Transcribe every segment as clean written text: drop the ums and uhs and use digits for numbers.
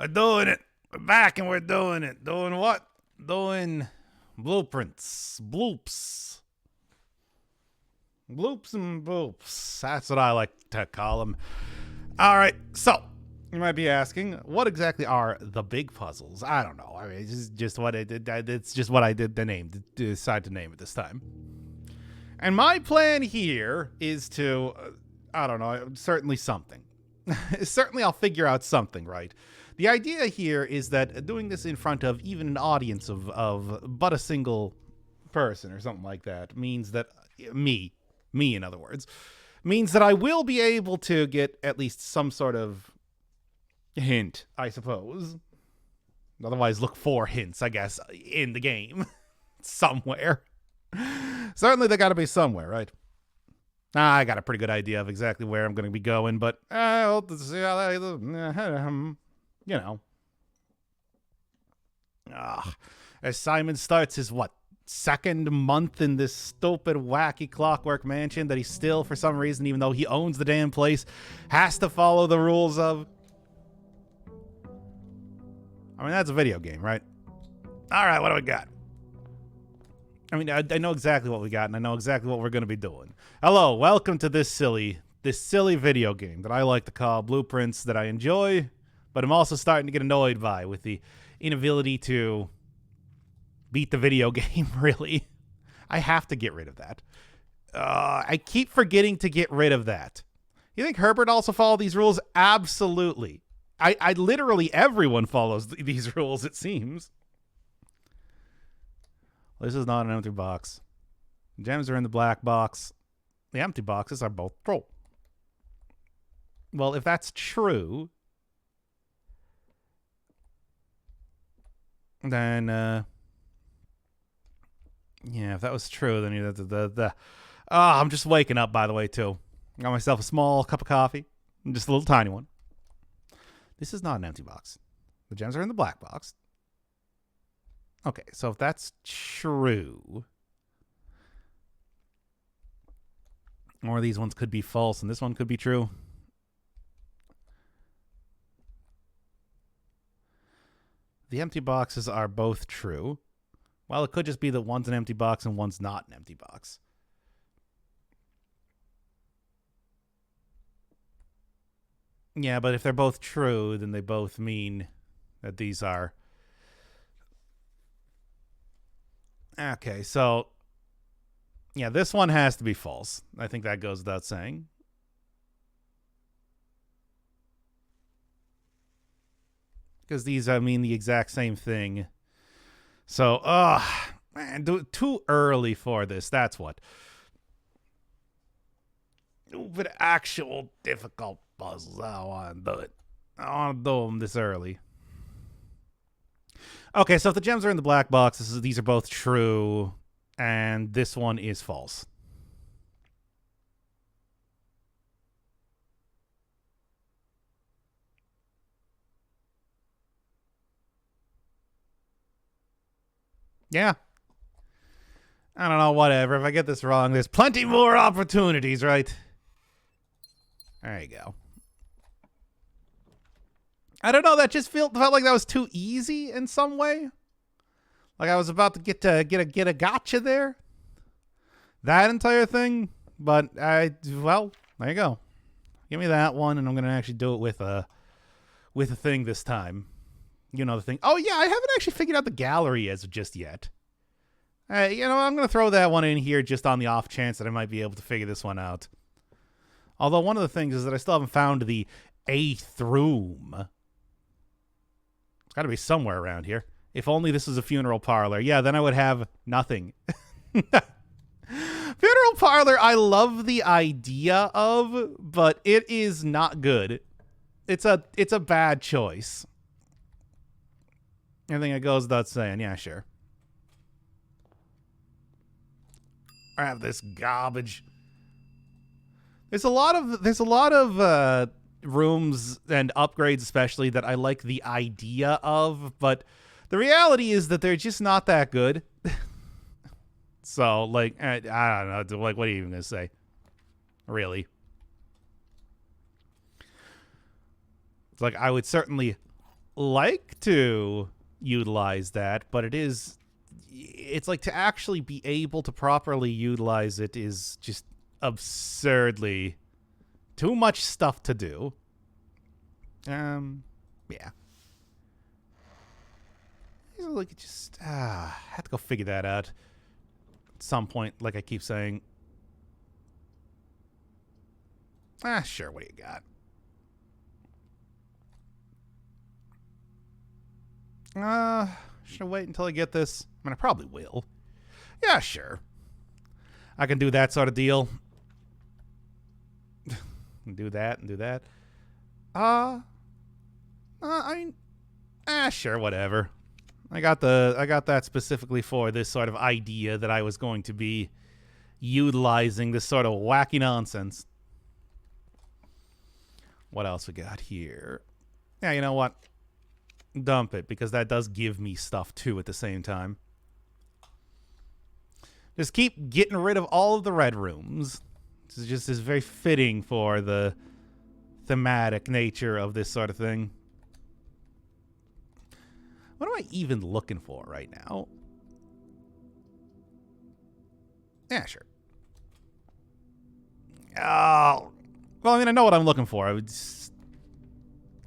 We're doing it. We're back and we're doing it. Doing what? Doing blueprints. Bloops. Bloops and boops. That's what I like to call them. All right, so you might be asking, what exactly are the big puzzles? I don't know. I mean, it's just what I did. It's just what I did. Decide to name it this time. And my plan here is to, I don't know, certainly something. Certainly I'll figure out something, right? The idea here is that doing this in front of even an audience of but a single person or something like that means that me in other words, means that I will be able to get at least some sort of hint, I suppose. Otherwise, look for hints, I guess, in the game. Somewhere. Certainly they gotta be somewhere, right? I got a pretty good idea of exactly where I'm going to be going, but you know. As Simon starts his, second month in this stupid, wacky Clockwork Mansion that he still, for some reason, even though he owns the damn place, has to follow the rules of. I mean, that's a video game, right? All right, what do we got? I mean, I know exactly what we got, and I know exactly what we're going to be doing. Hello, welcome to this silly video game that I like to call Blueprints, that I enjoy, but I'm also starting to get annoyed by with the inability to beat the video game, really. I have to get rid of that. I keep forgetting to get rid of that. You think Herbert also followed these rules? Absolutely. I literally, everyone follows these rules, it seems. This is not an empty box. Gems are in the black box. The empty boxes are both true. Well, if that's true, then, yeah, if that was true, then I'm just waking up, by the way, too. Got myself a small cup of coffee, just a little tiny one. This is not an empty box. The gems are in the black box. Okay, so if that's true, or these ones could be false and this one could be true. The empty boxes are both true. Well, it could just be that one's an empty box and one's not an empty box. Yeah, but if they're both true, then they both mean that these are. Okay, so yeah, this one has to be false. I think that goes without saying. Because these, I mean, the exact same thing. So, man, too early for this. That's what. But actual difficult puzzles. I don't want to do it. I want to do them this early. Okay, so if the gems are in the black box, these are both true, and this one is false. Yeah. I don't know, whatever. If I get this wrong, there's plenty more opportunities, right? There you go. I don't know, that just felt like that was too easy in some way. Like I was about to get a gotcha there. That entire thing. But there you go. Give me that one, and I'm gonna actually do it with a thing this time. You know the thing. Oh yeah, I haven't actually figured out the gallery as of just yet. I'm gonna throw that one in here just on the off chance that I might be able to figure this one out. Although one of the things is that I still haven't found the 8th room. It's got to be somewhere around here. If only this was a funeral parlor. Yeah, then I would have nothing. Funeral parlor, I love the idea of, but it is not good. It's a bad choice. I think it goes without saying. Yeah, sure. I have this garbage. There's a lot of rooms and upgrades especially that I like the idea of, but the reality is that they're just not that good. So, like, I don't know, like, what are you even gonna say? Really? It's like, I would certainly like to utilize that, but it's like to actually be able to properly utilize it is just absurdly too much stuff to do. Yeah. Like, just have to go figure that out at some point, like I keep saying. Sure, what do you got? Should I wait until I get this? I mean, I probably will. Yeah, sure. I can do that sort of deal. Do that and do that. I mean, sure, whatever. I got that specifically for this sort of idea that I was going to be utilizing this sort of wacky nonsense. What else we got here? Yeah, you know what? Dump it, because that does give me stuff too at the same time. Just keep getting rid of all of the red rooms. This is very fitting for the thematic nature of this sort of thing. What am I even looking for right now? Yeah, sure. Oh, well, I mean, I know what I'm looking for.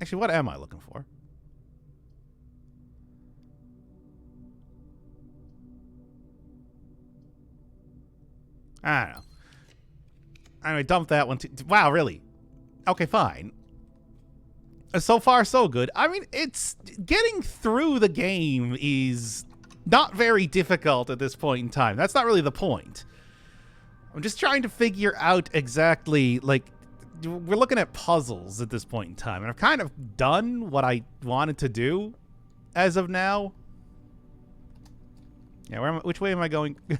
Actually, what am I looking for? I don't know. Anyway, dump that one too. Wow, really? Okay, fine. So far, so good. I mean, it's getting through the game is not very difficult at this point in time. That's not really the point. I'm just trying to figure out exactly, like, we're looking at puzzles at this point in time, and I've kind of done what I wanted to do as of now. Yeah, which way am I going? Yeah,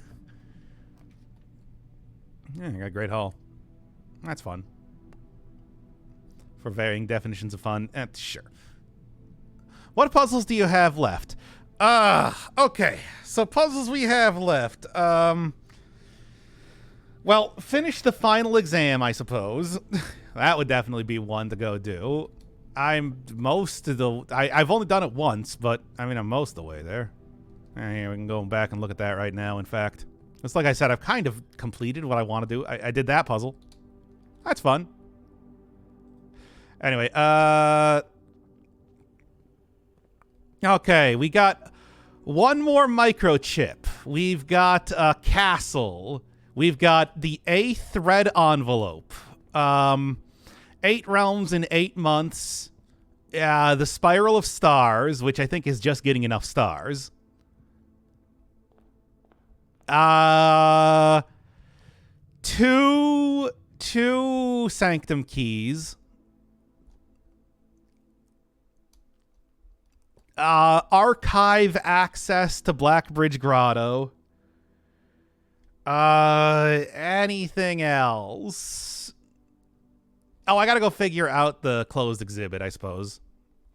I got Great Hall. That's fun. For varying definitions of fun. Sure. What puzzles do you have left? Okay. So puzzles we have left. Well, finish the final exam, I suppose. That would definitely be one to go do. I've only done it once, but I mean, I'm most of the way there. Here, we can go back and look at that right now, in fact. It's like I said, I've kind of completed what I want to do. I did that puzzle. That's fun. Anyway, okay, we got one more microchip. We've got a castle. We've got the 8th red envelope. 8 realms in 8 months. The Spiral of Stars, which I think is just getting enough stars. Two Sanctum keys. Archive access to Blackbridge Grotto. Anything else? Oh, I gotta go figure out the closed exhibit, I suppose.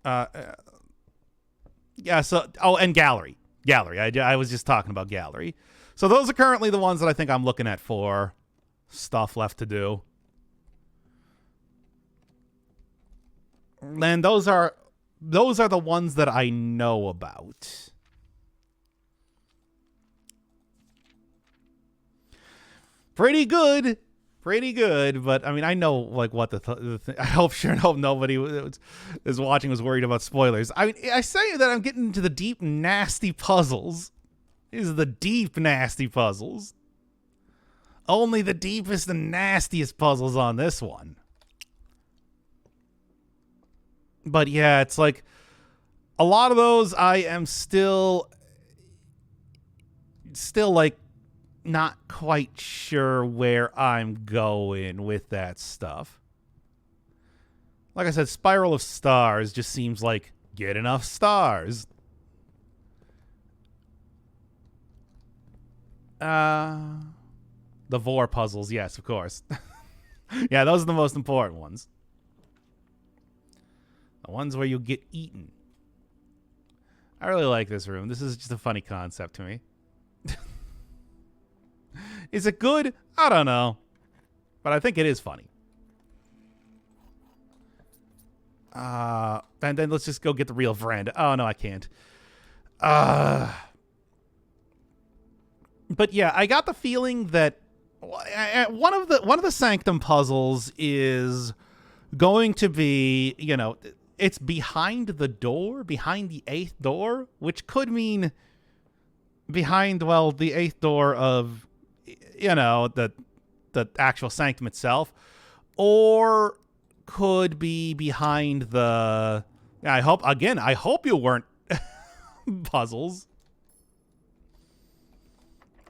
Yeah, so... Oh, and gallery. Gallery. I was just talking about gallery. So those are currently the ones that I think I'm looking at for stuff left to do. And those are the ones that I know about. Pretty good, but I mean, I know like what I hope nobody is watching was worried about spoilers. I mean, I say that I'm getting into the deep, nasty puzzles. These are the deep, nasty puzzles. Only the deepest and nastiest puzzles on this one. But yeah, it's like a lot of those I am still like not quite sure where I'm going with that stuff. Like I said, Spiral of Stars just seems like get enough stars. The Vor puzzles, yes, of course. Yeah, those are the most important ones. The ones where you get eaten. I really like this room. This is just a funny concept to me. Is it good? I don't know. But I think it is funny. And then let's just go get the real friend. Oh, no, I can't. But yeah, I got the feeling that one of the Sanctum puzzles is going to be, you know, it's behind the door, behind the 8th door, which could mean behind, well, the 8th door of, you know, the actual Sanctum itself, or could be behind the, I hope you weren't puzzles.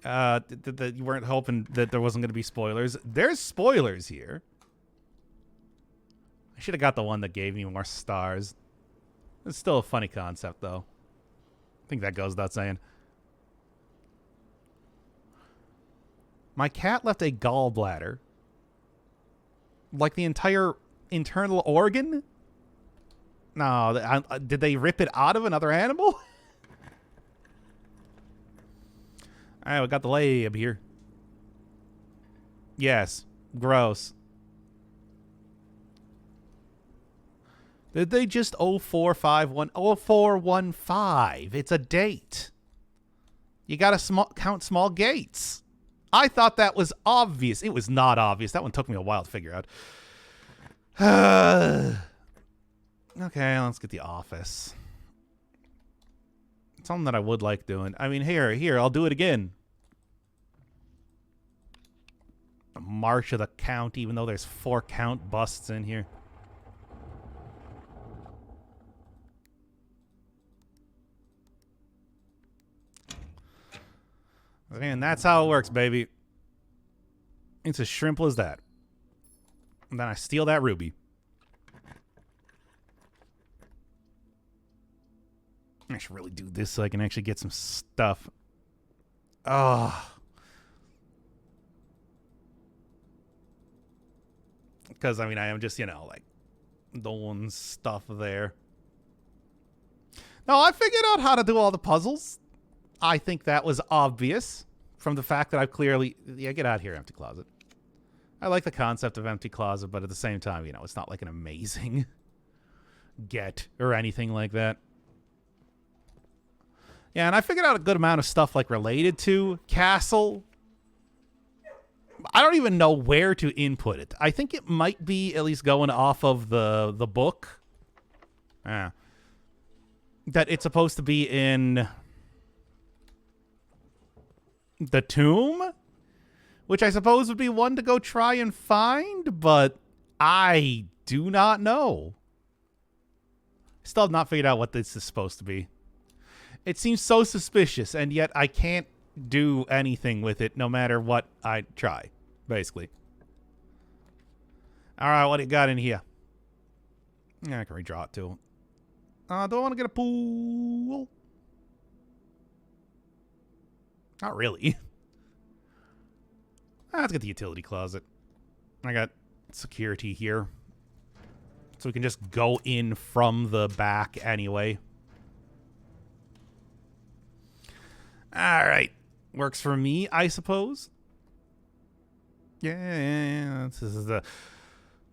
That you weren't hoping that there wasn't going to be spoilers. There's spoilers here. I should have got the one that gave me more stars. It's still a funny concept, though. I think that goes without saying. My cat left a gallbladder. Like the entire internal organ? No, did they rip it out of another animal? Alright, we got the lab here. Yes. Gross. Did they just 0415? It's a date. You gotta count small gates. I thought that was obvious. It was not obvious. That one took me a while to figure out. Okay, let's get the office. Something that I would like doing. I mean, here, I'll do it again. The March of the Count, even though there's 4 Count busts in here. And that's how it works, baby. It's as simple as that. And then I steal that ruby. I should really do this so I can actually get some stuff. Oh. Because, I mean, I am just, you know, like, doing stuff there. No, I figured out how to do all the puzzles. I think that was obvious from the fact that I've clearly... Yeah, get out of here, Empty Closet. I like the concept of Empty Closet, but at the same time, you know, it's not like an amazing get or anything like that. Yeah, and I figured out a good amount of stuff, like, related to Castle. I don't even know where to input it. I think it might be at least going off of the book. Yeah. That it's supposed to be in the tomb, which I suppose would be one to go try and find, but I do not know. Still have not figured out what this is supposed to be. It seems so suspicious, and yet I can't do anything with it no matter what I try, basically. All right, what do you got in here? Yeah, I can redraw it too. Do I want to get a pool? Not really. Let's get the utility closet. I got security here. So we can just go in from the back anyway. Alright. Works for me, I suppose. Yeah. This is the...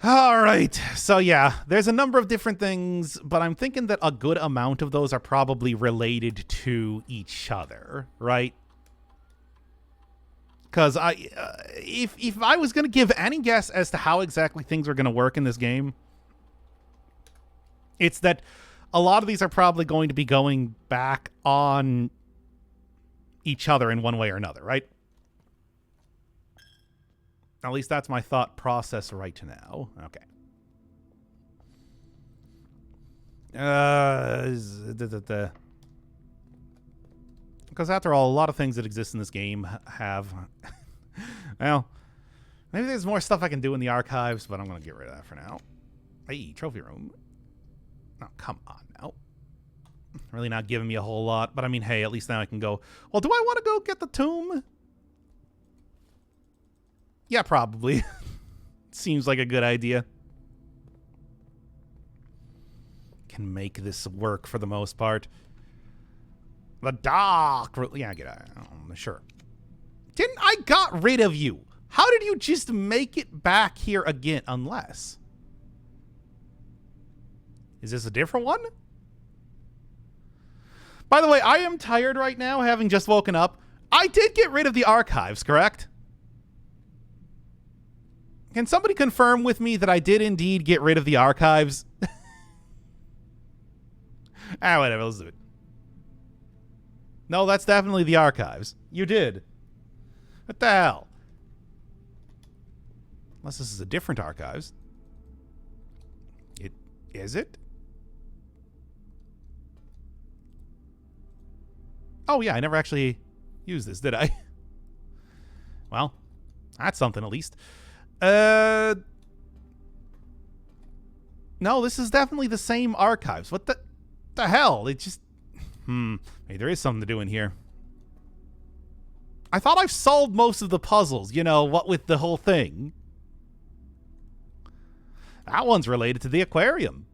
Alright. So yeah, there's a number of different things, but I'm thinking that a good amount of those are probably related to each other, right? Because if I was going to give any guess as to how exactly things are going to work in this game, it's that a lot of these are probably going to be going back on each other in one way or another, right? At least that's my thought process right now. Okay. Because after all, a lot of things that exist in this game have... well, maybe there's more stuff I can do in the archives, but I'm going to get rid of that for now. Hey, trophy room. Oh, come on now. Really not giving me a whole lot, but I mean, hey, at least now I can go... Well, do I want to go get the tomb? Yeah, probably. Seems like a good idea. Can make this work for the most part. The dock. Yeah, get out. Sure. Didn't I got rid of you? How did you just make it back here again? Unless... Is this a different one? By the way, I am tired right now, having just woken up. I did get rid of the archives, correct? Can somebody confirm with me that I did indeed get rid of the archives? Whatever, let's do it. No, that's definitely the archives. You did. What the hell? Unless this is a different archives. Is it? Oh, yeah, I never actually used this, did I? Well, that's something at least. No, this is definitely the same archives. What the hell? It just... Maybe there is something to do in here. I thought I've solved most of the puzzles, you know, what with the whole thing. That one's related to the aquarium.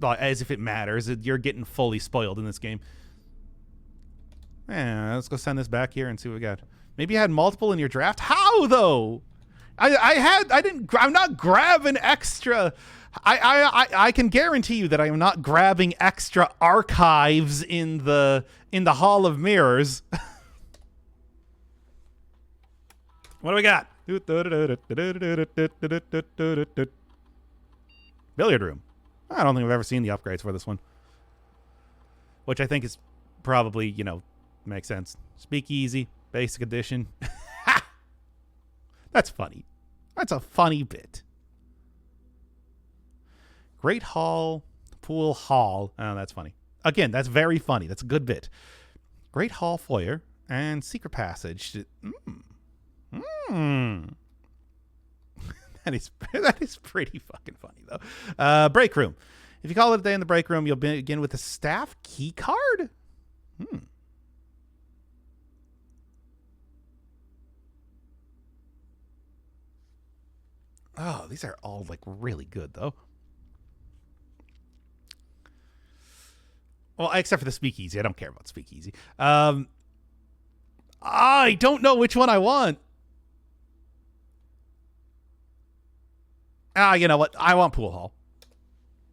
As if it matters. You're getting fully spoiled in this game. Yeah, let's go send this back here and see what we got. Maybe you had multiple in your draft? How, though? I'm not grabbing extra. I can guarantee you that I am not grabbing extra archives in the Hall of Mirrors. What do we got? Billiard room. I don't think I've ever seen the upgrades for this one. Which I think is probably, you know, makes sense. Speakeasy, basic edition. That's funny. That's a funny bit. Great Hall, Pool Hall. Oh, that's funny. Again, that's very funny. That's a good bit. Great Hall Foyer and Secret Passage. That is pretty fucking funny, though. Break room. If you call it a day in the break room, you'll begin with a staff key card? Oh, these are all, like, really good, though. Well, except for the speakeasy. I don't care about speakeasy. I don't know which one I want. You know what? I want Pool Hall.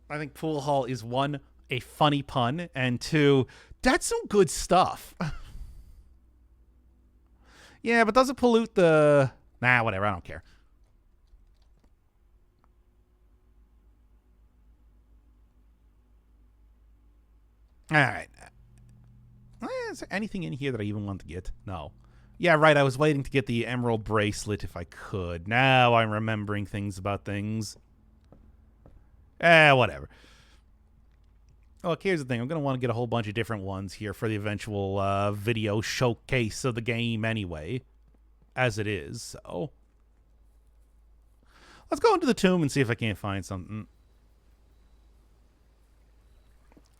I think Pool Hall is, one, a funny pun, and two, that's some good stuff. Yeah, but does it pollute the... Nah, whatever. I don't care. All right. Is there anything in here that I even want to get? No. Yeah, right. I was waiting to get the emerald bracelet if I could. Now I'm remembering things about things. Whatever. Look, here's the thing. I'm going to want to get a whole bunch of different ones here for the eventual video showcase of the game anyway, as it is. So let's go into the tomb and see if I can't find something.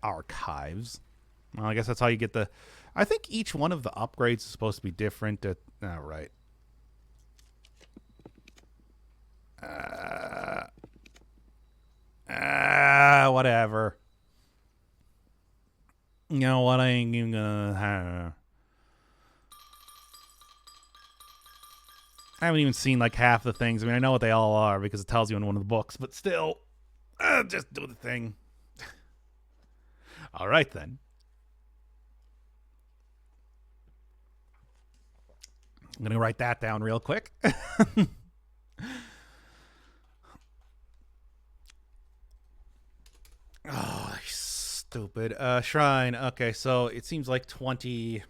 Archives. Well, I guess that's how you get the... I think each one of the upgrades is supposed to be different. Right. Whatever. You know what? I ain't even gonna... I haven't even seen like half the things. I mean, I know what they all are because it tells you in one of the books, but still, just do the thing. All right, then. I'm going to write that down real quick. Oh, stupid. Shrine. Okay, so it seems like 20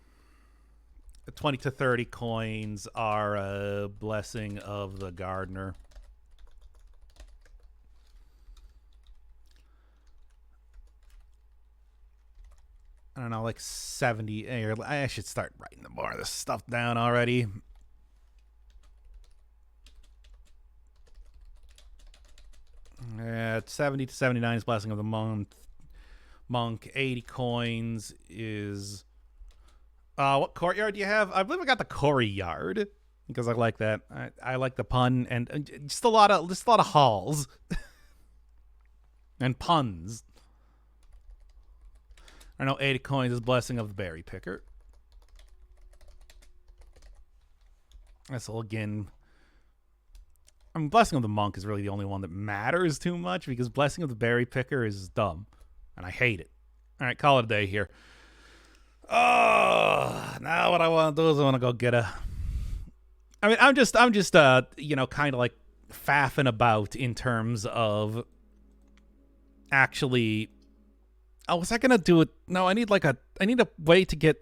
to 30 coins are a blessing of the gardener. I don't know, like 70. I should start writing more of this stuff down already. Yeah, 70 to 79 is blessing of the monk. 80 coins is... what courtyard do you have? I believe I got the Corey yard because I like that. I like the pun and just a lot of halls and puns. I know 80 coins is blessing of the berry picker. That's all again. I mean, Blessing of the Monk is really the only one that matters too much because Blessing of the Berry Picker is dumb, and I hate it. All right, call it a day here. Oh, now what I want to do is I want to go get a... I mean, I'm just you know, kind of like faffing about in terms of actually... Oh, was I going to do it? No, I need a way to get...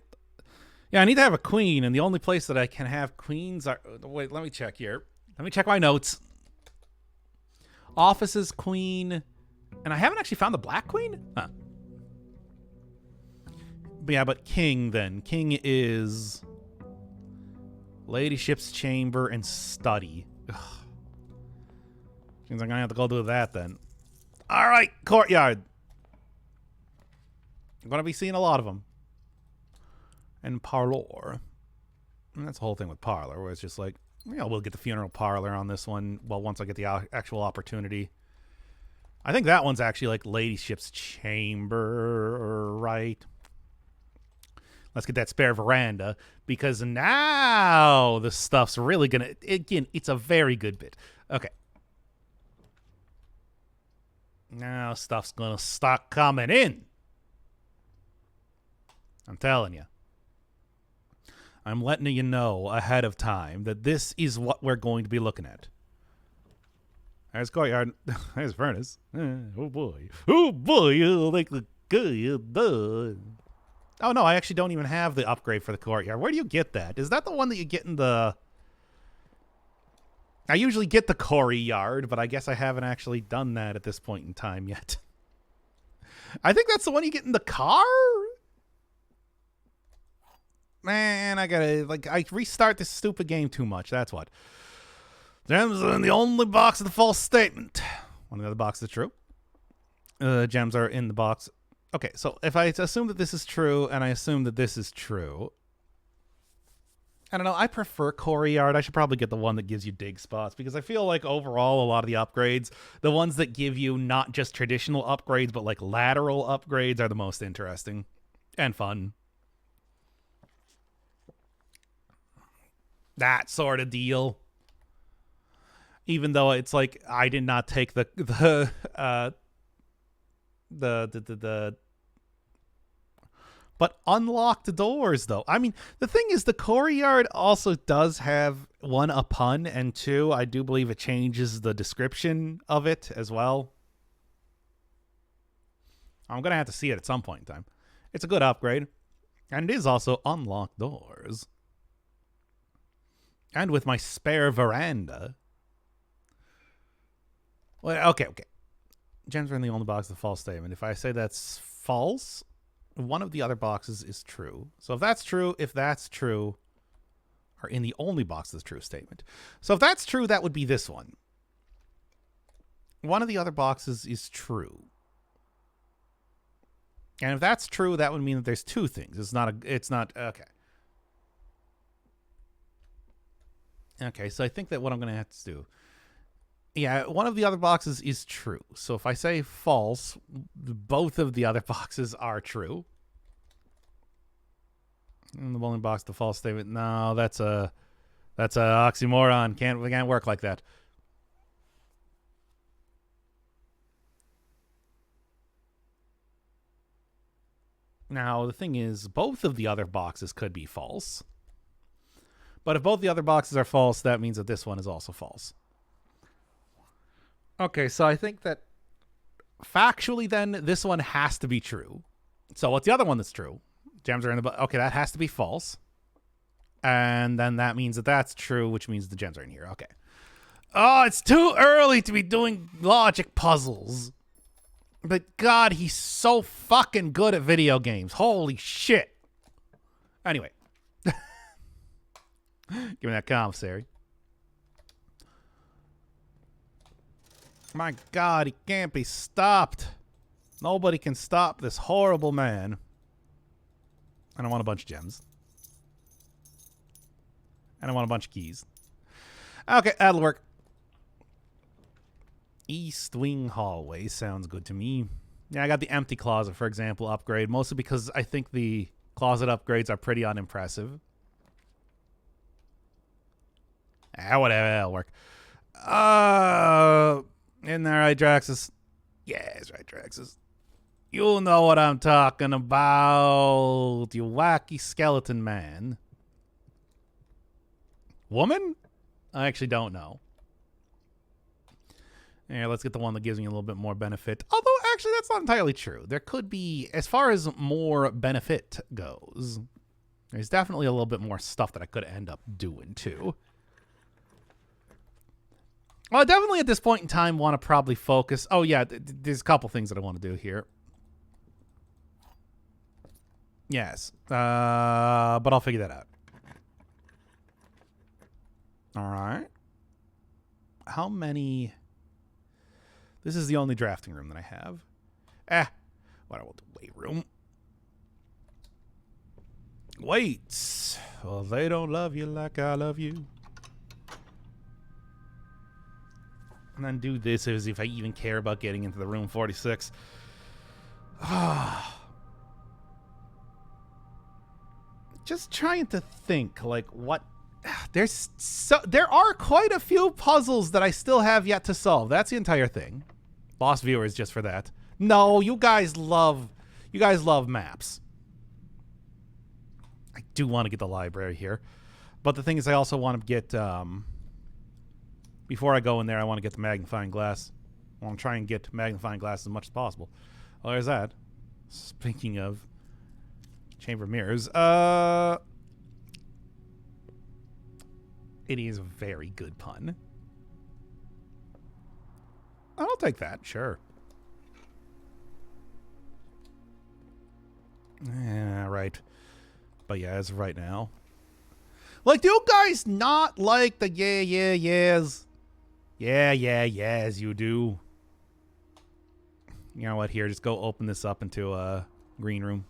Yeah, I need to have a queen, and the only place that I can have queens are... Wait, let me check here. Let me check my notes. Offices, queen... And I haven't actually found the black queen? Huh. But yeah, but king, then. King is... Ladyship's chamber and study. Ugh. Seems like I'm going to have to go do that, then. All right, courtyard. I'm going to be seeing a lot of them. And parlor. And that's the whole thing with parlor, where it's just like, you know, we'll get the funeral parlor on this one. Well, once I get the actual opportunity. I think that one's actually like ladyship's chamber, right? Let's get that spare veranda, because now the stuff's really gonna... Again, it's a very good bit. Okay. Now stuff's gonna start coming in. I'm telling you. I'm letting you know ahead of time that this is what we're going to be looking at. There's courtyard. There's furnace. Oh boy. Oh boy, you'll make the good. Oh no, I actually don't even have the upgrade for the courtyard. Where do you get that? Is that the one that you get in the... I usually get the Corey yard, but I guess I haven't actually done that at this point in time yet. I think that's the one you get in the car? Man, I gotta... Like, I restart this stupid game too much. That's what. Gems are in the only box of the false statement. One of the other boxes is true. Gems are in the box... Okay, so if I assume that this is true, and I assume that this is true, I don't know, I prefer Corey Yard. I should probably get the one that gives you dig spots, because I feel like overall a lot of the upgrades, the ones that give you not just traditional upgrades, but like lateral upgrades are the most interesting and fun. That sort of deal. Even though it's like, I did not take the but unlocked doors, though. I mean, the thing is, the Corey Yard also does have, one, a pun, and two, I do believe it changes the description of it as well. I'm going to have to see it at some point in time. It's a good upgrade. And it is also unlocked doors. And with my spare veranda. Well, okay. Gems are in the only box of the false statement. If I say that's false, one of the other boxes is true. So if that's true, are in the only box of the true statement. So if that's true, that would be this one. One of the other boxes is true. And if that's true, that would mean that there's two things. Okay. Okay, so I think that what I'm going to have to do... Yeah, one of the other boxes is true. So if I say false, both of the other boxes are true. And the only box, the false statement. No, that's a oxymoron. Can't work like that. Now, the thing is, both of the other boxes could be false. But if both the other boxes are false, that means that this one is also false. Okay, so I think that factually then, this one has to be true. So what's the other one that's true? Gems are in the... Okay, that has to be false. And then that means that that's true, which means the gems are in here. Okay. Oh, it's too early to be doing logic puzzles. But God, he's so fucking good at video games. Holy shit. Anyway. Give me that commissary. My God, he can't be stopped. Nobody can stop this horrible man. And I want a bunch of gems. And I want a bunch of keys. Okay, that'll work. East Wing Hallway sounds good to me. Yeah, I got the empty closet, for example, upgrade. Mostly because I think the closet upgrades are pretty unimpressive. Whatever, that'll work. In there, right, Draxus? Yes, right, Draxus. You'll know what I'm talking about, you wacky skeleton man. Woman? I actually don't know. Yeah, let's get the one that gives me a little bit more benefit. Although, actually, that's not entirely true. There could be, as far as more benefit goes, there's definitely a little bit more stuff that I could end up doing, too. Well, I definitely at this point in time want to probably focus. Oh, yeah, there's a couple things that I want to do here. Yes, but I'll figure that out. All right. How many? This is the only drafting room that I have. What I will do? Weight room. Weights. Well, they don't love you like I love you. And then do this as if I even care about getting into the room 46. Just trying to think, like, what... There are quite a few puzzles that I still have yet to solve. That's the entire thing. Lost viewers just for that. No, you guys love maps. I do want to get the library here. But the thing is, I also want to get... before I go in there, I want to get the magnifying glass. I want to try and get magnifying glass as much as possible. Oh, there's that. Speaking of chamber of mirrors, it is a very good pun. I'll take that, sure. Yeah, right. But yeah, as of right now. Like, do you guys not like the yes? Yes, you do. You know what, here, just go open this up into a green room.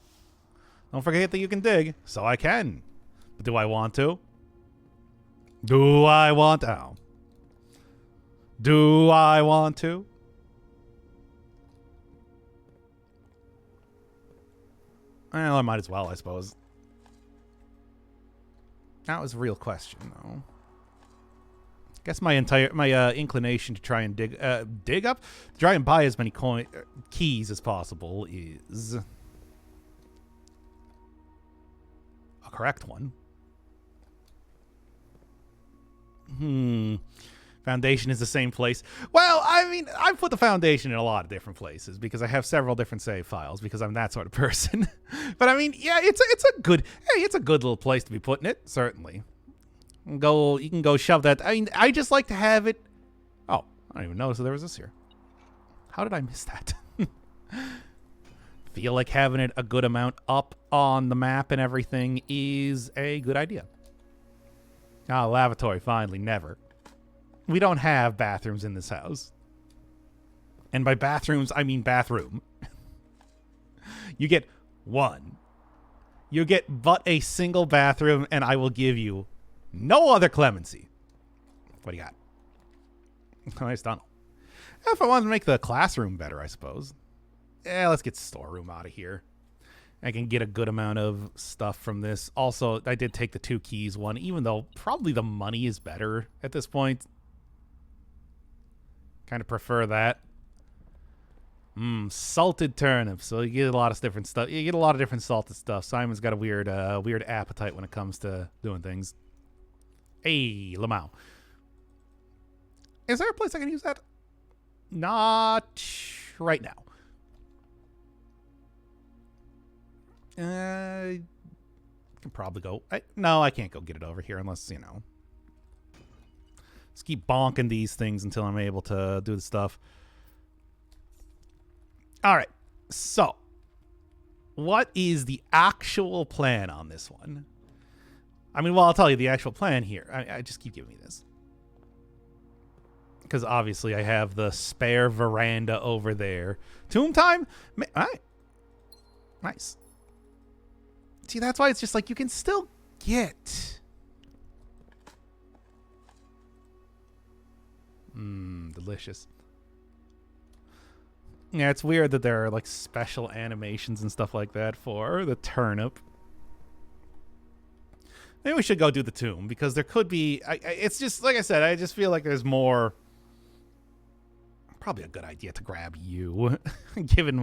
Don't forget that you can dig, so I can. But do I want to? Do I want to? Oh. Do I want to? Well, I might as well, I suppose. That was a real question, though. Guess my inclination to try and dig up, try and buy as many keys as possible is a correct one. Foundation is the same place. Well, I mean, I put the foundation in a lot of different places because I have several different save files because I'm that sort of person. But I mean, yeah, it's a good little place to be putting it, certainly. You can go shove that. I mean, I just like to have it. Oh, I don't even notice that there was this here. How did I miss that? Feel like having it a good amount up on the map and everything is a good idea. Ah, lavatory, finally, never. We don't have bathrooms in this house. And by bathrooms, I mean bathroom. You get one. You get but a single bathroom, and I will give you no other clemency. What do you got? Nice tunnel. If I wanted to make the classroom better, I suppose. Yeah, let's get storeroom out of here. I can get a good amount of stuff from this. Also, I did take the 2 keys one, even though probably the money is better at this point. Kind of prefer that. Salted turnips. So you get a lot of different stuff. You get a lot of different salted stuff. Simon's got a weird appetite when it comes to doing things. Hey, Lamau. Is there a place I can use that? Not right now. I can probably go. No, I can't go get it over here unless, you know. Just keep bonking these things until I'm able to do the stuff. All right. So, what is the actual plan on this one? I mean, well, I'll tell you the actual plan here. I just keep giving me this. Because obviously I have the spare veranda over there. Tomb time? All right. Nice. See, that's why it's just like you can still get... delicious. Yeah, it's weird that there are like special animations and stuff like that for the turnip. Maybe we should go do the tomb, because there could be... it's just, like I said, I just feel like there's more... Probably a good idea to grab you, given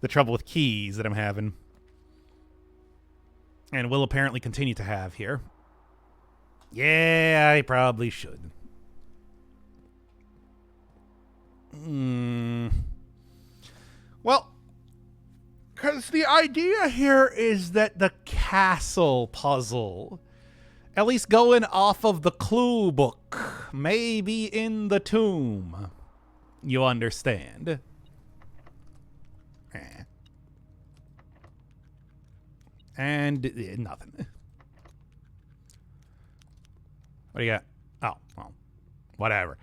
the trouble with keys that I'm having. And will apparently continue to have here. Yeah, I probably should. Well, because the idea here is that the castle puzzle, at least going off of the clue book, may be in the tomb. You understand? And nothing. What do you got? Oh, well, whatever.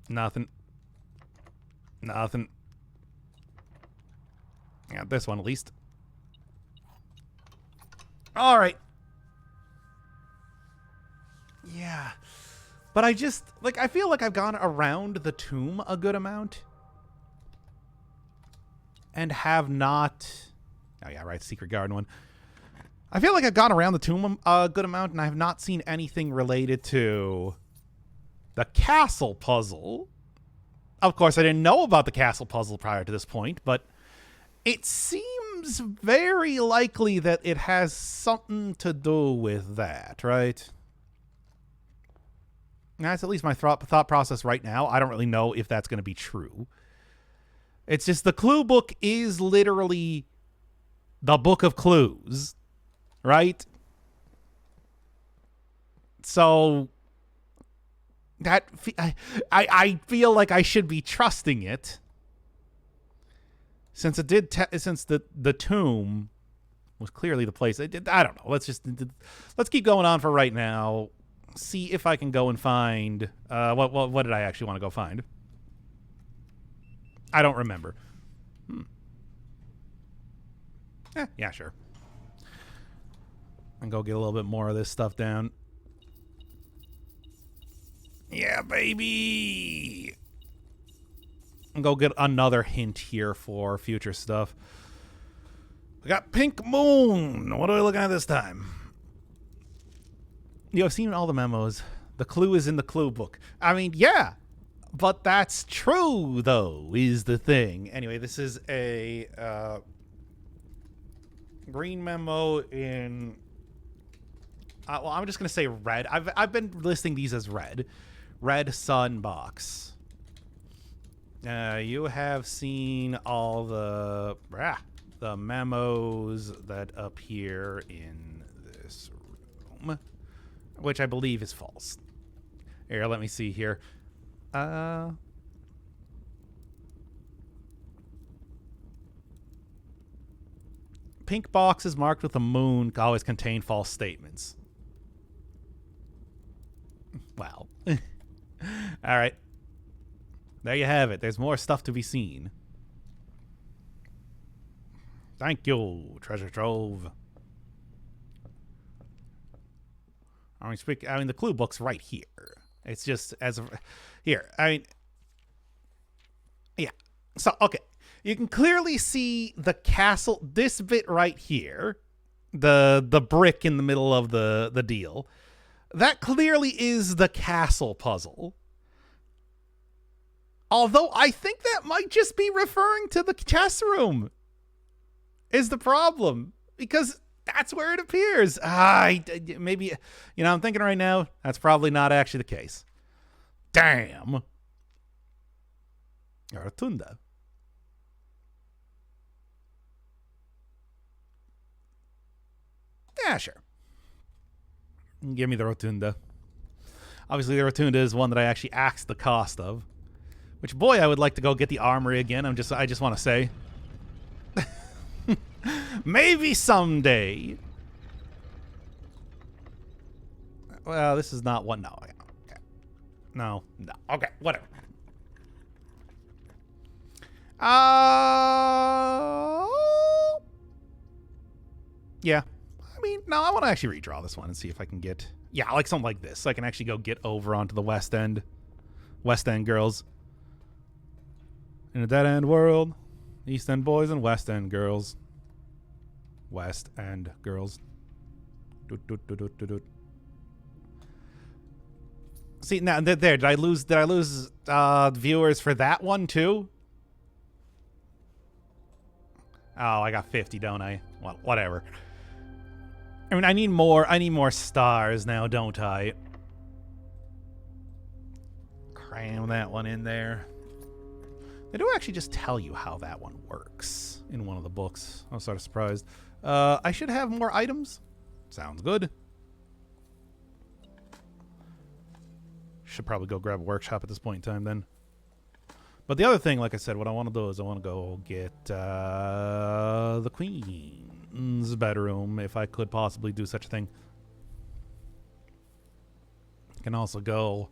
Nothing. Nothing. Yeah, this one at least. All right. Yeah. But I just, like, I feel like I've gone around the tomb a good amount. And have not... Oh, yeah, right, Secret Garden one. I feel like I've gone around the tomb a good amount, and I have not seen anything related to the castle puzzle. Of course, I didn't know about the castle puzzle prior to this point, but it seems very likely that it has something to do with that, right? That's at least my thought process right now. I don't really know if that's going to be true. It's just the clue book is literally the book of clues, right? So that I feel like I should be trusting it, since it did since the tomb was clearly the place. I don't know. Let's keep going on for right now. See if I can go and find what did I actually want to go find? I don't remember. Yeah, sure. And go get a little bit more of this stuff down. Yeah, baby. And go get another hint here for future stuff. We got Pink Moon. What are we looking at this time? I've seen all the memos. The clue is in the clue book. I mean, yeah. But that's true, though, is the thing. Anyway, this is a green memo in... well, I'm just going to say red. I've been listing these as red. Red Sun box. You have seen all the memos that appear in this room, which I believe is false. Here, let me see here. Pink boxes marked with a moon always contain false statements. Wow. All right. There you have it. There's more stuff to be seen. Thank you, treasure trove. I mean, the clue book's right here. It's just here. I mean, yeah. So, okay. You can clearly see the castle, this bit right here, the brick in the middle of the deal. That clearly is the castle puzzle. Although I think that might just be referring to the chess room is the problem, because that's where it appears. Maybe, I'm thinking right now, that's probably not actually the case. Damn. Rotunda. Yeah, sure. Give me the Rotunda. Obviously, the Rotunda is one that I actually axed the cost of. Which, boy, I would like to go get the armory again. I just want to say. Maybe someday. Well, this is not one. No. Okay. No. Okay, whatever. Yeah. I mean, no, I want to actually redraw this one and see if I can get... Yeah, like something like this. So I can actually go get over onto the West End. West End girls. In a dead-end world, East End boys and West End girls. West End girls. See, now there. Did I lose viewers for that one too? Oh, I got 50, don't I? Well, whatever. I mean, I need more stars now, don't I? Cram that one in there. They do actually just tell you how that one works in one of the books. I was sort of surprised. I should have more items. Sounds good. Should probably go grab a workshop at this point in time then. But the other thing, like I said, what I want to do is I want to go get the Queen's bedroom, if I could possibly do such a thing. I can also go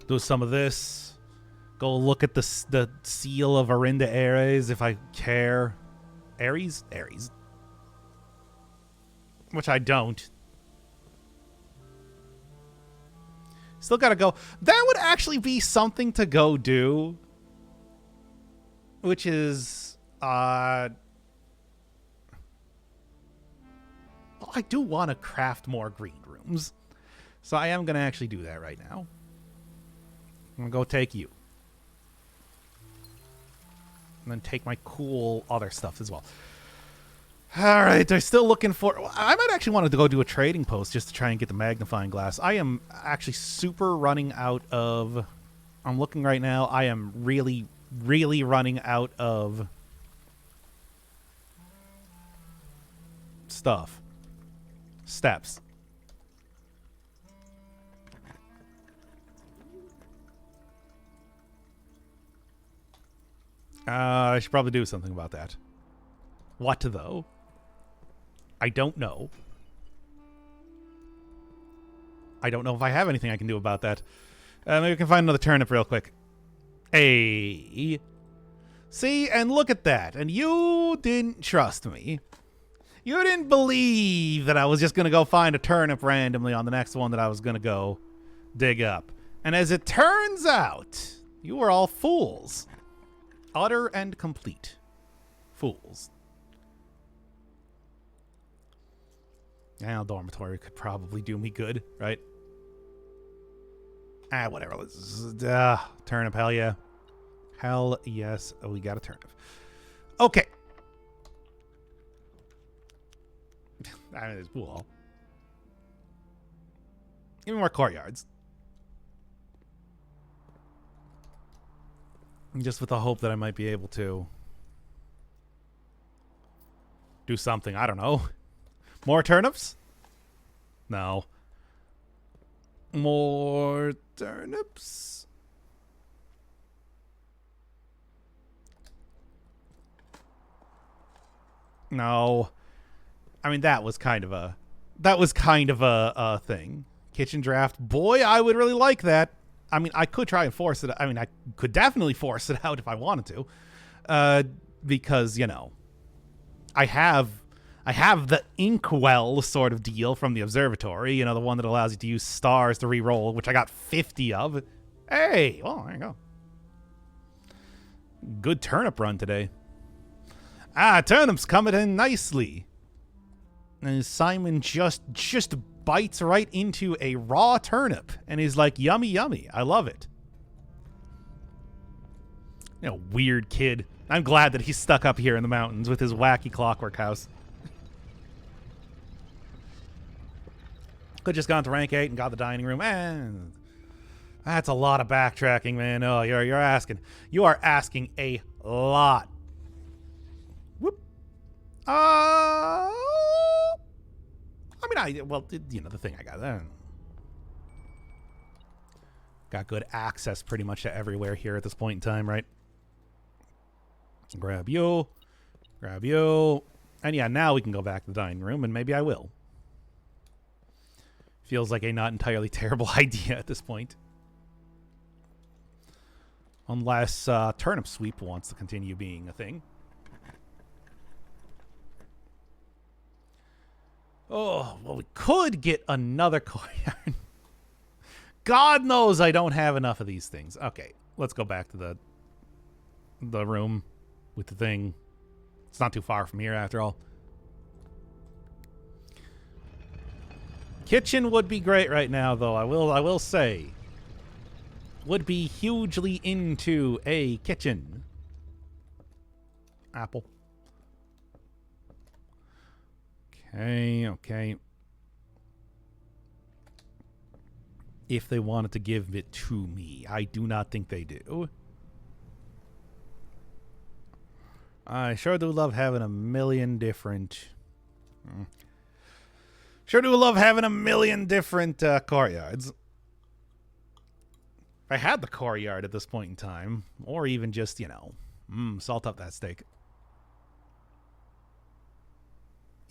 do some of this. Go look at the seal of Arinda Ares if I care. Ares? Ares. Which I don't. Still gotta go. That would actually be something to go do. Which is, well, I do want to craft more green rooms. So I am gonna actually do that right now. I'm gonna go take you. And then take my cool other stuff as well. All right, they're still looking for... I might actually want to go do a trading post just to try and get the magnifying glass. I am actually super running out of... I'm looking right now. I am really, really running out of stuff. Steps. I should probably do something about that. What, though? I don't know. I don't know if I have anything I can do about that. Maybe we can find another turnip real quick. Hey. See, and look at that. And you didn't trust me. You didn't believe that I was just going to go find a turnip randomly on the next one that I was going to go dig up. And as it turns out, you were all fools. Utter and complete fools. Yeah, dormitory could probably do me good, right? Ah, whatever. Let's turnip, hell yeah. Hell yes, we got a turnip. Okay. I mean, it's cool. Give me more courtyards. Just with the hope that I might be able to do something. I don't know. More turnips? No. More turnips? No. I mean, that was kind of a thing. Kitchen draft. Boy, I would really like that. I mean, I could try and force it. I mean, I could definitely force it out if I wanted to. Because, you know, I have the Inkwell sort of deal from the observatory, you know, the one that allows you to use stars to re-roll, which I got 50 of. Hey, well, there you go. Good turnip run today. Ah, turnips coming in nicely. And Simon just bites right into a raw turnip and is like, yummy, yummy. I love it. You know, weird kid. I'm glad that he's stuck up here in the mountains with his wacky clockwork house. Could just gone to rank 8 and got the dining room. And that's a lot of backtracking, man. Oh, you are asking a lot. Whoop. I mean, you know, the thing I got then. Got good access pretty much to everywhere here at this point in time, right? Grab you. Grab you. And yeah, now we can go back to the dining room, and maybe I will. Feels like a not entirely terrible idea at this point. Unless Turnip Sweep wants to continue being a thing. Oh, well, we could get another courtyard. God knows I don't have enough of these things. Okay, let's go back to the room with the thing. It's not too far from here after all. Kitchen would be great right now, though. I will say. Would be hugely into a kitchen. Apple. Okay. If they wanted to give it to me. I do not think they do. I sure do love having a million different... Sure do love having a million different courtyards. If I had the courtyard at this point in time, or even just, salt up that steak.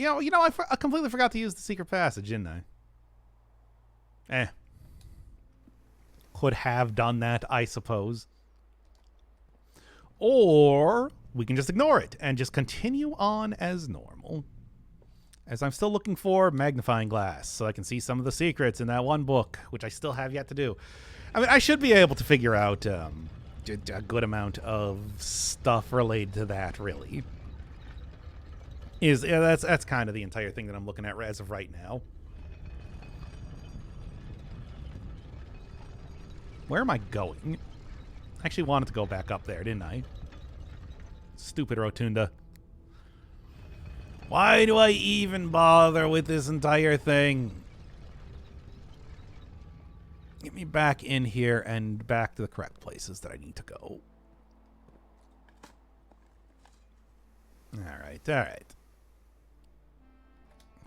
I completely forgot to use the secret passage, didn't I? Could have done that, I suppose. Or we can just ignore it and just continue on as normal. As I'm still looking for magnifying glass so I can see some of the secrets in that one book, which I still have yet to do. I mean, I should be able to figure out a good amount of stuff related to that, really. That's kind of the entire thing that I'm looking at as of right now. Where am I going? I actually wanted to go back up there, didn't I? Stupid rotunda. Why do I even bother with this entire thing? Get me back in here and back to the correct places that I need to go. Alright.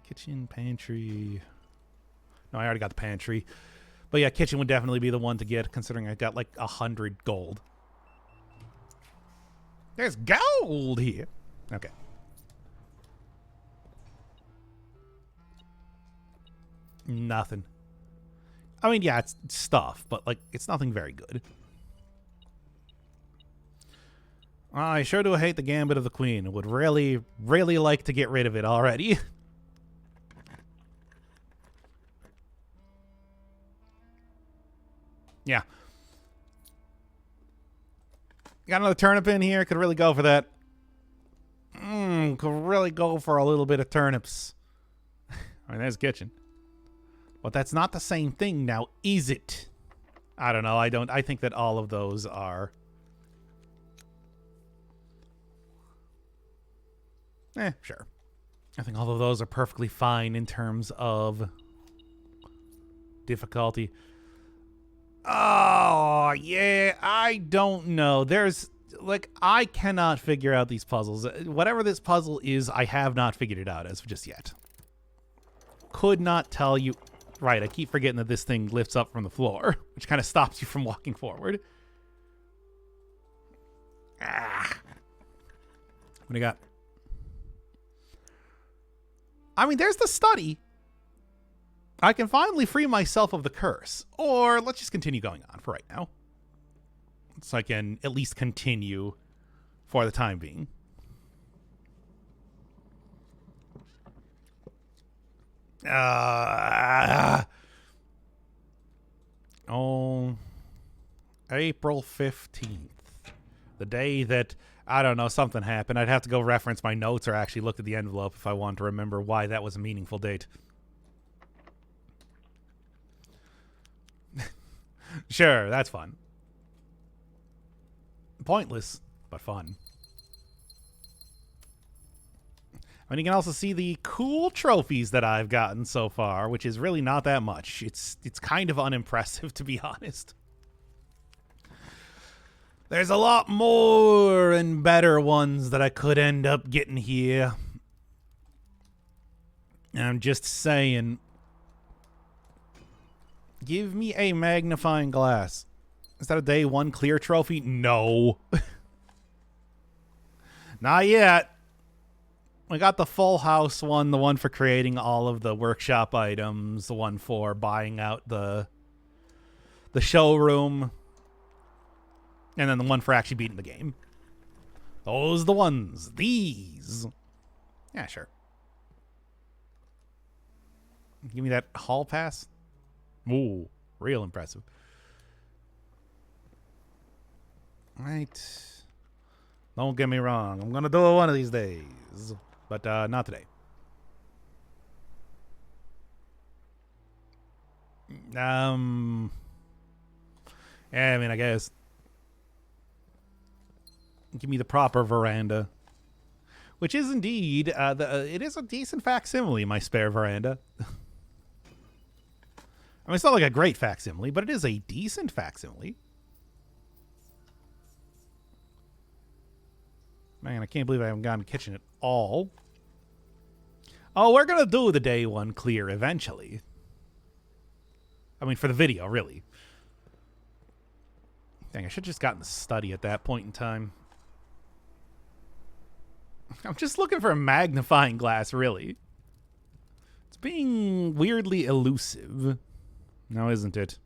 Kitchen, pantry. No, I already got the pantry. But yeah, kitchen would definitely be the one to get, considering I got like 100 gold. There's gold here. Okay. Nothing. I mean, yeah, it's stuff, but like, it's nothing very good. I sure do hate the Gambit of the Queen. Would really, really like to get rid of it already. Yeah. Got another turnip in here. Could really go for that. Could really go for a little bit of turnips. I mean, there's kitchen. But that's not the same thing now, is it? I don't know. I think that all of those are... sure. I think all of those are perfectly fine in terms of difficulty. Oh, yeah, I don't know. There's, like, I cannot figure out these puzzles. Whatever this puzzle is, I have not figured it out as of just yet. Could not tell you. Right, I keep forgetting that this thing lifts up from the floor, which kind of stops you from walking forward. What do you got? I mean, there's the study. I can finally free myself of the curse. Or let's just continue going on for right now. So I can at least continue for the time being. April 15th. The day that, I don't know, something happened. I'd have to go reference my notes or actually look at the envelope if I wanted to remember why that was a meaningful date. Sure, that's fun. Pointless, but fun. And you can also see the cool trophies that I've gotten so far, which is really not that much. It's kind of unimpressive, to be honest. There's a lot more and better ones that I could end up getting here. And I'm just saying... Give me a magnifying glass. Is that a day one clear trophy? No. Not yet. I got the full house one, the one for creating all of the workshop items, the one for buying out the showroom, and then the one for actually beating the game. Those are the ones. These. Yeah, sure. Give me that hall pass. Ooh, real impressive. Right. Don't get me wrong. I'm going to do it one of these days. But not today. Yeah, I mean, I guess. Give me the proper veranda. Which is indeed, it is a decent facsimile, my spare veranda. I mean, it's not like a great facsimile, but it is a decent facsimile. Man, I can't believe I haven't gotten the kitchen at all. Oh, we're going to do the day one clear eventually. I mean, for the video, really. Dang, I should have just gotten the study at that point in time. I'm just looking for a magnifying glass, really. It's being weirdly elusive. Now, isn't it?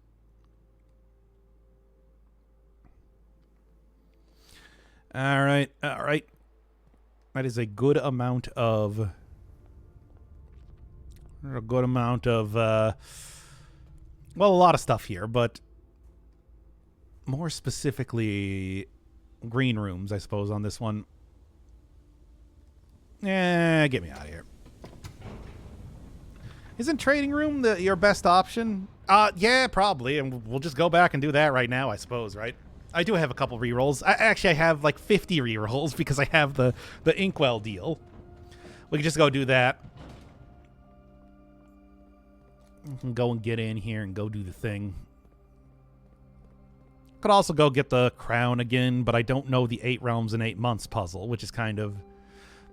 All right, all right. That is a good amount of... well, a lot of stuff here, but more specifically, green rooms, I suppose, on this one. Get me out of here. Isn't trading room your best option? Yeah, probably, and we'll just go back and do that right now, I suppose, right? I do have a couple rerolls. Actually, I have like 50 rerolls because I have the Inkwell deal. We can just go do that. We can go and get in here and go do the thing. Could also go get the crown again, but I don't know the 8 realms in 8 months puzzle, which is kind of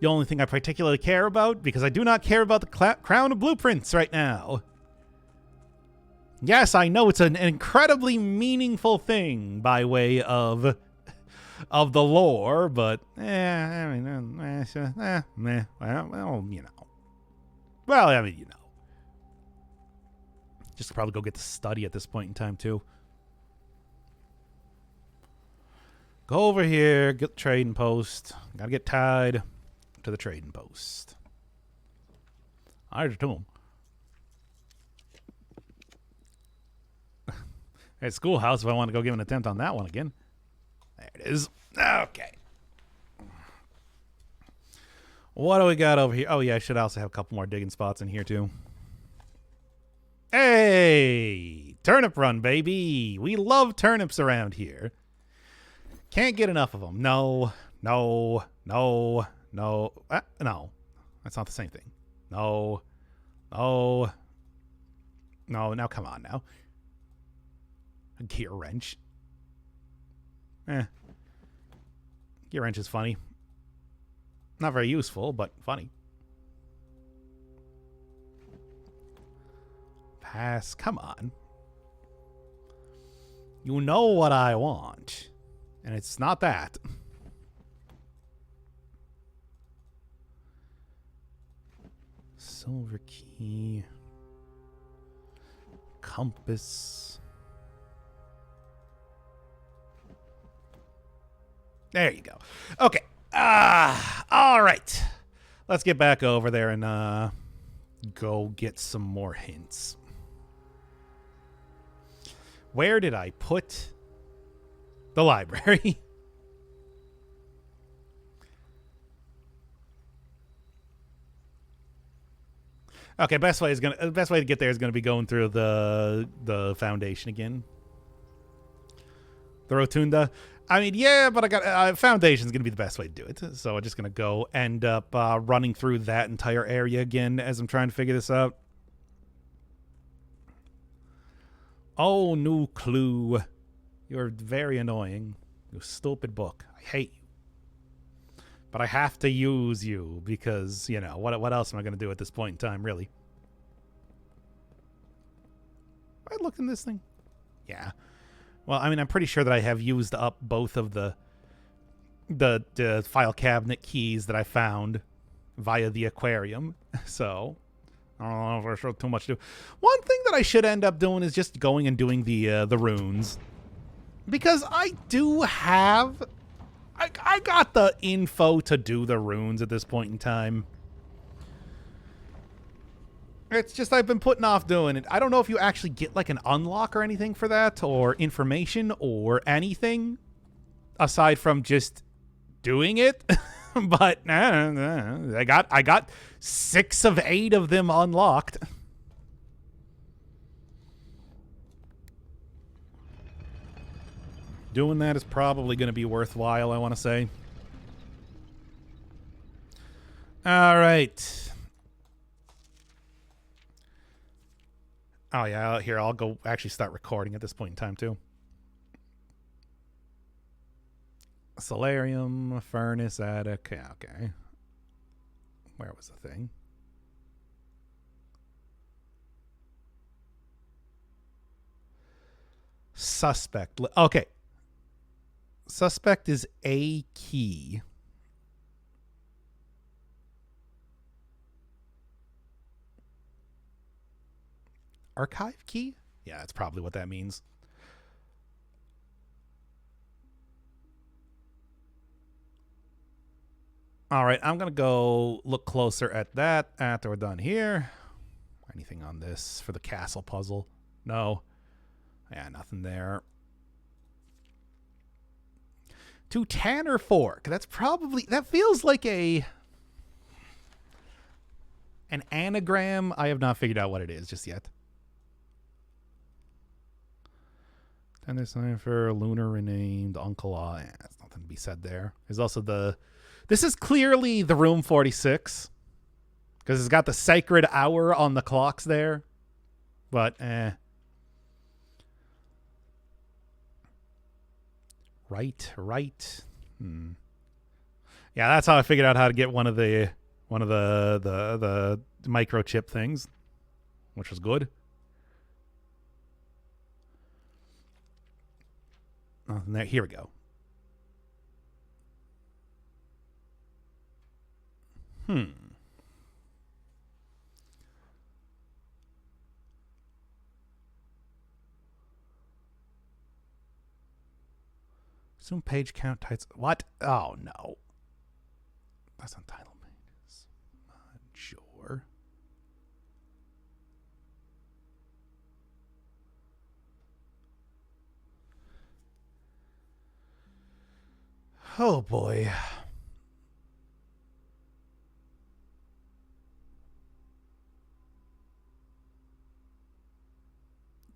the only thing I particularly care about, because I do not care about the crown of blueprints right now. Yes, I know it's an incredibly meaningful thing by way of the lore, but I mean, well, you know. Well, I mean, you know. Just probably go get the study at this point in time, too. Go over here, get the trading post. Gotta get tied to the trading post. I to him. At schoolhouse, if I want to go give an attempt on that one again. There it is. Okay. What do we got over here? Oh, yeah, I should also have a couple more digging spots in here, too. Hey! Turnip run, baby! We love turnips around here. Can't get enough of them. No. No. No. No. No. That's not the same thing. No. No. No. Now, come on now. A gear wrench. Gear wrench is funny. Not very useful, but funny. Pass. Come on. You know what I want. And it's not that. Silver key. Compass. There you go. Okay. All right. Let's get back over there and go get some more hints. Where did I put the library? Okay, best way to get there is gonna be going through the foundation again. The rotunda. I mean, yeah, but I got foundation's gonna be the best way to do it. So I'm just gonna go end up running through that entire area again as I'm trying to figure this out. Oh, new clue. You're very annoying. You stupid book. I hate you. But I have to use you because, you know, what else am I going to do at this point in time, really? Have I looked in this thing? Yeah. Well, I mean, I'm pretty sure that I have used up both of the file cabinet keys that I found via the aquarium. So, I don't know if there's sure too much to do. One thing that I should end up doing is just going and doing the runes. Because I do have... I got the info to do the runes at this point in time. It's just I've been putting off doing it. I don't know if you actually get like an unlock or anything for that, or information or anything aside from just doing it. But I got 6 of 8 of them unlocked. Doing that is probably going to be worthwhile, I want to say. All right. Oh, yeah. Here, I'll go actually start recording at this point in time, too. Solarium, furnace, attic. Yeah, okay. Where was the thing? Suspect. Okay. Suspect is a key. Archive key? Yeah, that's probably what that means. All right, I'm going to go look closer at that after we're done here. Anything on this for the castle puzzle? No. Yeah, nothing there. To Tanner Fork. That's probably... That feels like an anagram. I have not figured out what it is just yet. And there's something for Lunar renamed Uncle Ah. Yeah, there's nothing to be said there. There's also the... This is clearly the room 46. Because it's got the sacred hour on the clocks there. But, Right. Yeah, that's how I figured out how to get one of the microchip things, which was good. Oh, there, here we go. Zoom page count tights. What? Oh, no. That's on title pages. Sure. Oh, boy.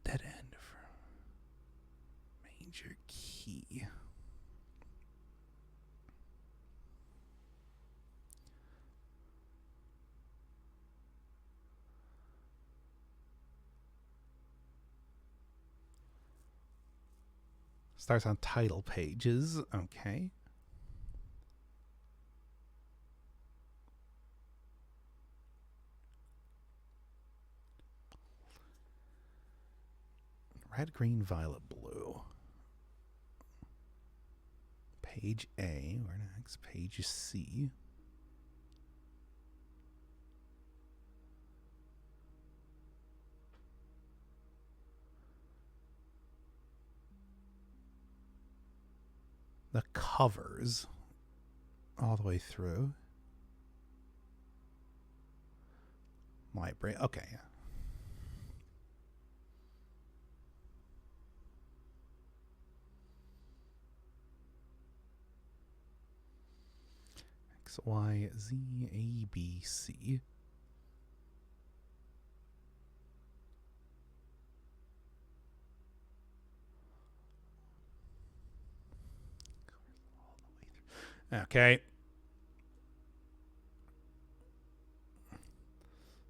Dead end for major key. Starts on title pages. Okay. Red, green, violet, blue. Page A. Where next? Page C. The covers all the way through. Library. Okay. X, Y, Z, A, B, C. Okay.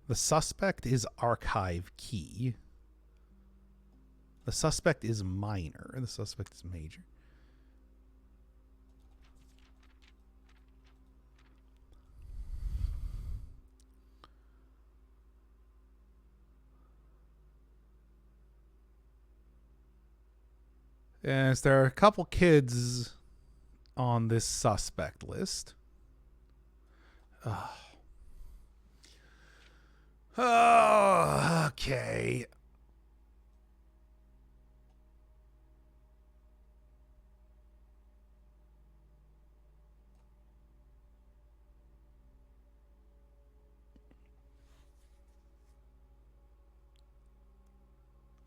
The suspect is archive key. The suspect is minor. The suspect is major. Yes, there are a couple kids on this suspect list. Oh, okay.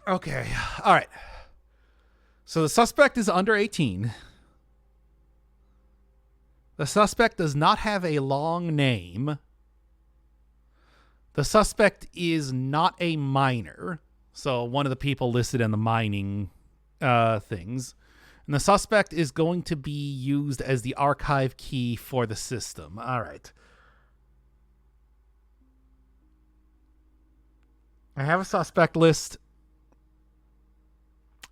Okay. All right. So the suspect is under 18. The suspect does not have a long name. The suspect is not a miner. So one of the people listed in the mining things. And the suspect is going to be used as the archive key for the system. All right. I have a suspect list.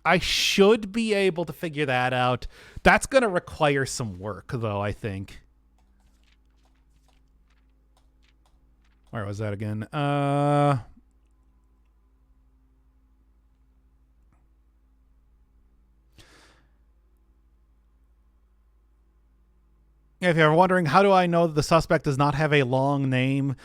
I should be able to figure that out. That's going to require some work, though, I think. Where was that again? If you're wondering, how do I know that the suspect does not have a long name?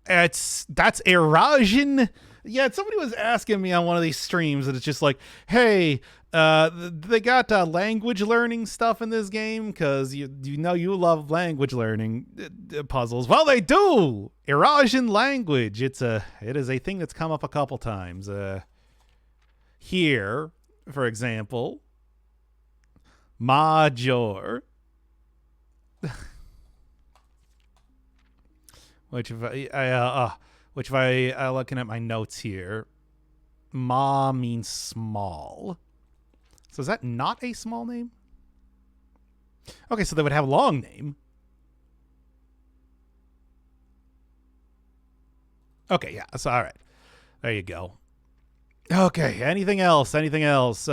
That's Erajan. Yeah, somebody was asking me on one of these streams, and it's just like, hey, they got language learning stuff in this game because you know you love language learning puzzles. Well, they do. Erajan language. It is a thing that's come up a couple times. Here, for example, Major. Which if I looking at my notes here, Ma means small. So is that not a small name? Okay, so they would have a long name. Okay, yeah. So all right, there you go. Okay, anything else? Anything else?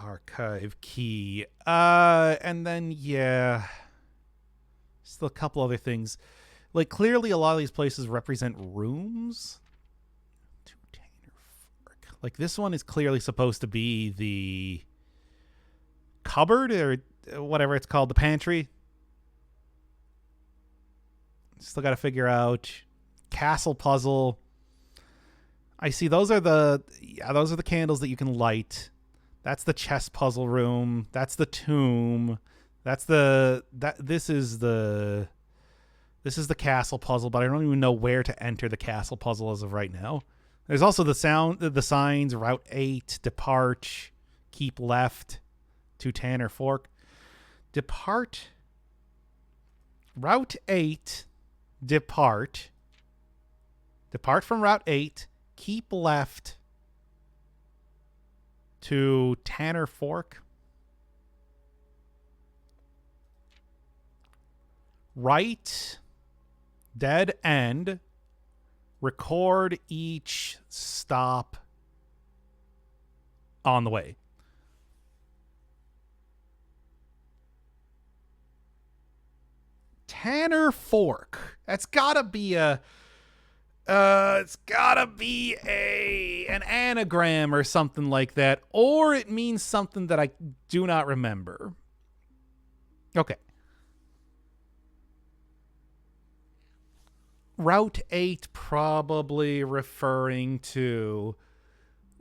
Archive key. And then, yeah. Still a couple other things. Like, clearly a lot of these places represent rooms. Like, this one is clearly supposed to be the cupboard or whatever it's called, the pantry. Still got to figure out castle puzzle. I see those are the candles that you can light. That's the chess puzzle room. That's the tomb. This is the castle puzzle, but I don't even know where to enter the castle puzzle as of right now. There's also the signs, Route 8, depart, keep left, to Tanner Fork. Depart, Route 8, depart from Route 8, keep left, to Tanner Fork. Right, dead end, record each stop on the way. Tanner Fork. That's gotta be an anagram or something like that, or it means something that I do not remember. Okay. Route 8 probably referring to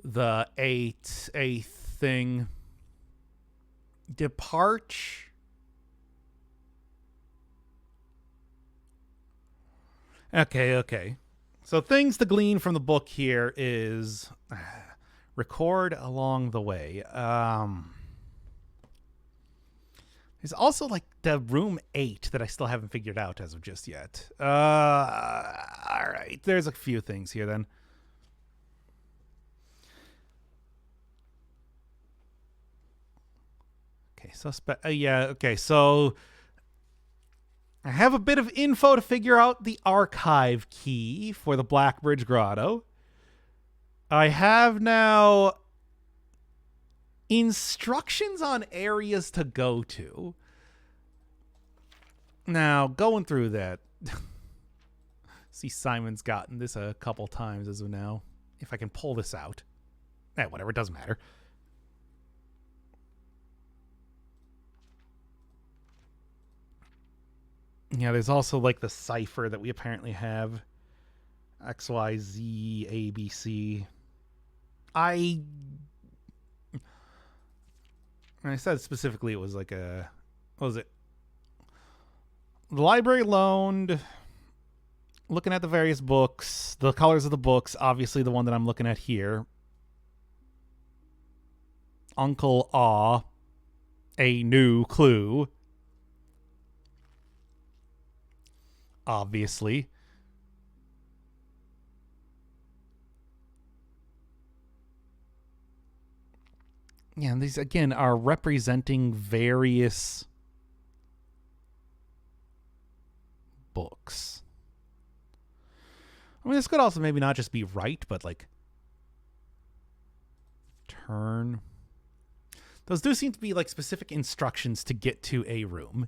the eighth thing. Depart. Okay. So things to glean from the book here is record along the way. There's also like the room 8 that I still haven't figured out as of just yet. All right. There's a few things here then. Okay, suspect. Yeah, okay. So I have a bit of info to figure out the archive key for the Blackbridge Grotto. I have now instructions on areas to go to. Now, going through that. See, Simon's gotten this a couple times as of now. If I can pull this out. Whatever, it doesn't matter. Yeah, there's also like the cipher that we apparently have. XYZ ABC. I said specifically it was like a... What was it? The library loaned... Looking at the various books. The colors of the books. Obviously the one that I'm looking at here. Uncle Aw. A new clue. Obviously. Yeah, and these again are representing various books. I mean, this could also maybe not just be right, but like turn. Those do seem to be like specific instructions to get to a room.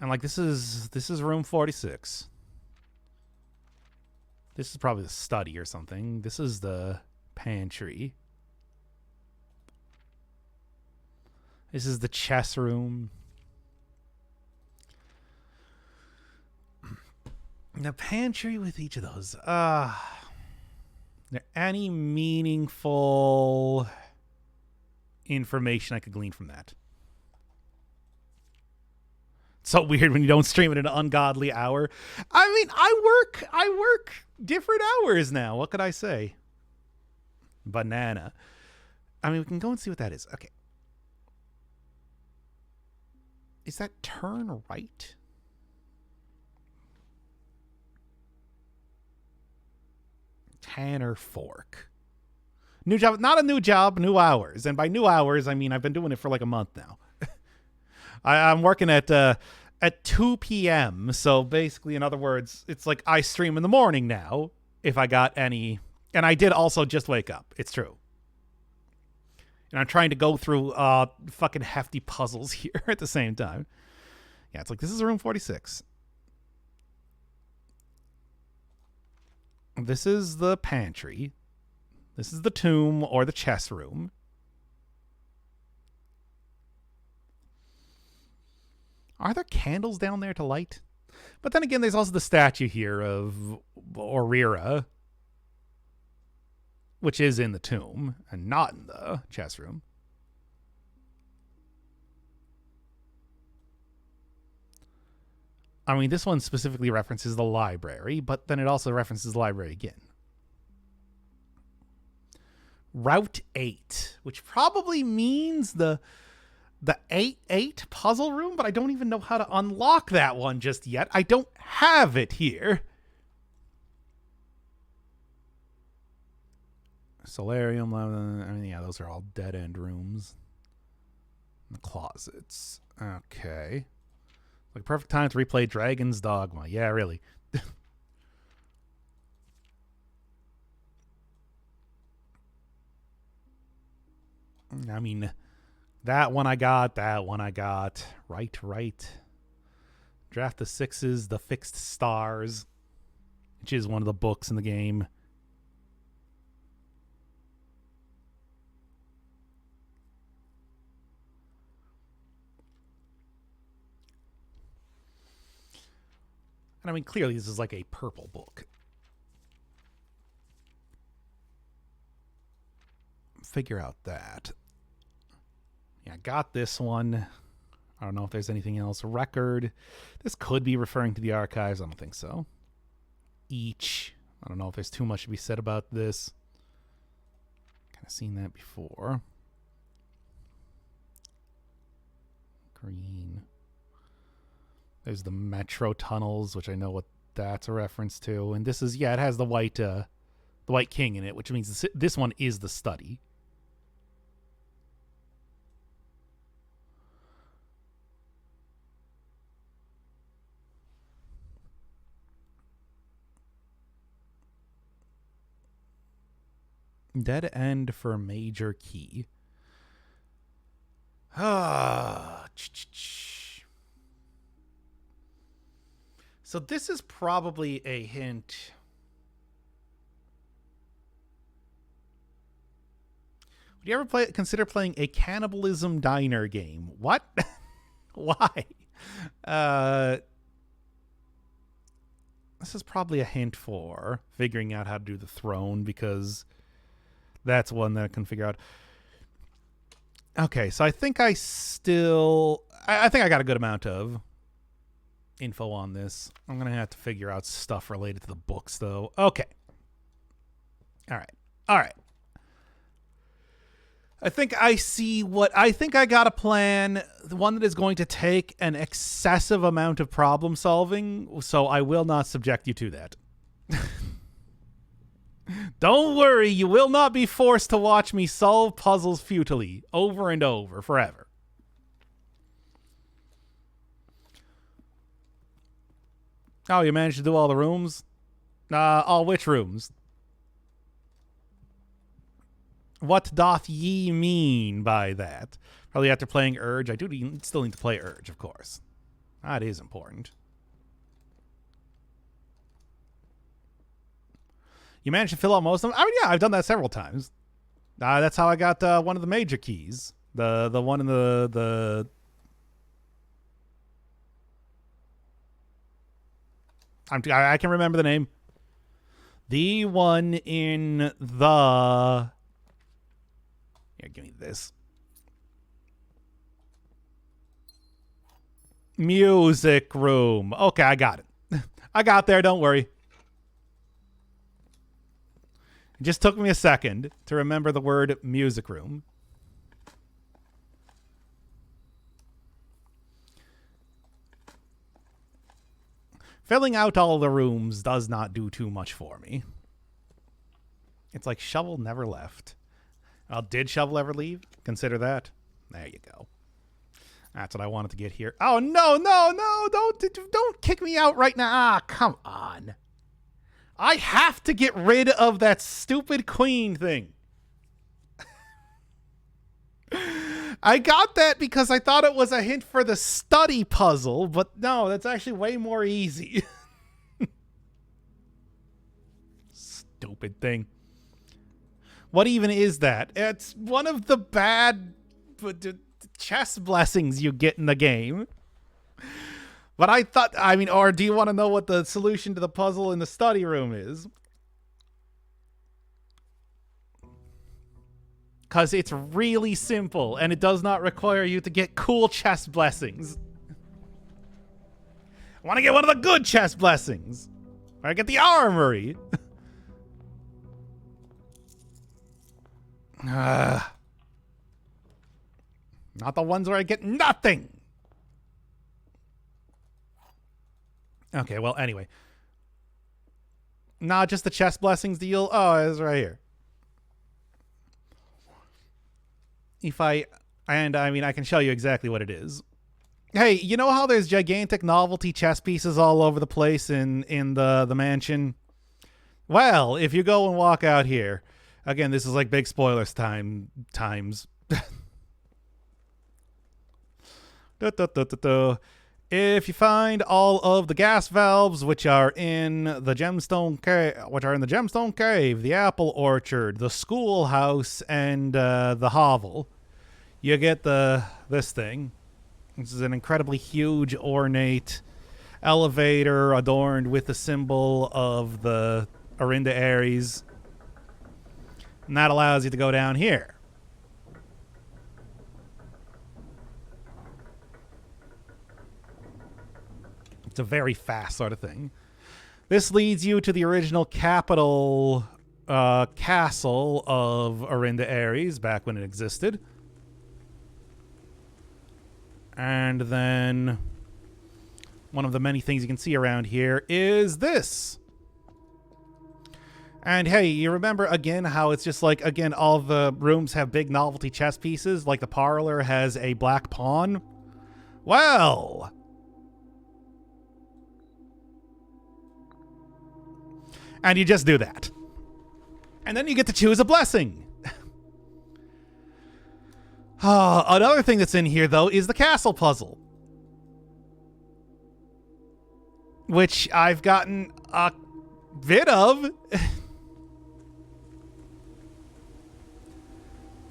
And like this is room 46. This is probably the study or something. This is the pantry. This is the chess room. The pantry with each of those. Are there any meaningful information I could glean from that? It's so weird when you don't stream it at an ungodly hour. I mean, I work different hours now. What could I say? Banana. I mean, we can go and see what that is. Okay. Is that turn right? Tanner Fork. New job, not a new job, new hours. And by new hours, I mean I've been doing it for like a month now. I'm working at 2 p.m. So basically, in other words, it's like I stream in the morning now if I got any. And I did also just wake up. It's true. And I'm trying to go through fucking hefty puzzles here at the same time. Yeah, it's like this is room 46. This is the pantry. This is the tomb or the chess room. Are there candles down there to light? But then again, there's also the statue here of Aurora, which is in the tomb and not in the chess room. I mean, this one specifically references the library, but then it also references the library again. Route 8, which probably means the 8-8 puzzle room, but I don't even know how to unlock that one just yet. I don't have it here. Solarium, I mean, yeah, those are all dead-end rooms. The closets. Okay. Like perfect time to replay Dragon's Dogma. Yeah, really. I mean, that one I got. Right. Draft the Sixes, the Fixed Stars, which is one of the books in the game. And I mean, clearly this is like a purple book. Figure out that. Yeah, I got this one. I don't know if there's anything else. Record. This could be referring to the archives. I don't think so. Each. I don't know if there's too much to be said about this. Kind of seen that before. Green. There's the metro tunnels, which I know what that's a reference to. And this is, yeah, it has the white king in it, which means this one is the study. Dead end for major key. So this is probably a hint. Would you ever consider playing a cannibalism diner game? What? Why? This is probably a hint for figuring out how to do the throne, because that's one that I can figure out. Okay, so I think I got a good amount of info on this. I'm going to have to figure out stuff related to the books, though. Okay. All right. I think I got a plan, the one that is going to take an excessive amount of problem solving, so I will not subject you to that. Don't worry, you will not be forced to watch me solve puzzles futilely over and over forever. Oh, you managed to do all the rooms? All which rooms? What doth ye mean by that? Probably after playing Urge. I do still need to play Urge, of course. That is important. You managed to fill out most of them? I mean, yeah, I've done that several times. That's how I got one of the major keys. The one in the I can remember the name. The one in the... Here, give me this. Music room. Okay, I got it. I got there, don't worry. It just took me a second to remember the word music room. Filling out all the rooms does not do too much for me. It's like Shovel never left. Well, did Shovel ever leave? Consider that. There you go. That's what I wanted to get here. Oh, no, don't kick me out right now. Ah, come on. I have to get rid of that stupid queen thing. I got that because I thought it was a hint for the study puzzle, but no, that's actually way more easy. Stupid thing. What even is that? It's one of the bad chess blessings you get in the game. But I thought, I mean, or do you want to know what the solution to the puzzle in the study room is? Because it's really simple, and it does not require you to get cool chest blessings. I want to get one of the good chest blessings. I get the armory. Not the ones where I get nothing. Okay, well, anyway. Not just the chest blessings deal. Oh, it's right here. I can show you exactly what it is. Hey, you know how there's gigantic novelty chess pieces all over the place in the mansion? Well, if you go and walk out here, again, this is like big spoilers times. If you find all of the gas valves which are in the gemstone cave, the apple orchard, the schoolhouse, and the hovel, you get this thing. This is an incredibly huge, ornate elevator adorned with the symbol of the Orinda Ares, and that allows you to go down here. It's a very fast sort of thing. This leads you to the original capital castle of Orinda Ares back when it existed. And then one of the many things you can see around here is this. And hey, you remember again how it's just like, again, all the rooms have big novelty chess pieces, like the parlor has a black pawn? Well... and you just do that. And then you get to choose a blessing. Another thing that's in here, though, is the castle puzzle. Which I've gotten a bit of.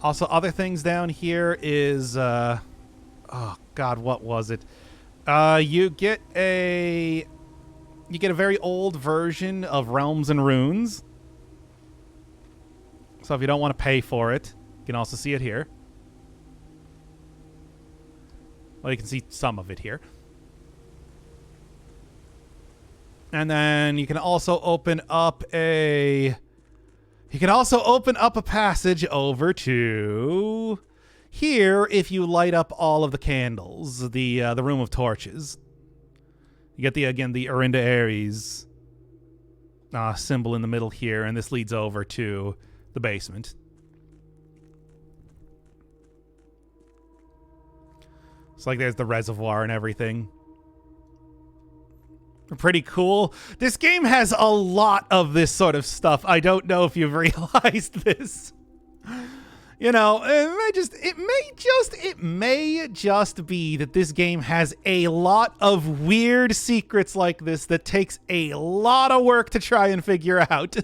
Also, other things down here is... oh, God, what was it? You get a very old version of Realms and Runes. So if you don't want to pay for it, you can also see it here. Well, you can see some of it here. And then you can also open up a passage over to here if you light up all of the candles, the room of torches. You get the Orinda Ares symbol in the middle here, and this leads over to the basement. It's like there's the reservoir and everything. Pretty cool. This game has a lot of this sort of stuff. I don't know if you've realized this. You know, it may just be that this game has a lot of weird secrets like this that takes a lot of work to try and figure out.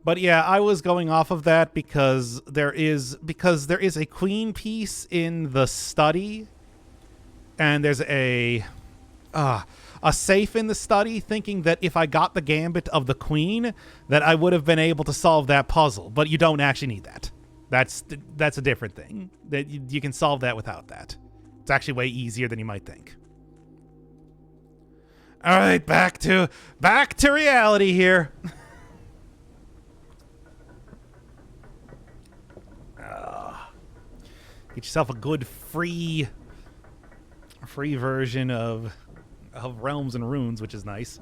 But yeah, I was going off of that because there is a queen piece in the study, and there's a safe in the study, thinking that if I got the gambit of the queen, that I would have been able to solve that puzzle. But you don't actually need that. That's a different thing. That you can solve that without that. It's actually way easier than you might think. All right, back to reality here. Get yourself a good free version of Realms and Runes, which is nice.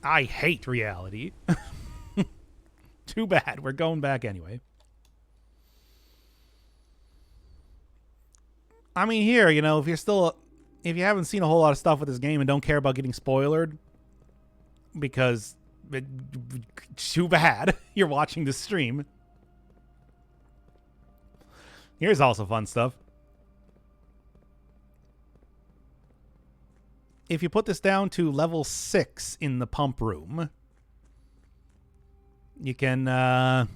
I hate reality. Too bad. We're going back anyway. I mean, here, you know, if you haven't seen a whole lot of stuff with this game and don't care about getting spoiled, because too bad. You're watching the stream. Here's also fun stuff. If you put this down to level 6 in the pump room, you can, and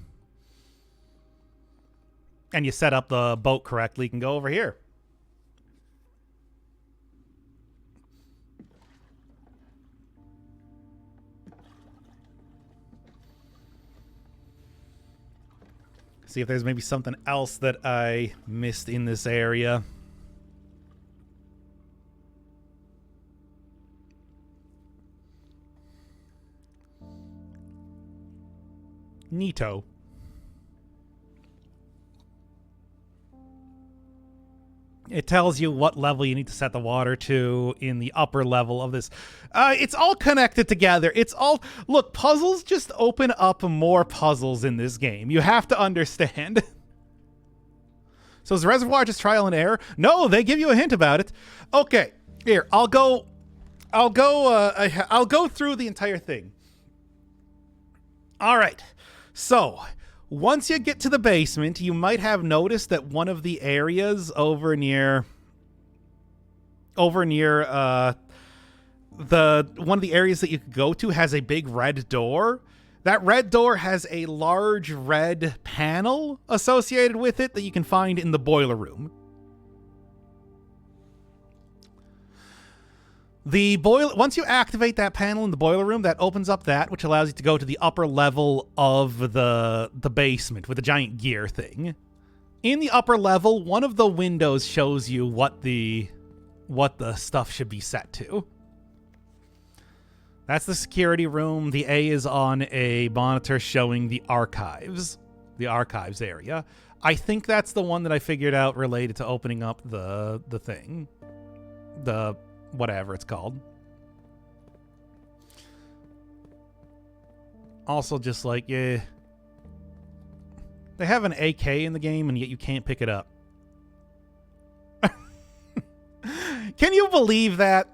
you set up the boat correctly, you can go over here. See if there's maybe something else that I missed in this area. Neato. It tells you what level you need to set the water to in the upper level of this. It's all connected together. It's all... Look, puzzles just open up more puzzles in this game. You have to understand. So is the reservoir just trial and error? No, they give you a hint about it. Okay, here, I'll go through the entire thing. All right, so... Once you get to the basement, you might have noticed that one of the areas over near one of the areas that you could go to has a big red door. That red door has a large red panel associated with it that you can find in the boiler room. Once you activate that panel in the boiler room, that opens up that, which allows you to go to the upper level of the basement with the giant gear thing. In the upper level, one of the windows shows you what the stuff should be set to. That's the security room. The A is on a monitor showing the archives area. I think that's the one that I figured out related to opening up the thing. The whatever it's called. Also, just like, they have an AK in the game, and yet you can't pick it up. Can you believe that?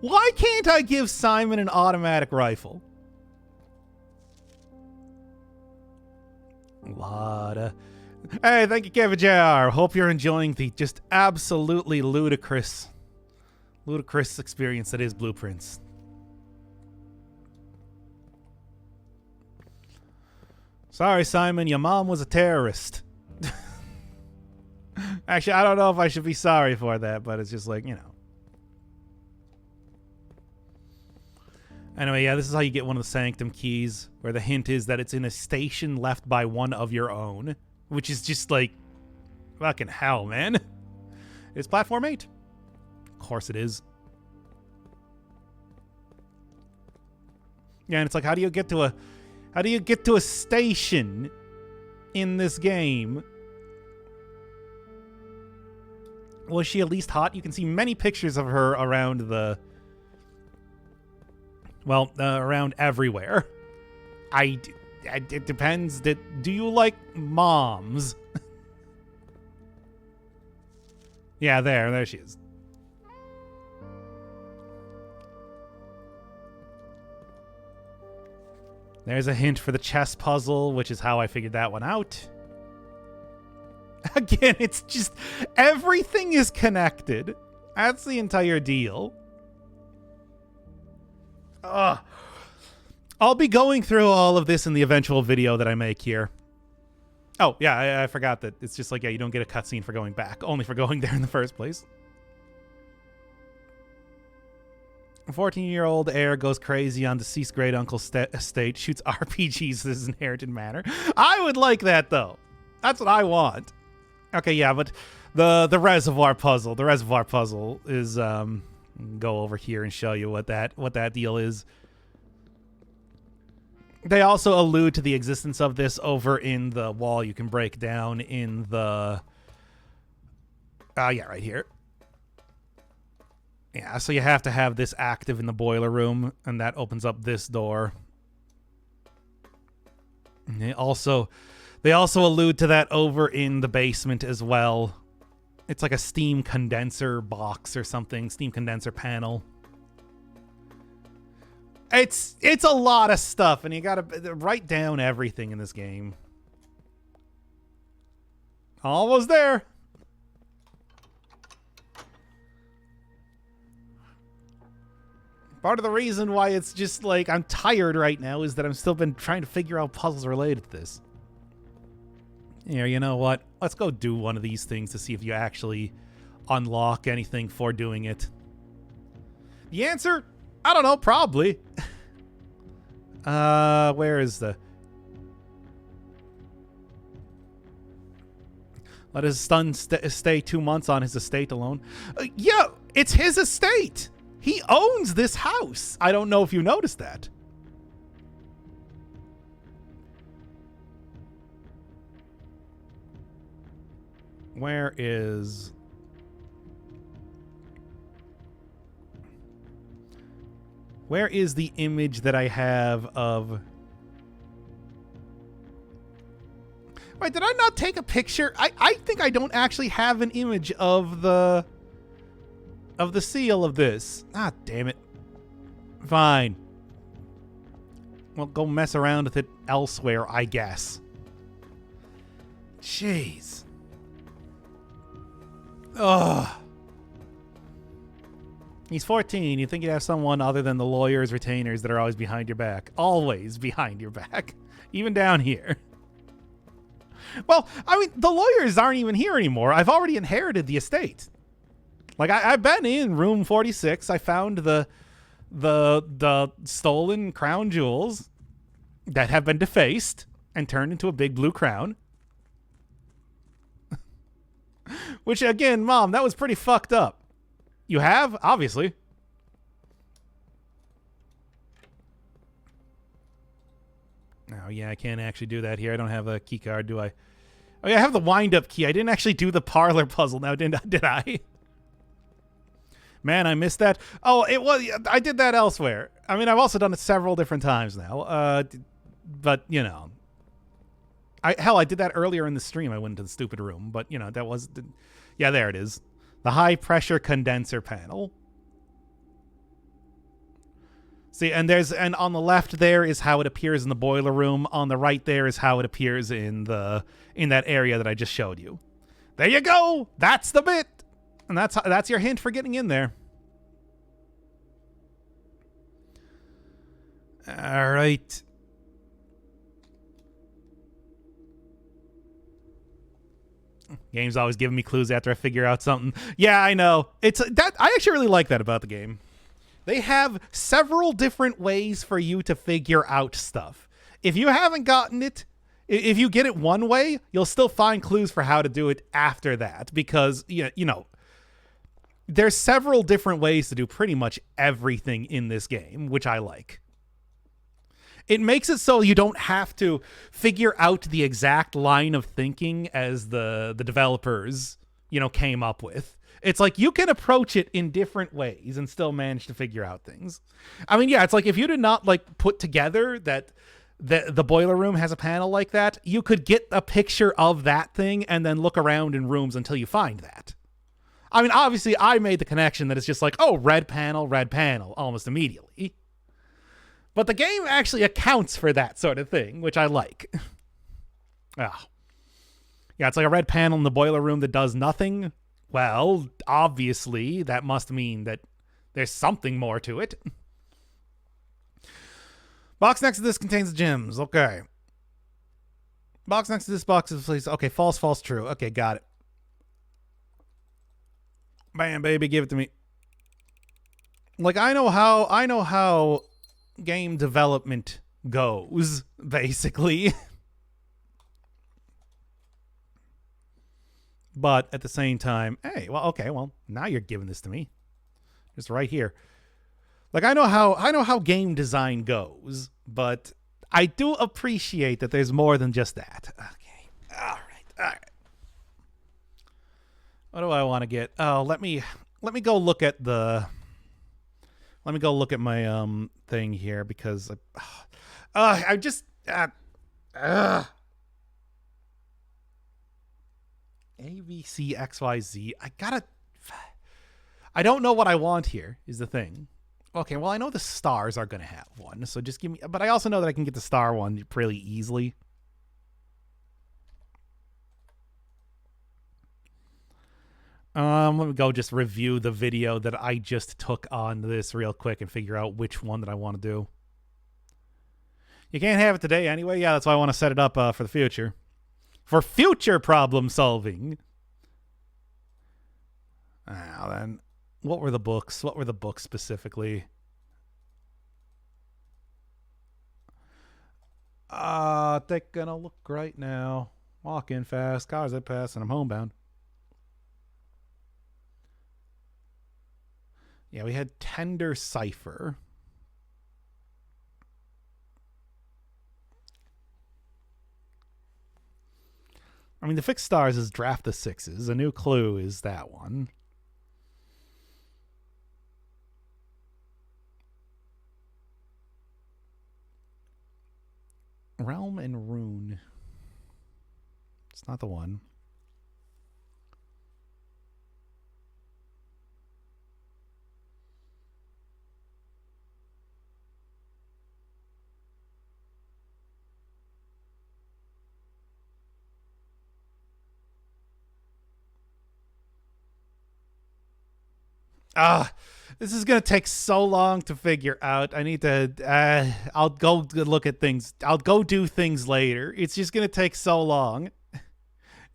Why can't I give Simon an automatic rifle? Hey, thank you, Kevin JR. Hope you're enjoying the just absolutely ludicrous experience that is Blueprints. Sorry, Simon, your mom was a terrorist. Actually, I don't know if I should be sorry for that, but it's just like, you know. Anyway, yeah, this is how you get one of the Sanctum keys, where the hint is that it's in a station left by one of your own, which is just like, fucking hell, man. It's platform 8. Of course it is. Yeah, and it's like, how do you get to a station in this game? Was she at least hot? You can see many pictures of her around the... Well, around everywhere. It depends. Do you like moms? Yeah, there she is. There's a hint for the chess puzzle, which is how I figured that one out. Again, it's just everything is connected. That's the entire deal. Ugh. I'll be going through all of this in the eventual video that I make here. Oh, yeah, I forgot that it's just like, yeah, you don't get a cutscene for going back, only for going there in the first place. A 14-year-old heir goes crazy on deceased great uncle's estate, shoots RPGs in his inherited manner. I would like that, though. That's what I want. Okay, yeah, but the reservoir puzzle. The reservoir puzzle is go over here and show you what that deal is. They also allude to the existence of this over in the wall you can break down in the yeah, right here. Yeah, so you have to have this active in the boiler room, and that opens up this door. And they also allude to that over in the basement as well. It's like a steam condenser box or something, steam condenser panel. It's a lot of stuff, and you gotta write down everything in this game. Almost there. Part of the reason why it's just like I'm tired right now is that I've still been trying to figure out puzzles related to this. Here, you know what? Let's go do one of these things to see if you actually unlock anything for doing it. The answer? I don't know, probably. Where is the... Let his son stay 2 months on his estate alone. Yeah, it's his estate! He owns this house. I don't know if you noticed that. Where is... Where is the image that I have of... Wait, did I not take a picture? I think I don't actually have an image of the seal of this. Ah, damn it. Fine. Well, go mess around with it elsewhere, I guess. Jeez. Ugh. He's 14. You think you'd have someone other than the lawyers, retainers that are always behind your back. Always behind your back. Even down here. Well, I mean, the lawyers aren't even here anymore. I've already inherited the estate. Like, I've been in room 46. I found the stolen crown jewels that have been defaced and turned into a big blue crown. Which, again, Mom, that was pretty fucked up. You have? Obviously. Oh, yeah, I can't actually do that here. I don't have a key card, do I? Oh, yeah, I have the wind-up key. I didn't actually do the parlor puzzle now, did I? Man, I missed that. Oh, I did that elsewhere. I mean, I've also done it several different times now. But, you know. I did that earlier in the stream. I went into the stupid room. But, you know, that was... Yeah, there it is. The high-pressure condenser panel. See, and on the left there is how it appears in the boiler room. On the right there is how it appears in that area that I just showed you. There you go. That's the bit. And that's your hint for getting in there. All right. Game's always giving me clues after I figure out something. Yeah, I know. I actually really like that about the game. They have several different ways for you to figure out stuff. If you haven't gotten it, if you get it one way, you'll still find clues for how to do it after that. Because, you know, there's several different ways to do pretty much everything in this game, which I like. It makes it so you don't have to figure out the exact line of thinking as the developers, you know, came up with. It's like you can approach it in different ways and still manage to figure out things. I mean, yeah, it's like if you did not like put together that the boiler room has a panel like that, you could get a picture of that thing and then look around in rooms until you find that. I mean, obviously, I made the connection that it's just like, oh, red panel, almost immediately. But the game actually accounts for that sort of thing, which I like. Oh. Yeah, it's like a red panel in the boiler room that does nothing. Well, obviously, that must mean that there's something more to it. Box next to this contains gems. Okay. Box next to this box is please. Okay, false, true. Okay, got it. Bam, baby, give it to me. Like I know how game development goes, basically. But at the same time, hey, well, okay, well, now you're giving this to me. Just right here. Like I know how game design goes, but I do appreciate that there's more than just that. Okay. All right. What do I want to get? Oh, let me go look at my thing here because I just ABCXYZ. I don't know what I want here is the thing. Okay, well, I know the stars are going to have one, so just give me... But I also know that I can get the star one pretty easily. Let me go just review the video that I just took on this real quick and figure out which one that I want to do. You can't have it today anyway. Yeah, that's why I want to set it up for the future. For future problem solving. Now then... What were the books? What were the books specifically? Taking a look right now. Walking fast, cars that pass, and I'm homebound. Yeah, we had Tender Cipher. I mean, the fixed stars is Draft the Sixes. A new clue is that one. Realm and Rune. It's not the one. This is going to take so long to figure out. I need to, I'll go look at things. I'll go do things later. It's just going to take so long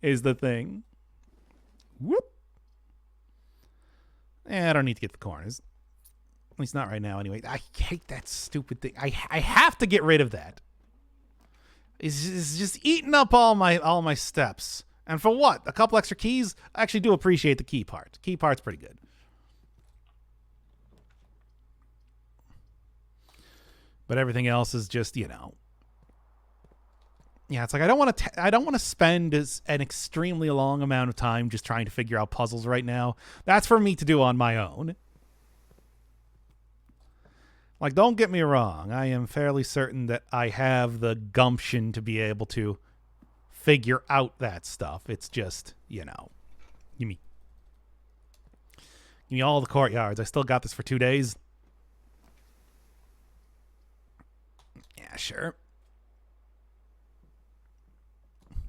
is the thing. Whoop. I don't need to get the corners. At least not right now anyway. I hate that stupid thing. I have to get rid of that. It's just eating up all my steps. And for what? A couple extra keys? I actually do appreciate the key part. Key part's pretty good. But everything else is just, yeah, it's like I don't want to spend an extremely long amount of time just trying to figure out puzzles right now. That's for me to do on my own. Like, don't get me wrong. I am fairly certain that I have the gumption to be able to figure out that stuff. It's just, give me all the courtyards. I still got this for 2 days. Yeah, sure.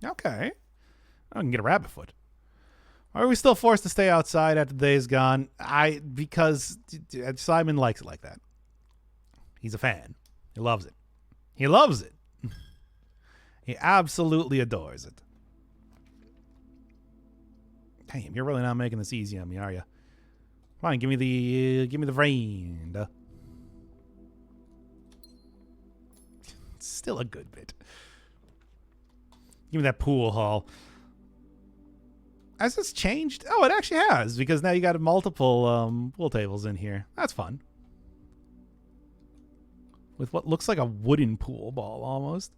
Okay. I can get a rabbit foot. Why are we still forced to stay outside after the day's gone? Because Simon likes it like that. He's a fan. He loves it. He loves it. He absolutely adores it. Damn, you're really not making this easy on me, are you? Fine, give me the rain. Still a good bit. Give me that pool hall. Has this changed? Oh, it actually has, because now you got multiple pool tables in here. That's fun. With what looks like a wooden pool ball almost.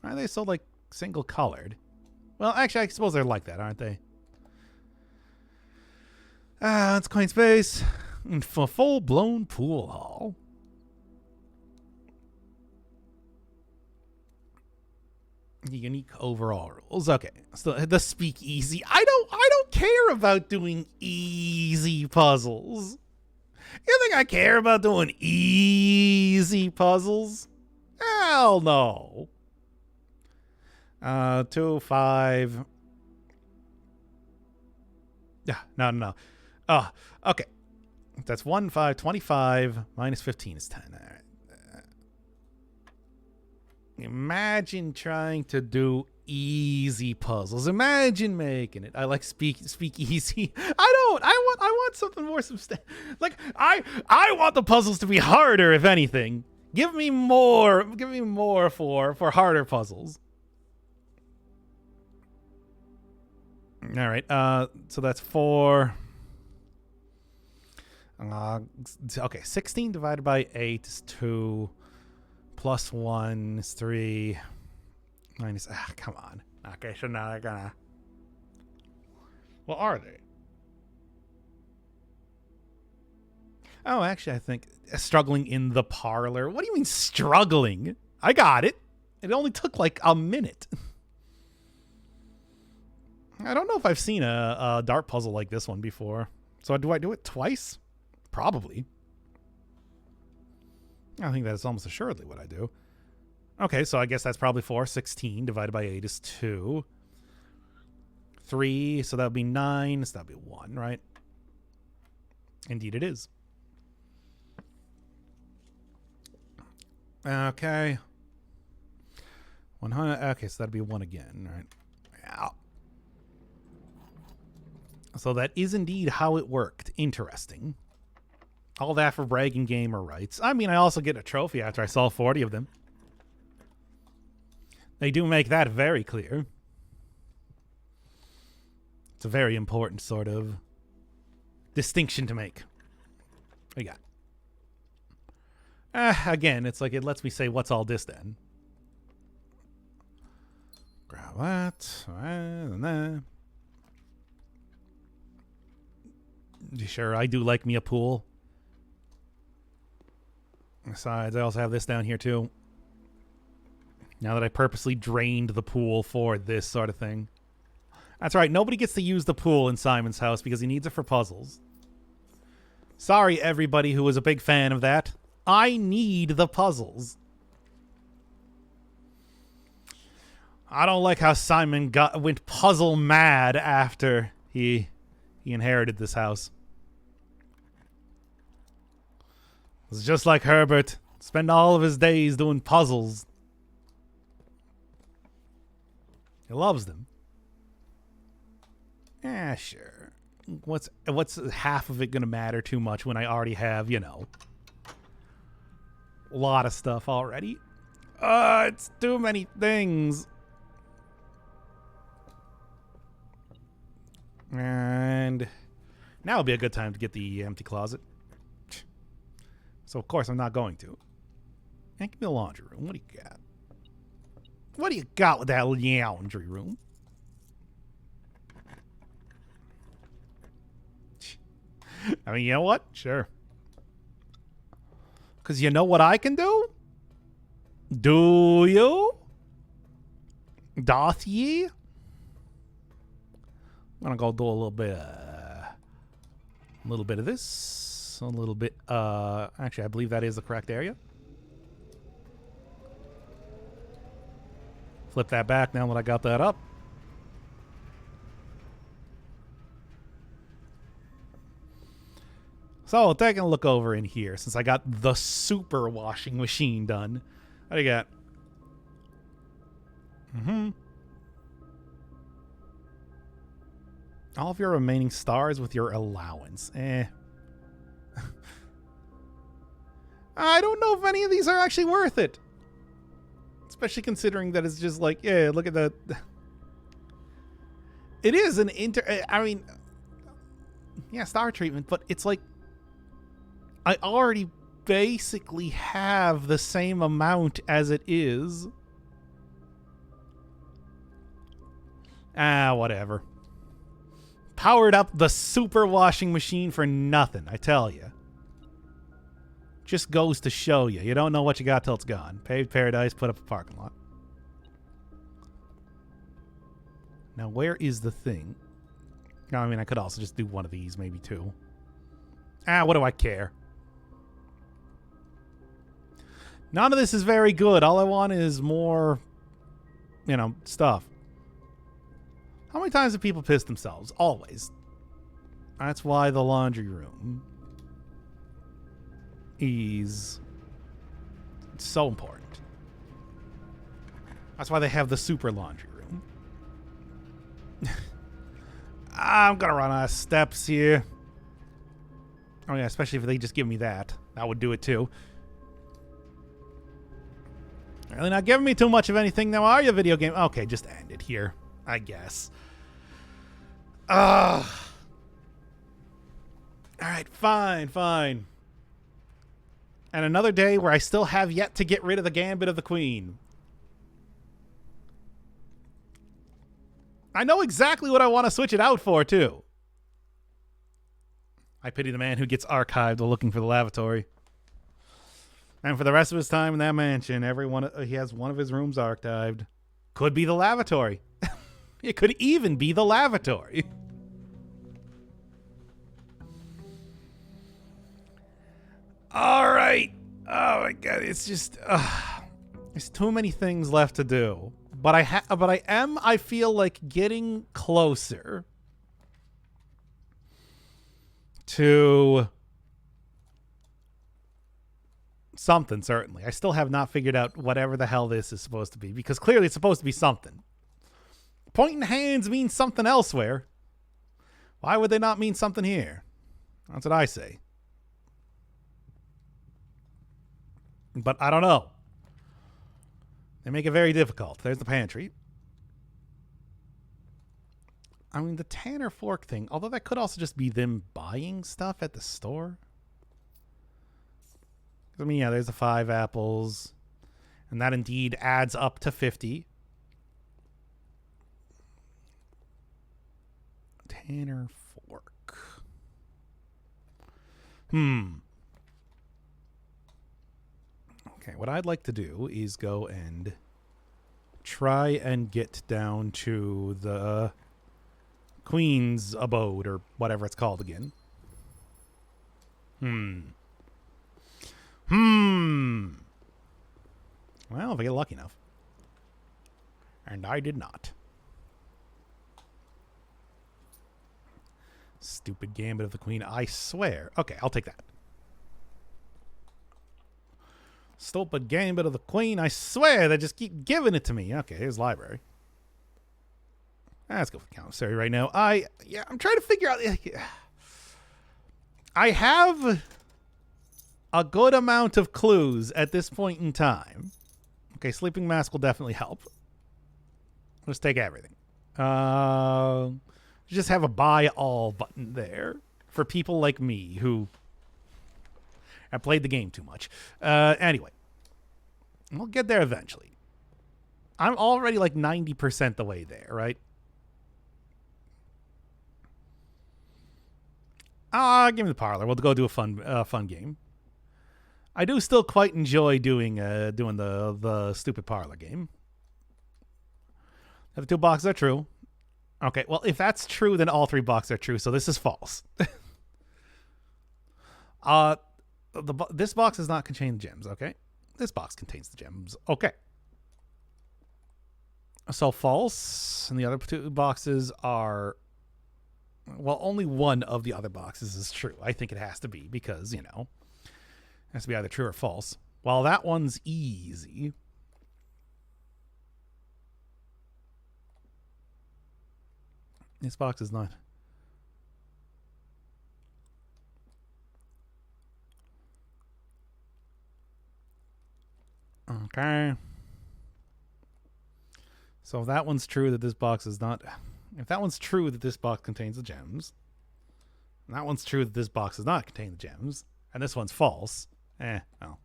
Are they so like single colored? Well, actually, I suppose they're like that, aren't they? It's coin space for full-blown pool hall. Unique overall rules. Okay, so the speakeasy. I don't care about doing easy puzzles. You think I care about doing easy puzzles? Hell no. 2, 5. Yeah, no. Oh, okay. That's 1, 5, 25 minus 15 is 10. All right. Imagine trying to do easy puzzles. Imagine making it. I like speak easy. I want something more substantial. Like I want the puzzles to be harder, if anything. Give me more for harder puzzles. All right. So that's 4. Okay, 16 divided by 8 is 2. Plus 1 is 3. Minus... come on. Okay, so now they're gonna... What are they? Oh, actually, I think... Struggling in the parlor. What do you mean, struggling? I got it. It only took, like, a minute. I don't know if I've seen a dart puzzle like this one before. So do I do it twice? Probably. I think that's almost assuredly what I do. Okay, so I guess that's probably 4. 16 divided by 8 is 2. 3, so that would be 9. So that would be 1, right? Indeed it is. Okay. 100. Okay, so that'd be 1 again, right? Yeah. So that is indeed how it worked. Interesting. All that for bragging gamer rights. I mean, I also get a trophy after I solve 40 of them. They do make that very clear. It's a very important sort of distinction to make. What you got? Again, it's like it lets me say, what's all this then? Grab that. And that. Sure, I do like me a pool. Besides, I also have this down here too. Now that I purposely drained the pool for this sort of thing. That's right, nobody gets to use the pool in Simon's house because he needs it for puzzles. Sorry, everybody who was a big fan of that. I need the puzzles. I don't like how Simon went puzzle mad after he inherited this house. It's just like Herbert. Spend all of his days doing puzzles. He loves them. Yeah, sure. What's half of it gonna matter too much when I already have, you know, a lot of stuff already? It's too many things. And now would be a good time to get the empty closet. So, of course, I'm not going to. And give me the laundry room. What do you got? What do you got with that laundry room? I mean, you know what? Sure. Because you know what I can do? Do you? Doth ye? I'm going to go do a little bit of this. A little bit, actually, I believe that is the correct area. Flip that back now that I got that up. So, taking a look over in here, since I got the super washing machine done. What do you got? All of your remaining stars with your allowance. I don't know if any of these are actually worth it. Especially considering that it's just like, yeah, look at that. It is an I mean, yeah, star treatment, but it's like, I already basically have the same amount as it is. Whatever. Powered up the super washing machine for nothing, I tell you. Just goes to show you. You don't know what you got till it's gone. Paved paradise, put up a parking lot. Now, where is the thing? No, I mean, I could also just do one of these, maybe two. What do I care? None of this is very good. All I want is more, stuff. How many times have people pissed themselves? Always. That's why the laundry room is so important. That's why they have the super laundry room. I'm gonna run out of steps here. Oh yeah, especially if they just give me that. That would do it too. Really not giving me too much of anything now, are you, video game? Okay, just end it here, I guess. Alright, fine. And another day where I still have yet to get rid of the Gambit of the Queen. I know exactly what I want to switch it out for, too. I pity the man who gets archived while looking for the lavatory. And for the rest of his time in that mansion, he has one of his rooms archived. Could be the lavatory. It could even be the lavatory. All right. Oh my god, it's just there's too many things left to do. But I feel like getting closer to something, certainly. I still have not figured out whatever the hell this is supposed to be, because clearly it's supposed to be something. Pointing hands means something elsewhere. Why would they not mean something here? That's what I say. But I don't know. They make it very difficult. There's the pantry. I mean, the Tanner fork thing, although that could also just be them buying stuff at the store. I mean, yeah, there's the 5 apples. And that indeed adds up to 50. Tanner fork. Okay, what I'd like to do is go and try and get down to the Queen's abode, or whatever it's called again. Well, if I get lucky enough. And I did not. Stupid Gambit of the Queen, I swear. Okay, I'll take that. Stupid Gambit of the Queen, I swear they just keep giving it to me. Okay, here's library. Let's go for the commissary right now. I'm trying to figure out. I have a good amount of clues at this point in time. Okay, sleeping mask will definitely help. Let's take everything. Just have a buy all button there for people like me who have played the game too much. Anyway, we'll get there eventually. I'm already like 90% the way there, right? Give me the parlor. We'll go do a fun game. I do still quite enjoy doing the stupid parlor game. The 2 boxes are true. Okay, well, if that's true, then all 3 boxes are true, so this is false. This box does not contain the gems, okay? This box contains the gems, okay. So false, and the other 2 boxes are... Well, only one of the other boxes is true. I think it has to be, because, it has to be either true or false. Well, that one's easy. This box is not. Okay. So if that one's true that this box is not... If that one's true that this box contains the gems, and that one's true that this box does not contain the gems, and this one's false, well.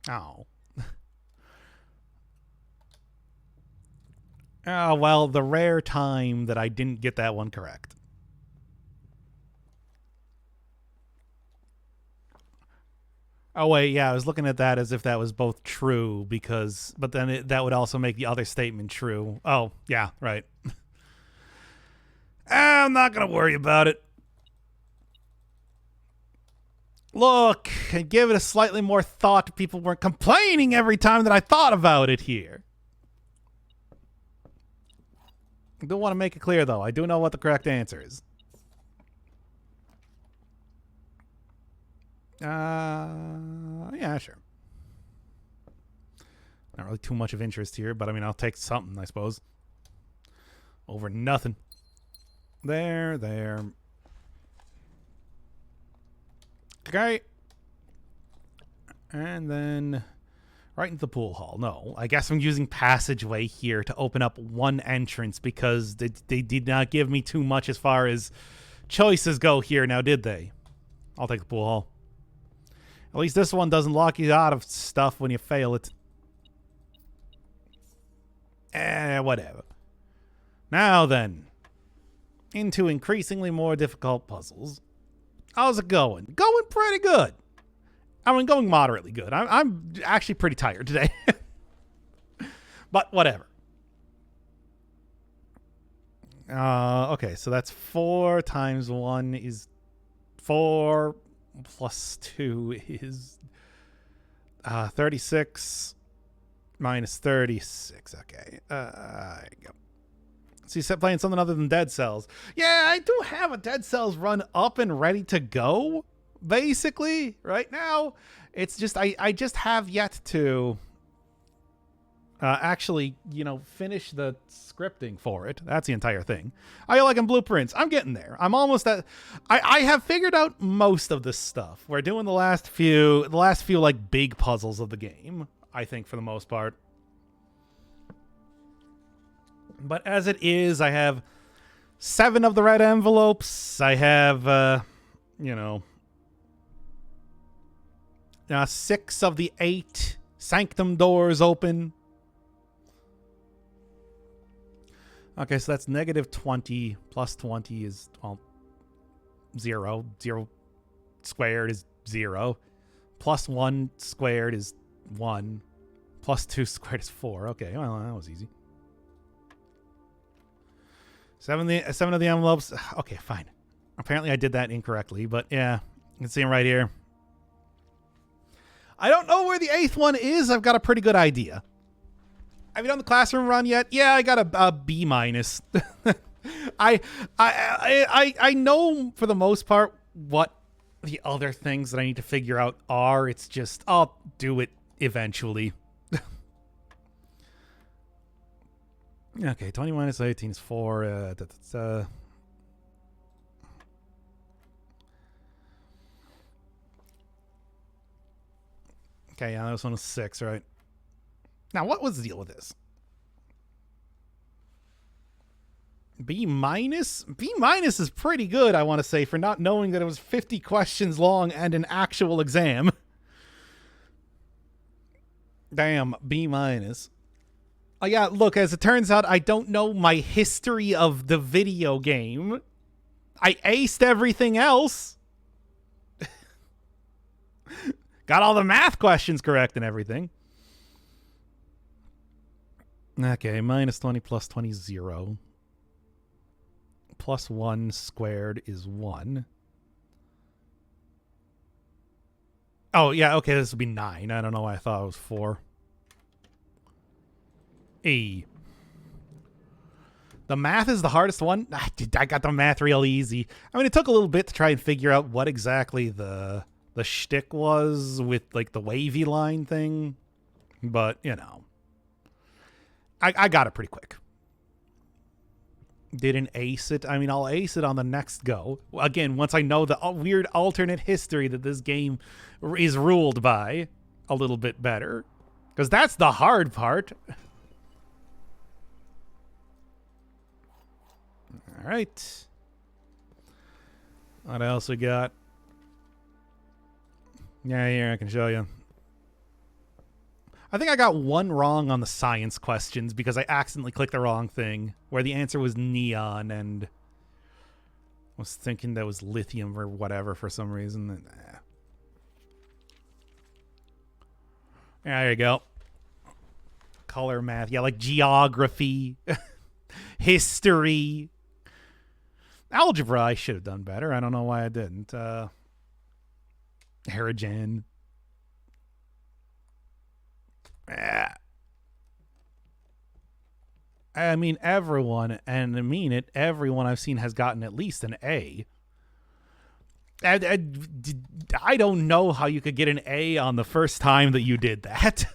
Oh. Well, the rare time that I didn't get that one correct. Oh, wait, yeah, I was looking at that as if that was both true, but then that would also make the other statement true. Oh, yeah, right. I'm not going to worry about it. Look, and give it a slightly more thought. People weren't complaining every time that I thought about it here. I do want to make it clear, though. I do know what the correct answer is. Yeah, sure. Not really too much of interest here, but I mean, I'll take something, I suppose. Over nothing. There. Okay. And then right into the pool hall. No, I guess I'm using passageway here to open up one entrance because they did not give me too much as far as choices go here now, did they? I'll take the pool hall. At least this one doesn't lock you out of stuff when you fail it. Whatever. Now then, into increasingly more difficult puzzles. How's it going? Going pretty good. I mean, going moderately good. I'm actually pretty tired today. But whatever. Okay, so that's 4 times 1 is 4 plus 2 is 36 minus 36. Okay. There you go. So you set playing something other than Dead Cells. Yeah, I do have a Dead Cells run up and ready to go, basically, right now. It's just, I just have yet to actually, finish the scripting for it. That's the entire thing. I like in blueprints. I'm getting there. I'm almost at, I have figured out most of this stuff. We're doing the last few like big puzzles of the game, I think, for the most part. But as it is, I have 7 of the red envelopes. I have, 6 of the 8 sanctum doors open. Okay, so that's negative 20 plus 20 is, well, 0. 0 squared is 0. Plus 1 squared is 1. Plus 2 squared is 4. Okay, well, that was easy. 7 of the envelopes. Okay, fine. Apparently I did that incorrectly, but yeah. You can see them right here. I don't know where the 8th one is. I've got a pretty good idea. Have you done the classroom run yet? Yeah, I got a B minus. I know for the most part what the other things that I need to figure out are. It's just I'll do it eventually. Okay, 20 minus 18 is 4. Okay, yeah, this one was 6, right? Now, what was the deal with this? B minus? B minus is pretty good, I want to say, for not knowing that it was 50 questions long and an actual exam. Damn, B minus. Oh, yeah, look, as it turns out, I don't know my history of the video game. I aced everything else. Got all the math questions correct and everything. Okay, minus 20 plus 20 is 0. Plus 1 squared is 1. Oh, yeah, okay, this would be 9. I don't know why I thought it was 4. E. The math is the hardest one. I got the math real easy. I mean, it took a little bit to try and figure out what exactly the shtick was with, like, the wavy line thing. But, I got it pretty quick. Didn't ace it. I mean, I'll ace it on the next go. Again, once I know the weird alternate history that this game is ruled by a little bit better. Because that's the hard part. All right. What else we got? Yeah, here, I can show you. I think I got one wrong on the science questions because I accidentally clicked the wrong thing, where the answer was neon, and I was thinking that was lithium or whatever for some reason. Nah. There you go. Color math. Yeah, like geography, history. Algebra, I should have done better. I don't know why I didn't. Herigen. I mean, everyone, and I mean it, everyone I've seen has gotten at least an A. I don't know how you could get an A on the first time that you did that.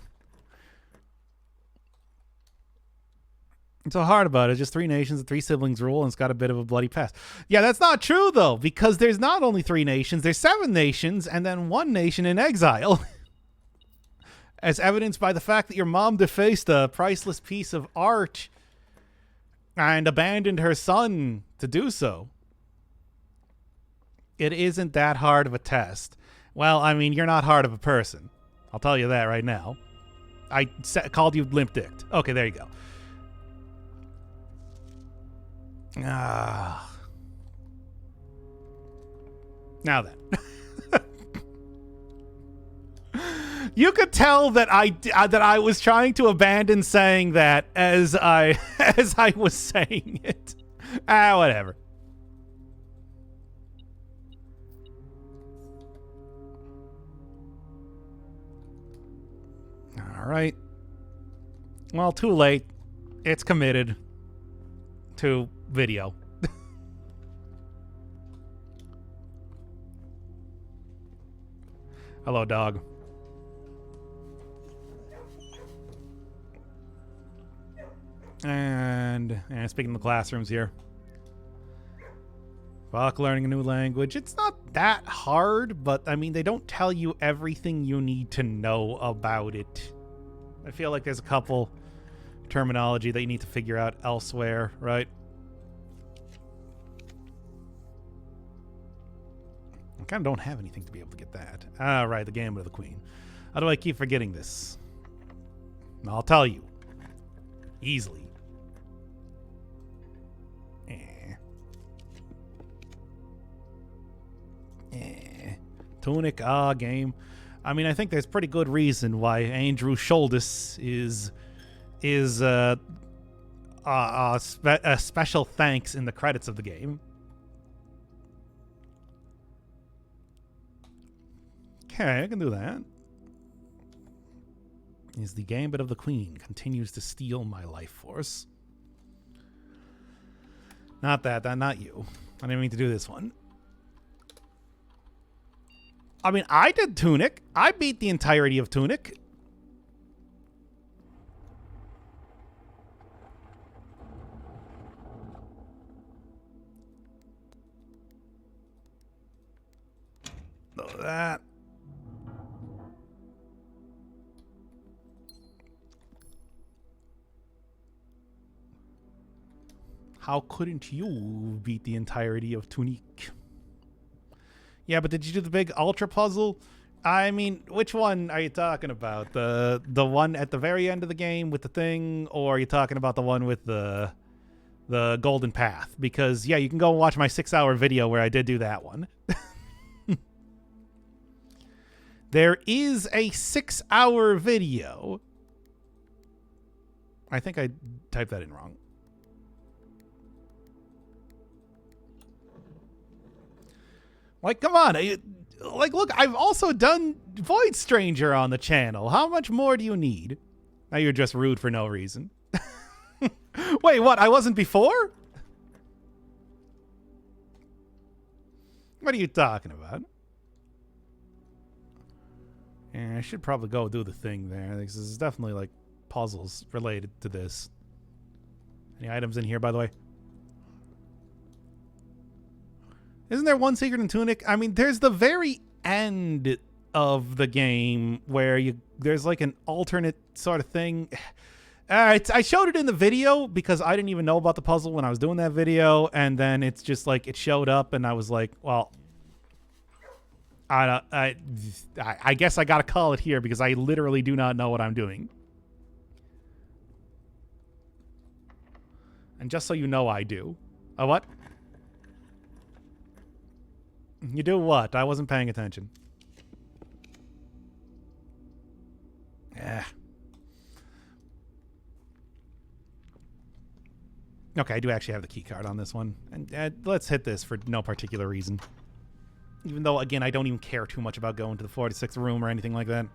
What's so hard about it? Just 3 nations, 3 siblings rule, and it's got a bit of a bloody past. Yeah, that's not true, though, because there's not only 3 nations, there's 7 nations, and then 1 nation in exile. As evidenced by the fact that your mom defaced a priceless piece of art and abandoned her son to do so. It isn't that hard of a test. Well, I mean, you're not hard of a person. I'll tell you that right now. I called you limp-dicked. Okay, there you go. Now then. You could tell that I was trying to abandon saying that as I was saying it. Whatever. All right. Well, too late. It's committed to video. Hello, dog. And speaking of the classrooms here. Fuck learning a new language. It's not that hard, but I mean, they don't tell you everything you need to know about it. I feel like there's a couple terminology that you need to figure out elsewhere, right? I kind of don't have anything to be able to get that. Ah, right, the Gambit of the Queen. How do I keep forgetting this? I'll tell you. Easily. Tunic, game. I mean, I think there's pretty good reason why Andrew Sholdes is a special thanks in the credits of the game. Okay, I can do that. Is the Gambit of the Queen continues to steal my life force. Not that, not you. I didn't mean to do this one. I mean, I did Tunic. I beat the entirety of Tunic. That. How couldn't you beat the entirety of Tunic? Yeah, but did you do the big ultra puzzle? I mean, which one are you talking about? The one at the very end of the game with the thing, or are you talking about the one with the golden path? Because yeah, you can go and watch my 6-hour video where I did do that one. There is a 6-hour video. I think I typed that in wrong. Like, come on. Like, look, I've also done Void Stranger on the channel. How much more do you need? Now you're just rude for no reason. Wait, what? I wasn't before? What are you talking about? Yeah, I should probably go do the thing there. This is definitely, like, puzzles related to this. Any items in here, by the way? Isn't there one secret in Tunic? I mean, there's the very end of the game where there's like an alternate sort of thing. I showed it in the video because I didn't even know about the puzzle when I was doing that video, and then it's just like it showed up and I was like, well, I guess I gotta call it here because I literally do not know what I'm doing. And just so you know, I do. A what? You do what? I wasn't paying attention. Yeah. Okay, I do actually have the key card on this one. And let's hit this for no particular reason. Even though, again, I don't even care too much about going to the 46th room or anything like that.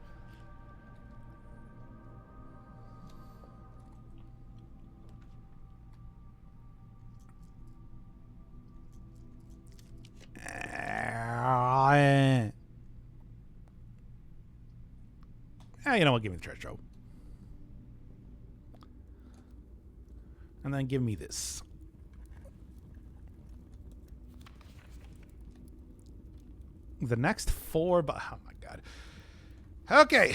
You know what? Give me the treasure trove. And then give me this. The next 4, but oh my god. Okay.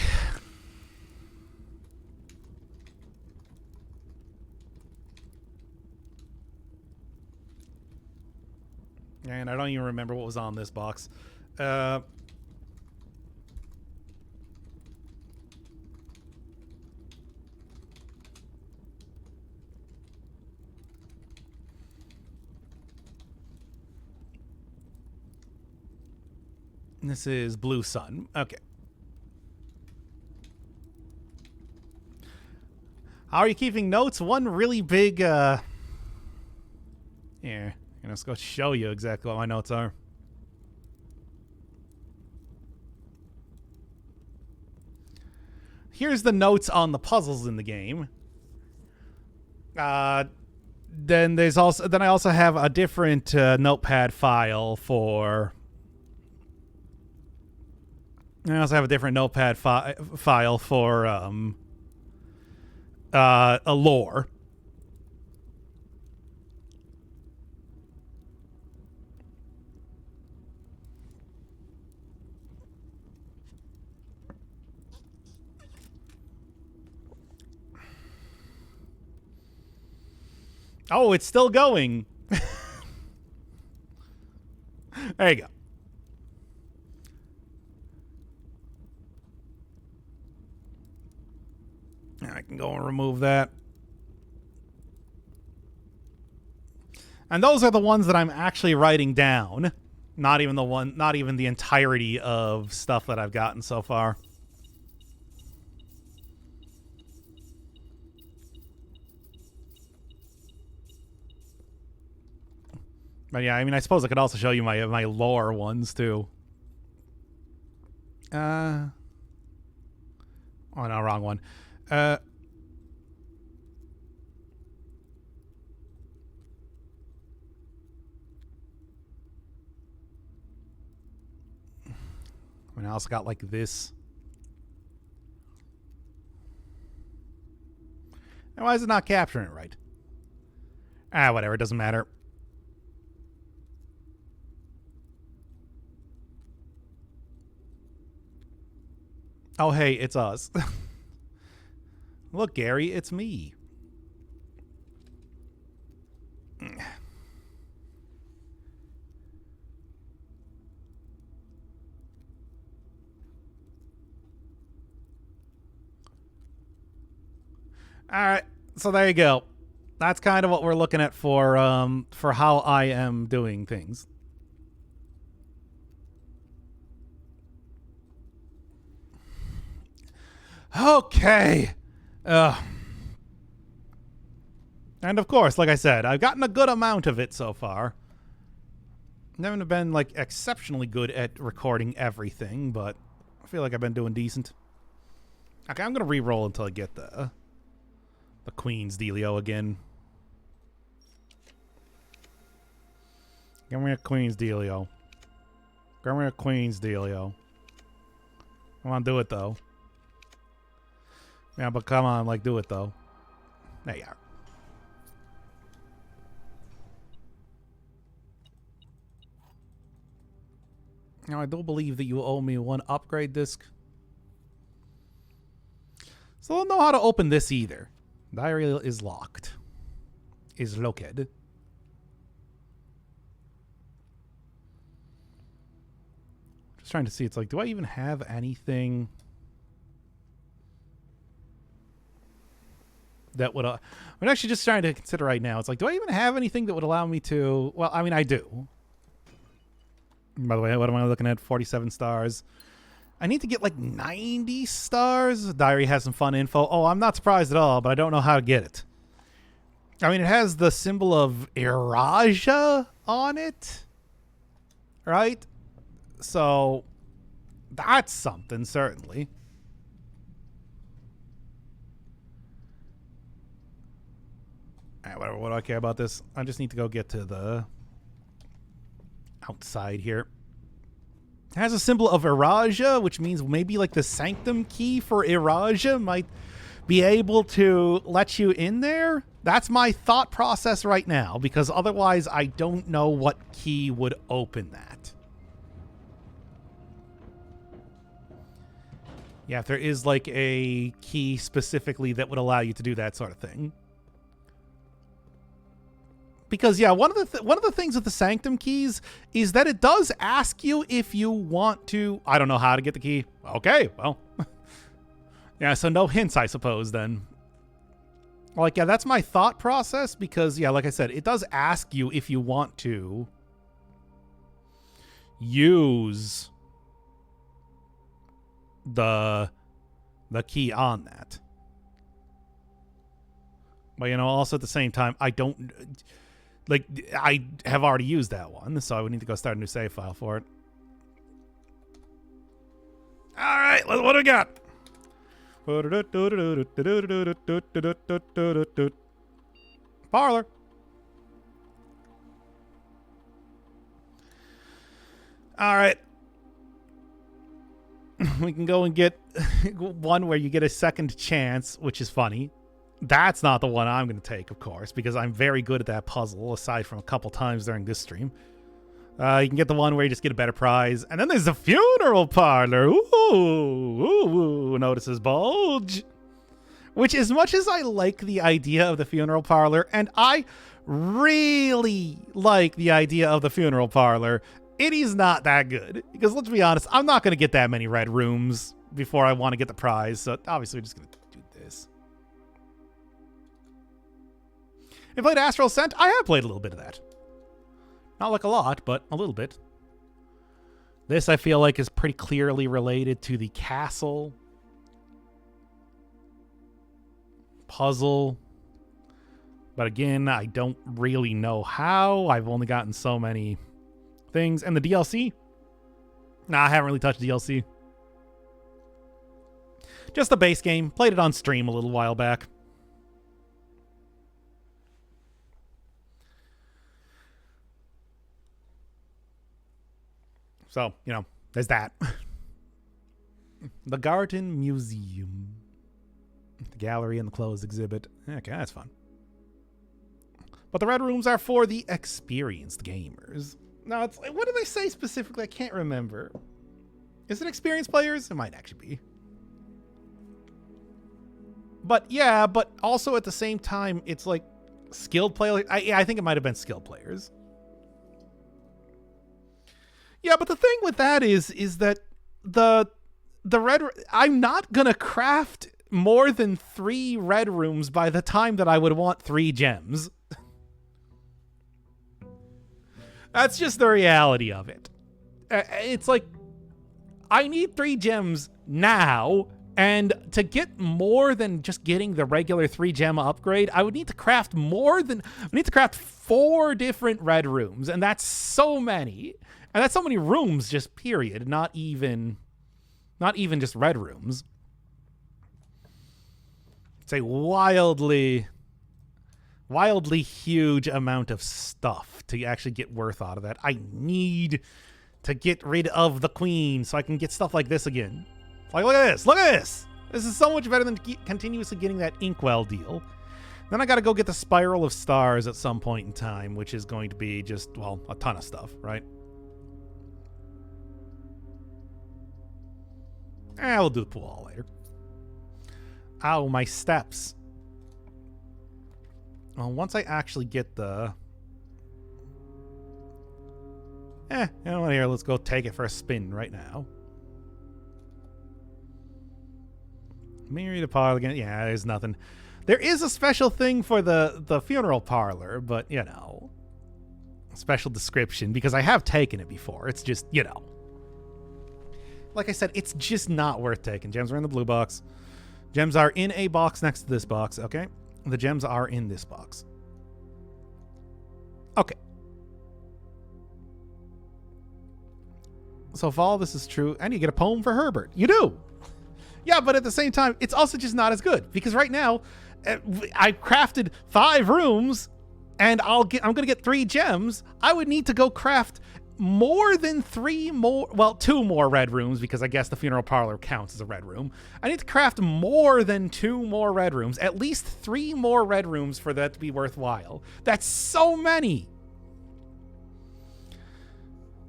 And I don't even remember what was on this box. This is Blue Sun. Okay. How are you keeping notes? One really big, Here. Let's go show you exactly what my notes are. Here's the notes on the puzzles in the game. Then I also have a different notepad file for... I also have a different notepad file for a lore. Oh, it's still going. There you go. I can go and remove that. And those are the ones that I'm actually writing down. Not even the entirety of stuff that I've gotten so far. But yeah, I mean, I suppose I could also show you my lore ones too. Oh no, wrong one. I also got like this. And why is it not capturing it right? Whatever, it doesn't matter. Oh, hey, it's us. Look, Gary, it's me. All right, so there you go. That's kind of what we're looking at for how I am doing things. Okay. And of course, like I said, I've gotten a good amount of it so far. I haven't been like exceptionally good at recording everything, but I feel like I've been doing decent. Okay, I'm gonna re-roll until I get the Queen's dealio again. Give me a Queen's dealio. Give me a Queen's dealio. Come on, do it though. Yeah, but come on, like, do it though. There you are. Now, I do believe that you owe me one upgrade disc. So I don't know how to open this either. Diary is locked. Is located. Just trying to see. It's like, do I even have anything that would... I'm actually just trying to consider right now. It's like, do I even have anything that would allow me to... Well, I mean, I do. By the way, what am I looking at? 47 stars. I need to get like 90 stars. Diary has some fun info. Oh, I'm not surprised at all, but I don't know how to get it. I mean, it has the symbol of Iraja on it. Right? So, that's something, certainly. Alright, whatever. What do I care about this? I just need to go get to the outside here. It has a symbol of Iraja, which means maybe like the Sanctum key for Iraja might be able to let you in there. That's my thought process right now, because otherwise I don't know what key would open that. Yeah, if there is like a key specifically that would allow you to do that sort of thing. Because yeah, one of the things with the Sanctum keys is that it does ask you if you want to... I don't know how to get the key. Okay, well. Yeah, so no hints, I suppose, then. Like, yeah, that's my thought process, because, yeah, like I said, it does ask you if you want to use the key on that. But, you know, also at the same time, I don't... Like, I have already used that one, so I would need to go start a new save file for it. All right, what do we got? Parlor. All right. We can go and get one where you get a second chance, which is funny. That's not the one I'm going to take, of course, because I'm very good at that puzzle, aside from a couple times during this stream. You can get the one where you just get a better prize. And then there's the funeral parlor. Ooh, notices bulge. Which, as much as I like the idea of the funeral parlor, and I really like the idea of the funeral parlor, it is not that good. Because let's be honest, I'm not going to get that many red rooms before I want to get the prize. So obviously we're just going to do this. I played Astral Ascent. I have played a little bit of that. Not like a lot, but a little bit. This, I feel like, is pretty clearly related to the castle puzzle. But again, I don't really know how. I've only gotten so many things. And the DLC? Nah, I haven't really touched DLC. Just the base game. Played it on stream a little while back. So, you know, there's that. The Garden Museum. The gallery and the closed exhibit. Okay, that's fun. But the red rooms are for the experienced gamers. Now, it's like, what do they say specifically? I can't remember. Is it experienced players? It might actually be. But yeah, but also at the same time, it's like skilled players. I think it might have been skilled players. Yeah, but the thing with that is that the red... I'm not going to craft more than 3 red rooms by the time that I would want 3 gems. That's just the reality of it. It's like, I need 3 gems now, and to get more than just getting the regular 3 gem upgrade, I would need to craft more than... I need to craft 4 different red rooms, and that's so many. And that's so many rooms, just period. Not even just red rooms. It's a wildly huge amount of stuff to actually get worth out of that. I need to get rid of the queen so I can get stuff like this again. Like, look at this. Look at this. This is so much better than continuously getting that Inkwell deal. Then I got to go get the Spiral of Stars at some point in time, which is going to be just, well, a ton of stuff, right? We'll do the pool all later. Ow, my steps. Well, once I actually get the You know what, here, let's go take it for a spin right now. Marry the parlor again. Yeah, there's nothing. There is a special thing for the funeral parlor, but, you know, special description, because I have taken it before. It's just, you know, like I said, it's just not worth taking. Gems are in the blue box. Gems are in a box next to this box, okay? The gems are in this box. Okay. So if all this is true, and you get a poem for Herbert. You do. Yeah, but at the same time, it's also just not as good, because right now I've crafted 5 rooms and I'm going to get 3 gems. I would need to go craft more than 2 more red rooms, because I guess the funeral parlor counts as a red room. I need to craft more than 2 more red rooms, at least 3 more red rooms for that to be worthwhile. That's so many.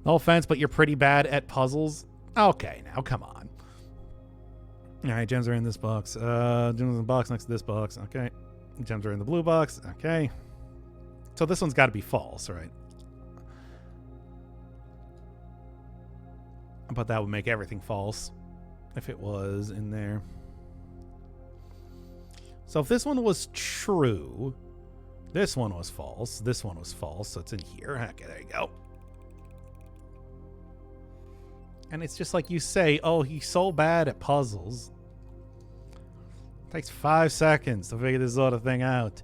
No offense, but you're pretty bad at puzzles. Okay, now come on. All right, gems are in this box. Gems in the box next to this box. Okay. Gems are in the blue box. Okay. So this one's got to be false, right? But that would make everything false if it was in there. So if this one was true, this one was false, this one was false, so it's in here. Okay, there you go. And it's just like you say, oh, he's so bad at puzzles. It takes 5 seconds to figure this sort of thing out.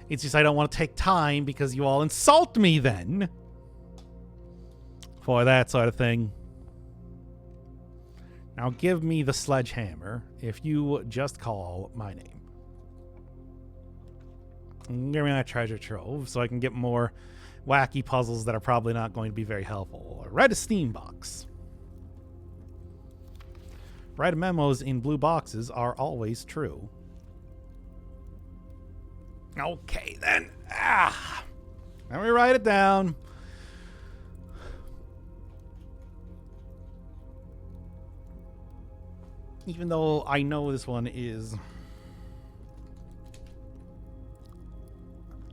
It's just I don't want to take time because you all insult me then for that sort of thing. Now give me the sledgehammer if you just call my name. And give me that treasure trove so I can get more wacky puzzles that are probably not going to be very helpful. Red steam box. Red memos in blue boxes are always true. Okay, then. Let me write it down. Even though I know this one is...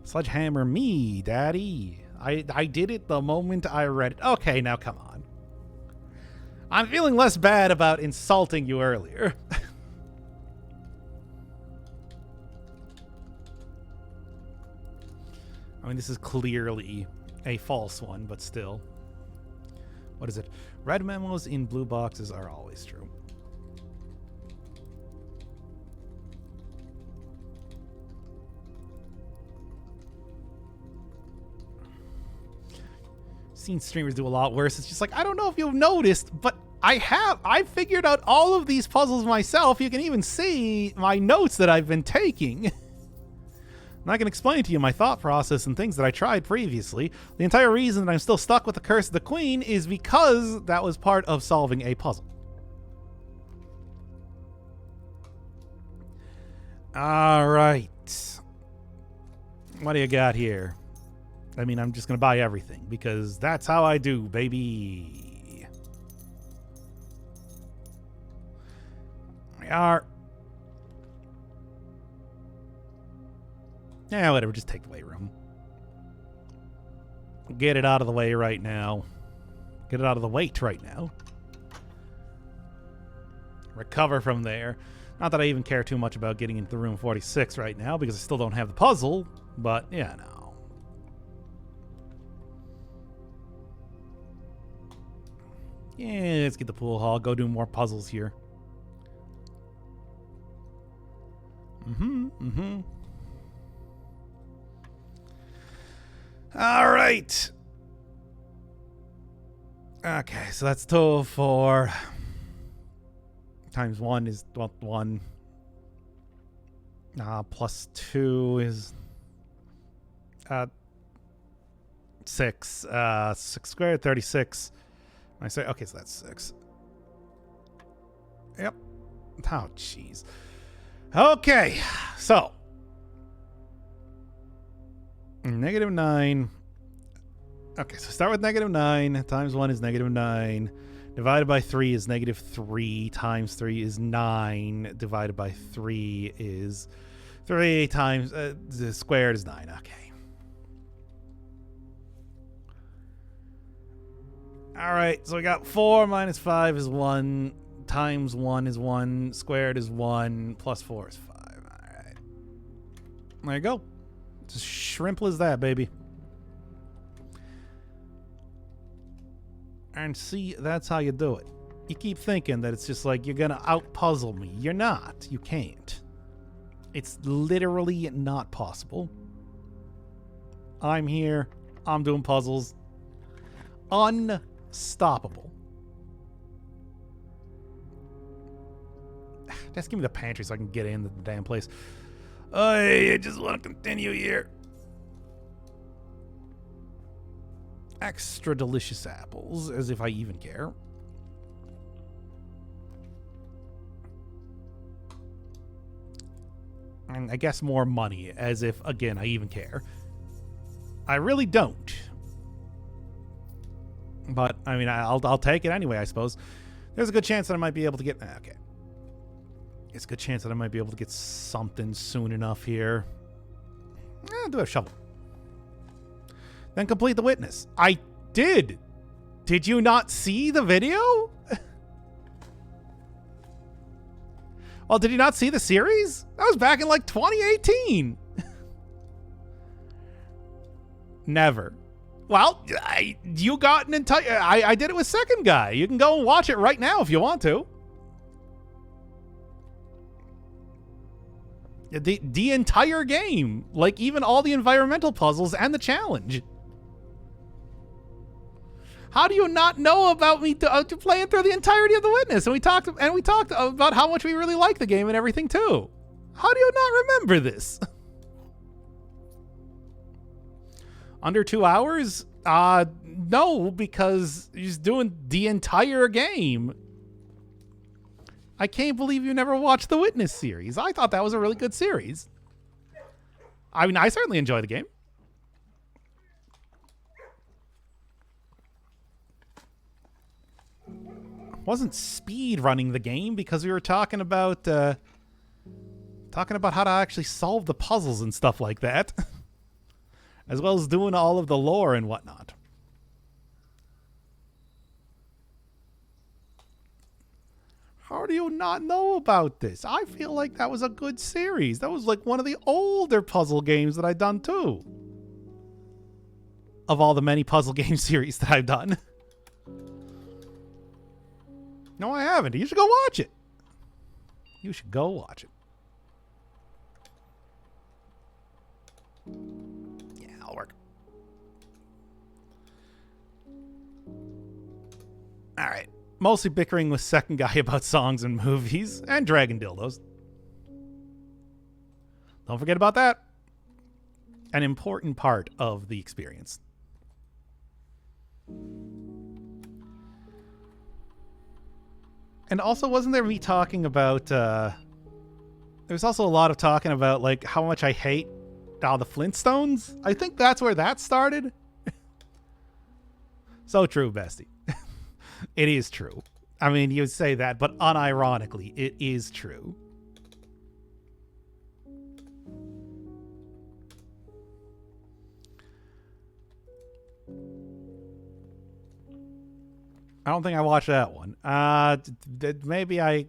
Sledgehammer me, daddy. I did it the moment I read it. Okay, now come on. I'm feeling less bad about insulting you earlier. I mean, this is clearly a false one, but still. What is it? Red memos in blue boxes are always true. Seen streamers do a lot worse. It's just like, I don't know if you've noticed, but I figured out all of these puzzles myself. You can even see my notes that I've been taking. And I can explain to you my thought process and things that I tried previously. The entire reason that I'm still stuck with the Curse of the Queen is because that was part of solving a puzzle. All right. What do you got here? I mean, I'm just going to buy everything because that's how I do, baby. We are. Yeah, whatever. Just take the weight room. Get it out of the way right now. Get it out of the weight right now. Recover from there. Not that I even care too much about getting into room 46 right now because I still don't have the puzzle, but yeah, no. Yeah, let's get the pool hall. Go do more puzzles here. All right. Okay, so that's 204 times 1 is 1. Plus 2 is 6. 6 squared, 36. I say, okay, so that's 6. Yep. Oh, jeez. Okay, so. -9. Okay, so start with -9. Times 1 is -9. Divided by 3 is -3. Times 3 is 9. Divided by 3 is 3 times... the squared is 9. Okay. All right, so we got 4 minus 5 is 1, times 1 is 1, squared is 1, plus 4 is 5. All right. There you go. It's as shrimple as that, baby. And see, that's how you do it. You keep thinking that it's just like you're going to out-puzzle me. You're not. You can't. It's literally not possible. I'm here. I'm doing puzzles. Unstoppable. Just give me the pantry so I can get in the damn place. I just want to continue here. Extra delicious apples, as if I even care. And I guess more money, as if, again, I even care. I really don't. But, I mean, I'll take it anyway, I suppose. There's a good chance that I might be able to get... Okay. It's a good chance that I might be able to get something soon enough here. I'll do a shovel. Then complete the witness. I did. Did you not see the video? Well, did you not see the series? That was back in like 2018. Never. Well, you got an entire... I did it with Second Guy. You can go and watch it right now if you want to. The entire game. Like, even all the environmental puzzles and the challenge. How do you not know about me playing through the entirety of The Witness? And we talked about how much we really like the game and everything, too. How do you not remember this? Under 2 hours? No, because he's doing the entire game. I can't believe you never watched the Witness series. I thought that was a really good series. I mean, I certainly enjoy the game. Wasn't speed running the game because we were talking about how to actually solve the puzzles and stuff like that. As well as doing all of the lore and whatnot. How do you not know about this? I feel like that was a good series. That was like one of the older puzzle games that I've done too. Of all the many puzzle game series that I've done. No, I haven't. You should go watch it. You should go watch it. Yeah, I'll work. All right. Mostly bickering with Second Guy about songs and movies and dragon dildos. Don't forget about that. An important part of the experience. And also, wasn't there me talking about... there's also a lot of talking about, like, how much I hate the Flintstones. I think that's where that started. So true, bestie. It is true. I mean, you say that, but unironically, it is true. I don't think I watched that one. Maybe I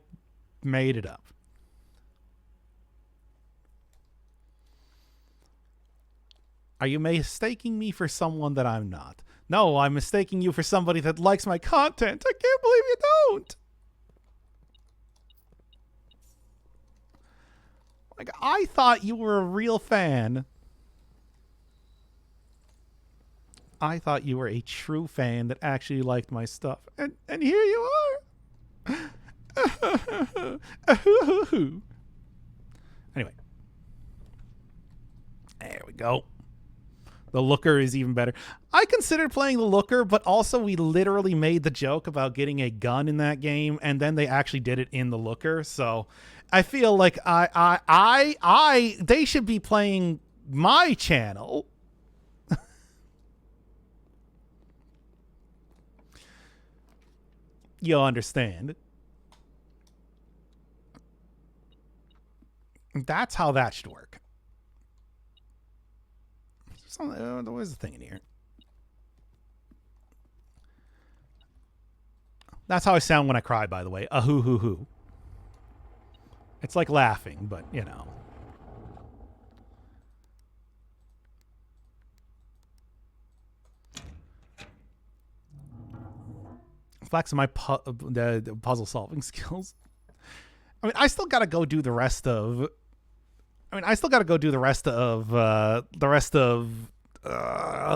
made it up. Are you mistaking me for someone that I'm not? No, I'm mistaking you for somebody that likes my content. I can't believe you don't. Like, I thought you were a real fan. I thought you were a true fan that actually liked my stuff. And here you are. Anyway. There we go. The Looker is even better. I considered playing the Looker, but also we literally made the joke about getting a gun in that game, and then they actually did it in the Looker. So I feel like they should be playing my channel. You'll understand. That's how that should work. Where's the thing in here? That's how I sound when I cry, by the way. A hoo hoo hoo. It's like laughing, but you know. Flexing my the puzzle solving skills. I mean, I still gotta go do the rest of.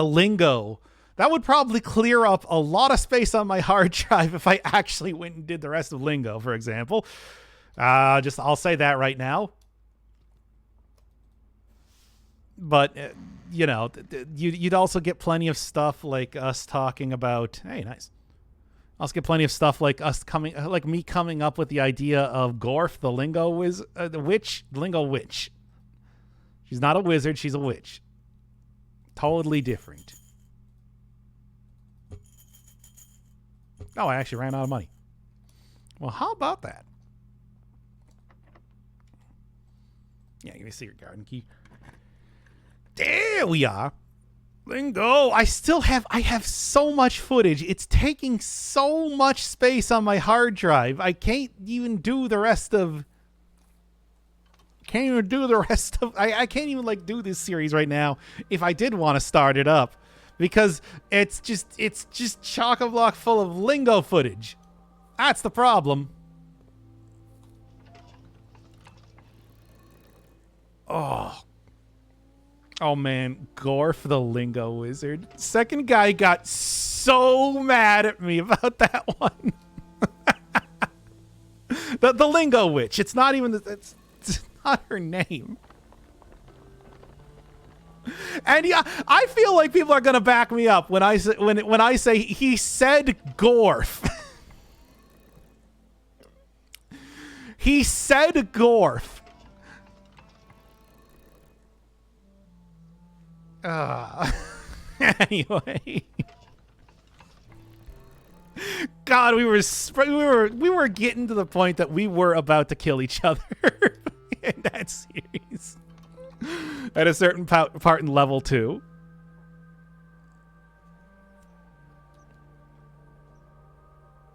Lingo. That would probably clear up a lot of space on my hard drive if I actually went and did the rest of Lingo, for example. I'll say that right now. But you know, you'd also get plenty of stuff like us talking about. Hey, nice. Also get plenty of stuff like me coming up with the idea of Gorf, the Lingo witch, Lingo witch. She's not a wizard, she's a witch. Totally different. Oh, I actually ran out of money. Well, how about that? Yeah, give me a secret garden key. There we are. Lingo. I have so much footage. It's taking so much space on my hard drive. I can't even do the rest of I can't even like do this series right now if I did want to start it up, because it's just chock-a-block full of Lingo footage. That's the problem. Oh man, Gorf the Lingo Wizard. Second guy got so mad at me about that one. the Lingo Witch. It's not even it's not her name. And yeah, I feel like people are gonna back me up when I say he said Gorf. He said Gorf. Anyway, God, we were getting to the point that we were about to kill each other in that series at a certain part in level 2.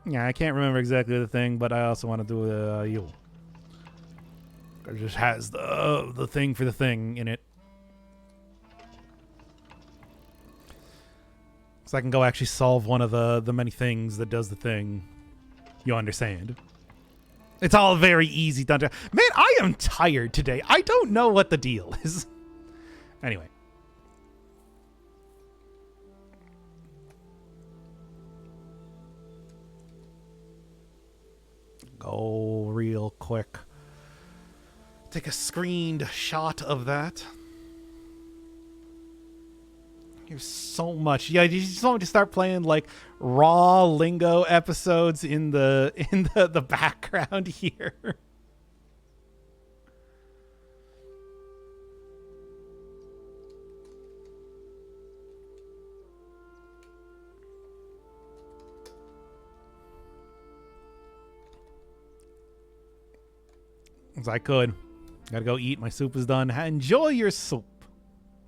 Yeah, I can't remember exactly the thing, but I also want to do the Yule. It just has the thing for the thing in it. So I can go actually solve one of the many things that does the thing. You understand? It's all very easy done. Man, I am tired today. I don't know what the deal is. Anyway. Go real quick. Take a screened shot of that. There's so much. Yeah, you just want me to start playing like raw Lingo episodes in the background here. As I could. Gotta go eat. My soup is done. Enjoy your soup.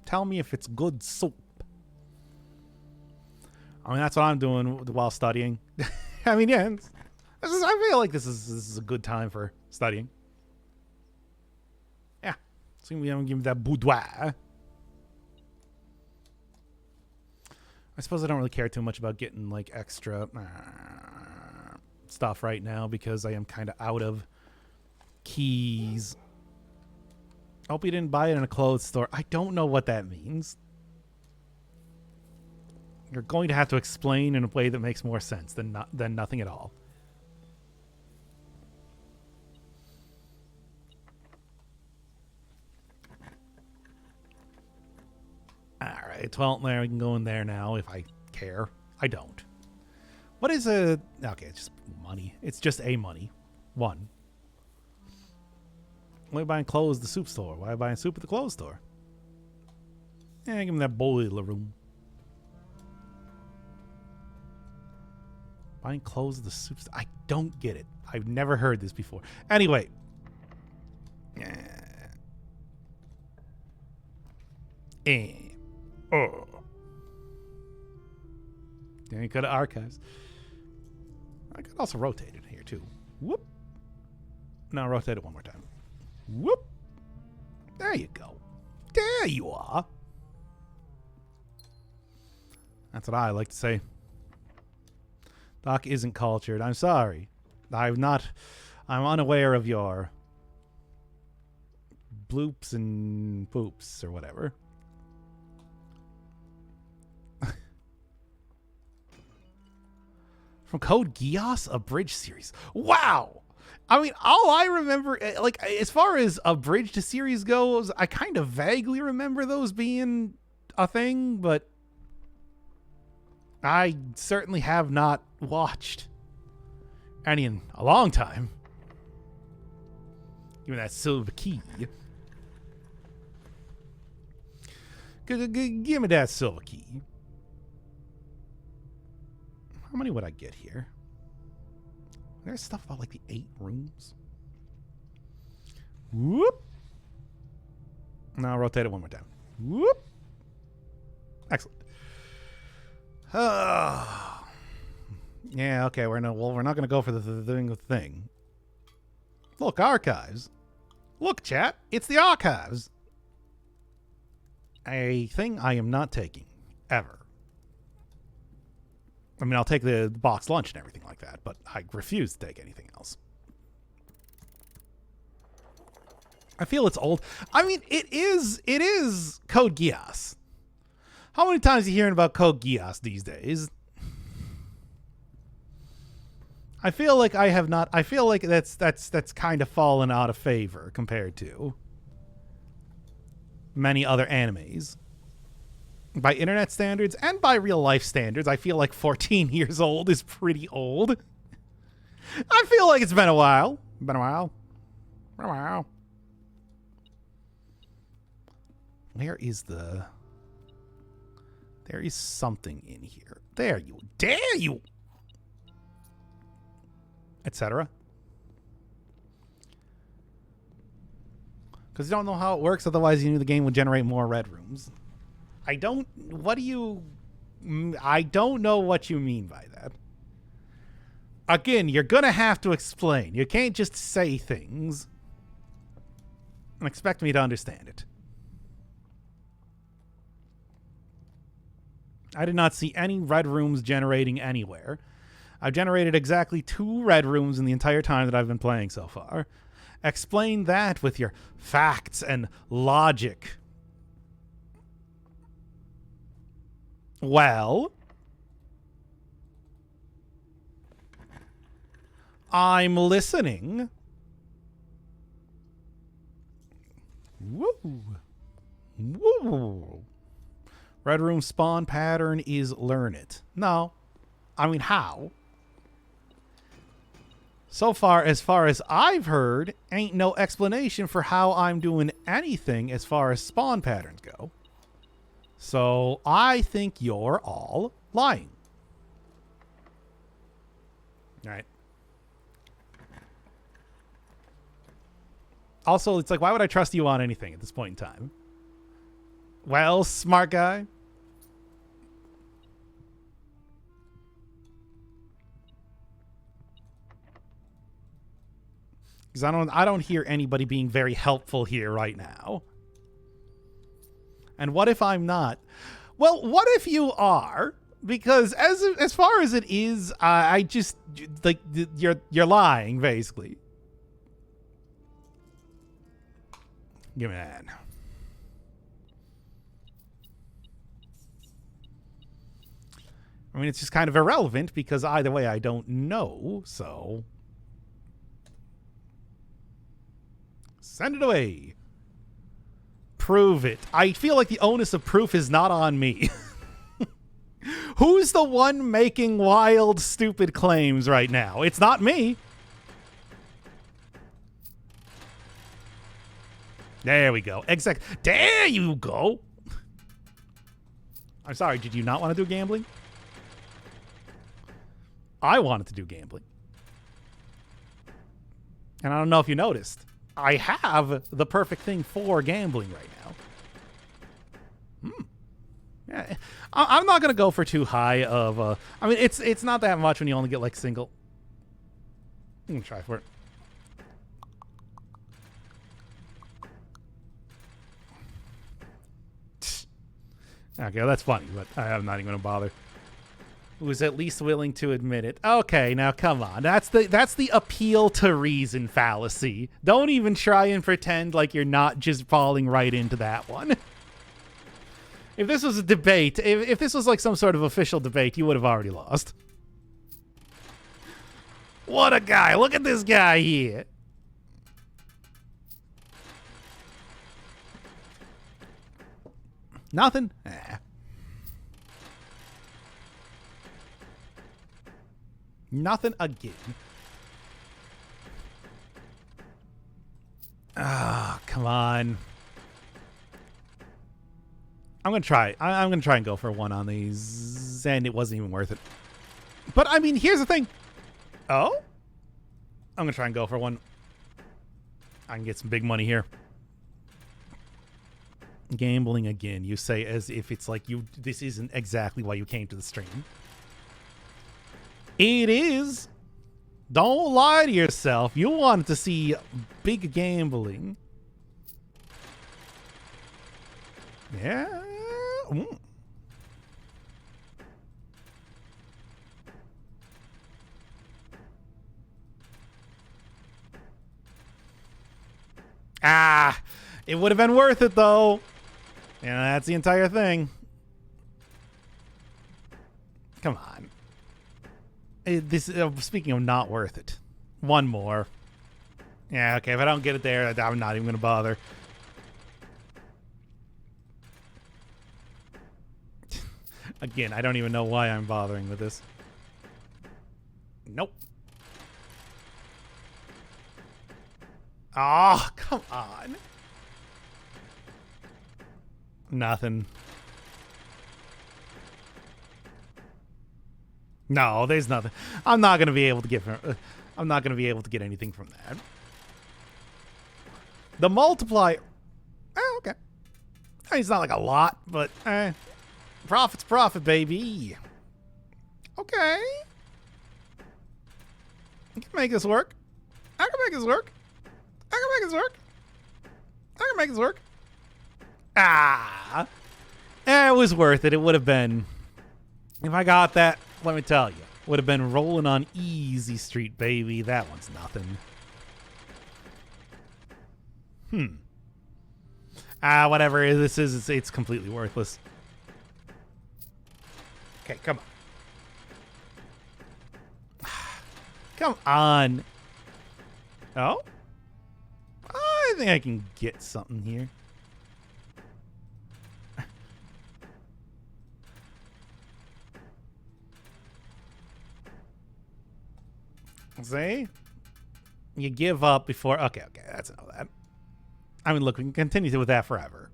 Tell me if it's good soup. I mean, that's what I'm doing while studying. I mean, yeah. I feel like this is a good time for studying. Yeah. So we haven't given that boudoir. I suppose I don't really care too much about getting like extra stuff right now because I am kind of out of keys. I hope you didn't buy it in a clothes store. I don't know what that means. You're going to have to explain in a way that makes more sense than nothing at all. Alright, well, there we can go in there now if I care. I don't. What is a... Okay, it's just money. It's just a money. One. Why are you buying clothes at the soup store? Why are you buying soup at the clothes store? Yeah, give me that boiler room. Buying clothes at the soup store? I don't get it. I've never heard this before. Anyway. Oh. Then you go to archives. I could also rotate it here too. Whoop. Now rotate it one more time. Whoop. There you go. There you are. That's what I like to say. Doc isn't cultured. I'm sorry. I'm unaware of your bloops and poops or whatever. From Code Geass, a bridge series. Wow. I mean, all I remember, like, as far as a bridge to series goes, I kind of vaguely remember those being a thing, but I certainly have not watched any in a long time. Give me that silver key. Give me that silver key. How many would I get here? There's stuff about like the 8 rooms. Whoop. Now rotate it one more time. Whoop. Excellent. Yeah, okay, we're not going to go for the thing. Look, archives. Look, chat, it's the archives. A thing I am not taking ever. I mean, I'll take the box lunch and everything like that, but I refuse to take anything else. I feel it's old. I mean, it is Code Geass. How many times are you hearing about Code Geass these days? I feel like I have not. I feel like that's kind of fallen out of favor compared to many other animes. By internet standards and by real life standards, I feel like 14 years old is pretty old. I feel like it's been a while. Been a while. Been a while. Where is the... There is something in here. There you... Dare you! Etc. Because you don't know how it works, otherwise you knew the game would generate more red rooms. I don't... What do you... I don't know what you mean by that. Again, you're gonna have to explain. You can't just say things and expect me to understand it. I did not see any red rooms generating anywhere. I've generated exactly 2 red rooms in the entire time that I've been playing so far. Explain that with your facts and logic. Well, I'm listening. Woo. Woo. Red room spawn pattern is learn it. No. I mean, how? So far as I've heard, ain't no explanation for how I'm doing anything as far as spawn patterns go. So I think you're all lying. All right. Also, it's like, why would I trust you on anything at this point in time? Well, smart guy. Because I don't hear anybody being very helpful here right now. And what if I'm not? Well, what if you are? Because as far as it is, I just like you're lying basically. Give me that. I mean, it's just kind of irrelevant because either way, I don't know. So send it away. Prove it. I feel like the onus of proof is not on me. Who's the one making wild, stupid claims right now? It's not me. There we go. Exact. There you go. I'm sorry. Did you not want to do gambling? I wanted to do gambling. And I don't know if you noticed. I have the perfect thing for gambling right now. I'm not going to go for too high of a... I mean, it's not that much when you only get, like, single... I'm gonna try for it. Okay, well, that's funny, but I'm not even gonna bother. Who's at least willing to admit it. Okay, now come on. That's the appeal to reason fallacy. Don't even try and pretend like you're not just falling right into that one. If this was a debate, if this was like some sort of official debate, you would have already lost. What a guy. Look at this guy here. Nothing? Nothing again. Ah, come on. I'm gonna try. I'm gonna try and go for one on these, and it wasn't even worth it. But I mean, here's the thing. Oh, I'm gonna try and go for one. I can get some big money here. Gambling again. You say as if it's like you. This isn't exactly why you came to the stream. It is. Don't lie to yourself. You wanted to see big gambling. Yeah. Mm. Ah, it would have been worth it though. Yeah, that's the entire thing. Come on. Speaking of not worth it. One more. Yeah, okay, if I don't get it there, I'm not even going to bother. Again, I don't even know why I'm bothering with this. Nope. Oh, come on. Nothing. No, there's nothing. I'm not going to be able to get I'm not going to be able to get anything from that. The multiplier. Oh, okay. I mean, it's not like a lot, but profit's profit, baby. Okay. I can make this work. I can make this work. I can make this work. I can make this work. Ah. It was worth it. It would have been. If I got that, let me tell you, would have been rolling on easy street, baby. That one's nothing. Whatever this is, it's completely worthless. Okay, come on. Come on. Oh? I think I can get something here. See? You give up before... Okay, that's enough of that. I mean, look, we can continue with that forever.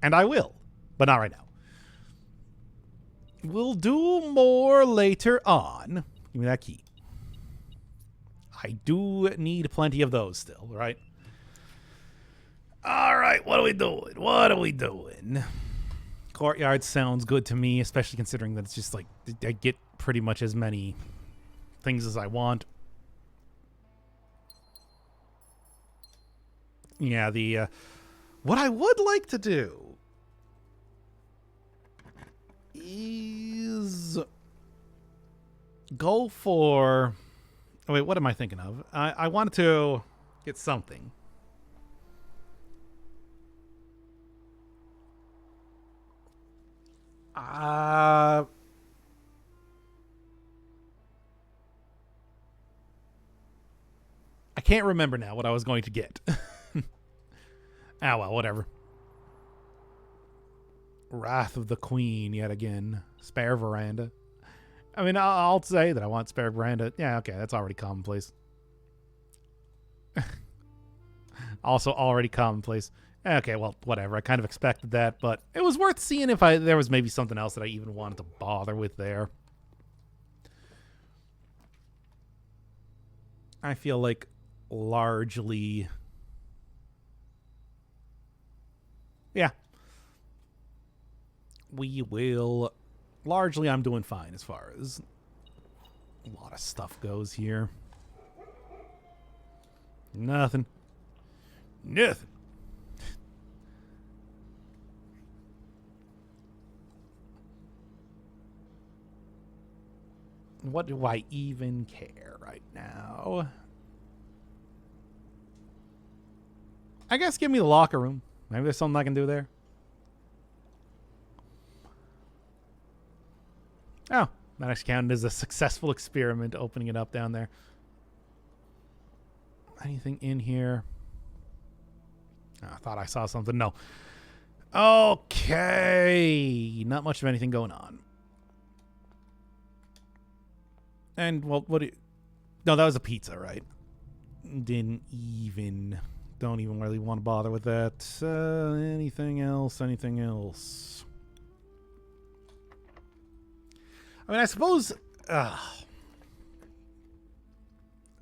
And I will. But not right now. We'll do more later on. Give me that key. I do need plenty of those still, right? All right, what are we doing? What are we doing? Courtyard sounds good to me, especially considering that it's just like I get pretty much as many things as I want. Yeah, the what I would like to do is go for... Oh, wait, what am I thinking of? I wanted to get something. I can't remember now what I was going to get. Ah, well, whatever. Wrath of the Queen yet again. Spare veranda. I mean, I'll say that I want spare veranda. Yeah, okay, that's already commonplace. Also already commonplace. Okay, well, whatever. I kind of expected that, but it was worth seeing if there was maybe something else that I even wanted to bother with there. I feel like largely... Yeah. We will... Largely, I'm doing fine as far as a lot of stuff goes here. Nothing. Nothing. What do I even care right now? I guess give me the locker room. Maybe there's something I can do there. Oh, that actually counted as a successful experiment, opening it up down there. Anything in here? Oh, I thought I saw something. No. Okay. Not much of anything going on. And, well, what do you... No, that was a pizza, right? Don't even really want to bother with that. Anything else? Anything else? I mean, I suppose...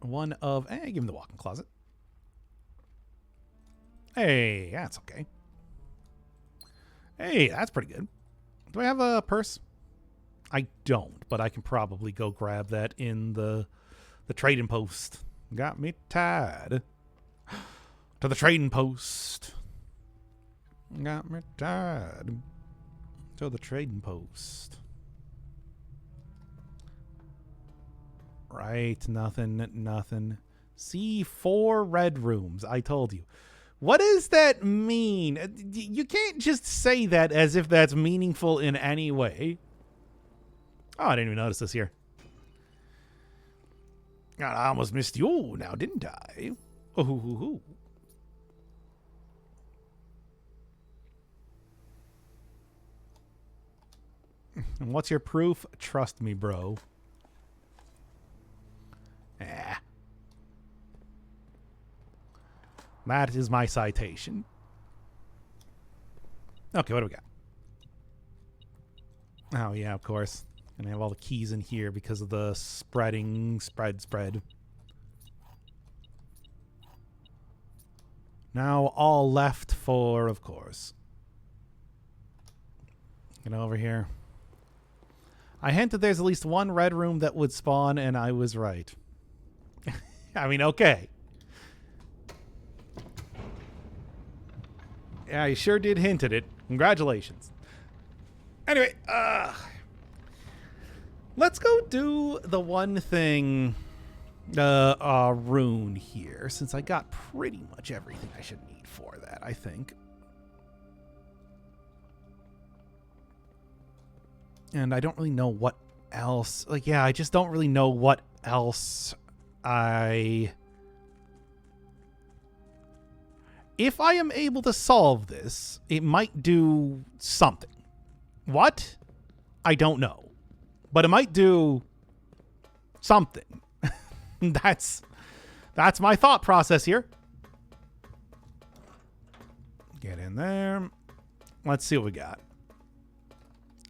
one of... give him the walk-in closet. Hey, that's okay. Hey, that's pretty good. Do I have a purse? I don't, but I can probably go grab that in the trading post. Got me tied to the trading post. Got me tied to the trading post. Right, nothing. See, 4 red rooms. I told you. What does that mean? You can't just say that as if that's meaningful in any way. Oh, I didn't even notice this here. God, I almost missed you now, didn't I? Oh. And what's your proof? Trust me, bro. That is my citation. Okay, what do we got? Oh, yeah, of course. And I have all the keys in here because of the spreading, spread. Now all left for, of course. Get over here. I hinted there's at least one red room that would spawn, and I was right. I mean, okay. Yeah, I sure did hint at it. Congratulations. Anyway, let's go do the one thing, rune here, since I got pretty much everything I should need for that, I think. And I don't really know what else. Like, yeah, I just don't really know what else If I am able to solve this, it might do something. What? I don't know. But it might do something. That's my thought process here. Get in there. Let's see what we got.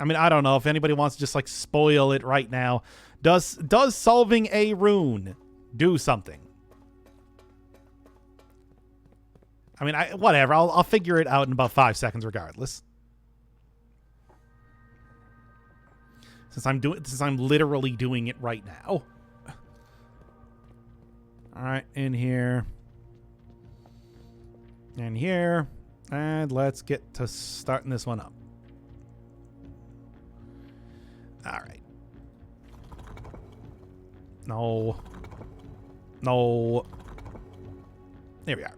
I mean, I don't know if anybody wants to just like spoil it right now. Does solving a rune do something? I mean, whatever. I'll figure it out in about 5 seconds, regardless. Since I'm literally doing it right now. All right, in here, and here, and let's get to starting this one up. All right. No. There we are.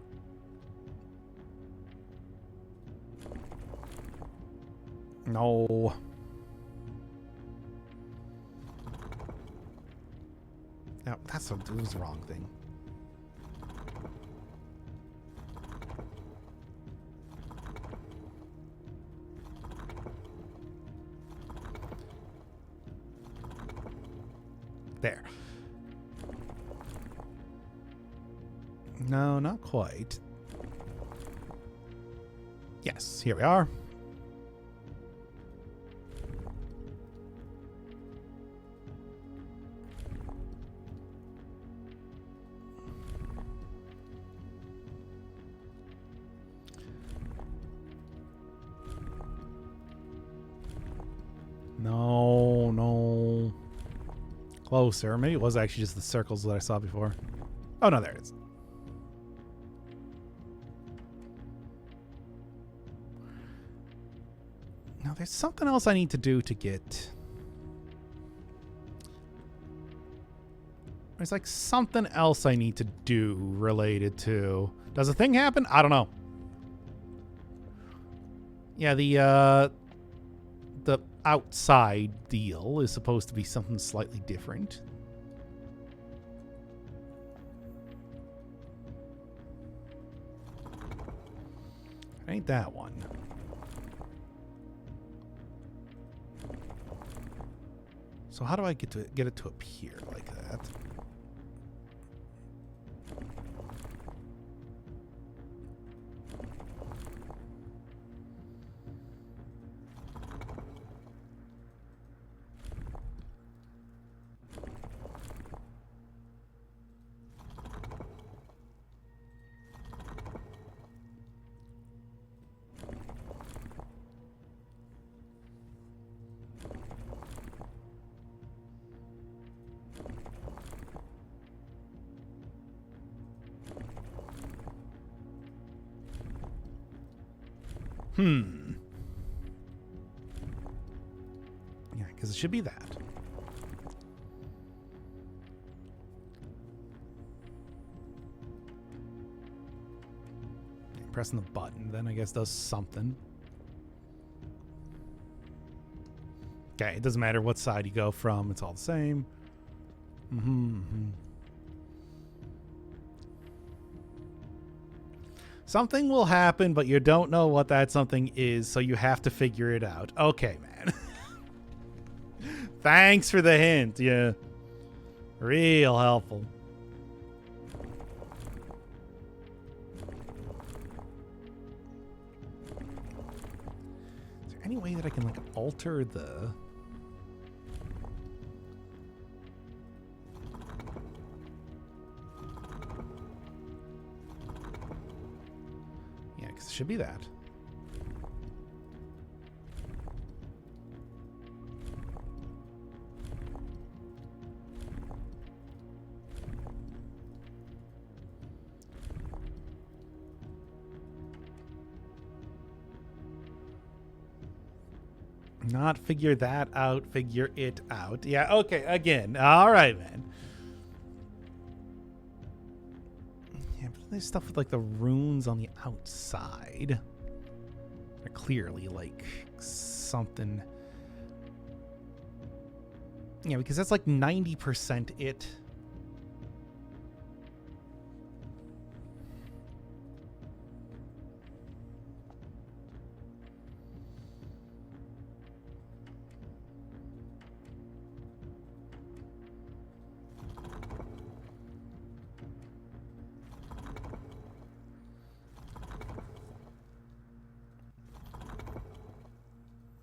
No. No, that was the wrong thing. There. No, not quite. Yes, here we are. No. Closer. Maybe it was actually just the circles that I saw before. Oh, no, there it is. Now, there's something else I need to do to get... There's like something else I need to do related to... Does a thing happen? I don't know. Yeah, the outside deal is supposed to be something slightly different. It ain't that one. So how do I get it to appear like that? Yeah, because it should be that. Pressing the button, then I guess does something. Okay, it doesn't matter what side you go from, it's all the same. Something will happen, but you don't know what that something is, so you have to figure it out. Okay, man. Thanks for the hint. Yeah. Real helpful. Is there any way that I can, like, alter the... It should be that. Not figure that out, figure it out. Yeah, okay, again. All right, man. There's stuff with like the runes on the outside. They're clearly like something. Yeah, because that's like 90% it.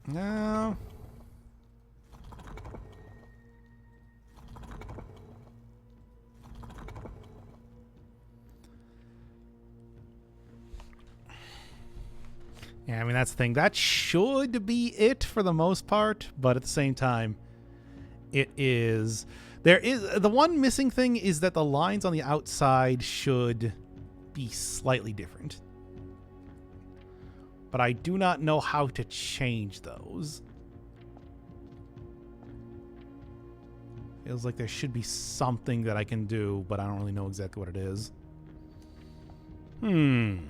No. Yeah, I mean, that's the thing. That should be it for the most part, but at the same time, it is... There is... The one missing thing is that the lines on the outside should be slightly different. But I do not know how to change those. Feels like there should be something that I can do, but I don't really know exactly what it is. I can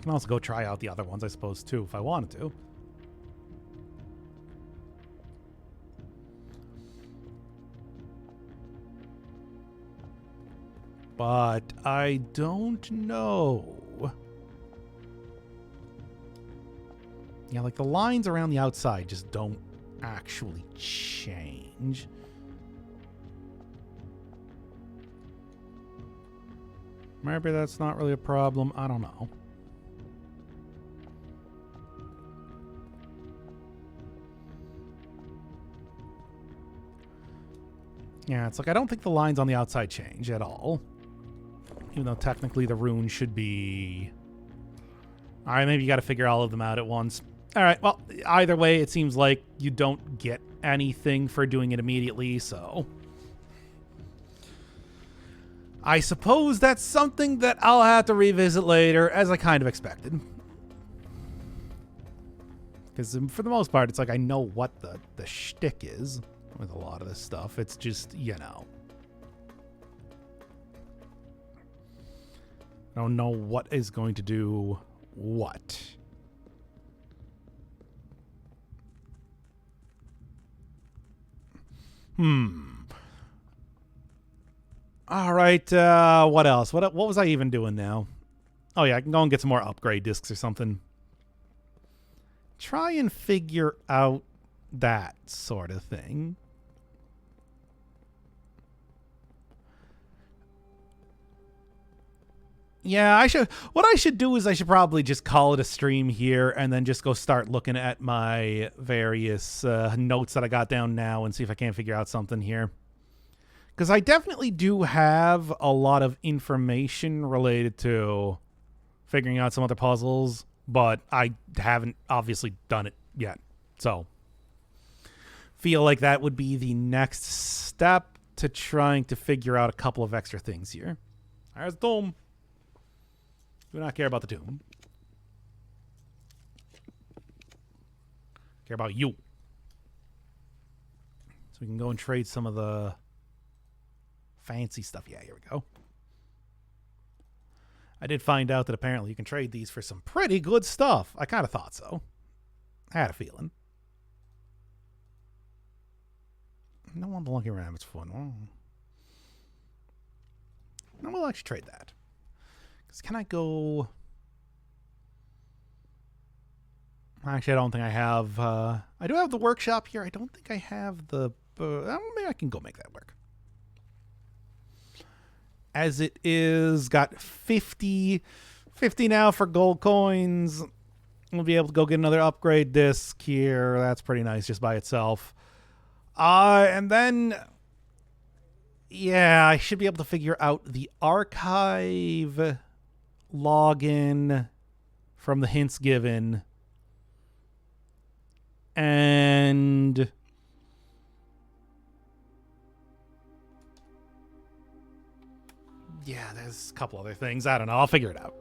also go try out the other ones, I suppose, too, if I wanted to. But I don't know. Yeah, like the lines around the outside just don't actually change. Maybe that's not really a problem. I don't know. Yeah, it's like I don't think the lines on the outside change at all. Even though technically the rune should be... Alright, maybe you gotta figure all of them out at once. Alright, well, either way, it seems like you don't get anything for doing it immediately, so... I suppose that's something that I'll have to revisit later, as I kind of expected. Because for the most part, it's like I know what the shtick is with a lot of this stuff. It's just, you know. I don't know what is going to do what. All right, what else? What was I even doing now? Oh, yeah, I can go and get some more upgrade discs or something. Try and figure out that sort of thing. Yeah, what I should do is I should probably just call it a stream here and then just go start looking at my various notes that I got down now and see if I can't figure out something here. Because I definitely do have a lot of information related to figuring out some other puzzles, but I haven't obviously done it yet. So, feel like that would be the next step to trying to figure out a couple of extra things here. There's the tomb. Do not care about the tomb. Care about you. So we can go and trade some of the fancy stuff. Yeah, here we go. I did find out that apparently you can trade these for some pretty good stuff. I kind of thought so. I had a feeling. No one belonging around. It's fun. Oh. No, we'll actually trade that. Because can I go... Actually, I don't think I have... I do have the workshop here. I don't think I have the... maybe I can go make that work. As it is, got 50 now for gold coins. We'll be able to go get another upgrade disc here. That's pretty nice just by itself. And then, yeah, I should be able to figure out the archive login from the hints given. And... yeah, there's a couple other things. I don't know. I'll figure it out.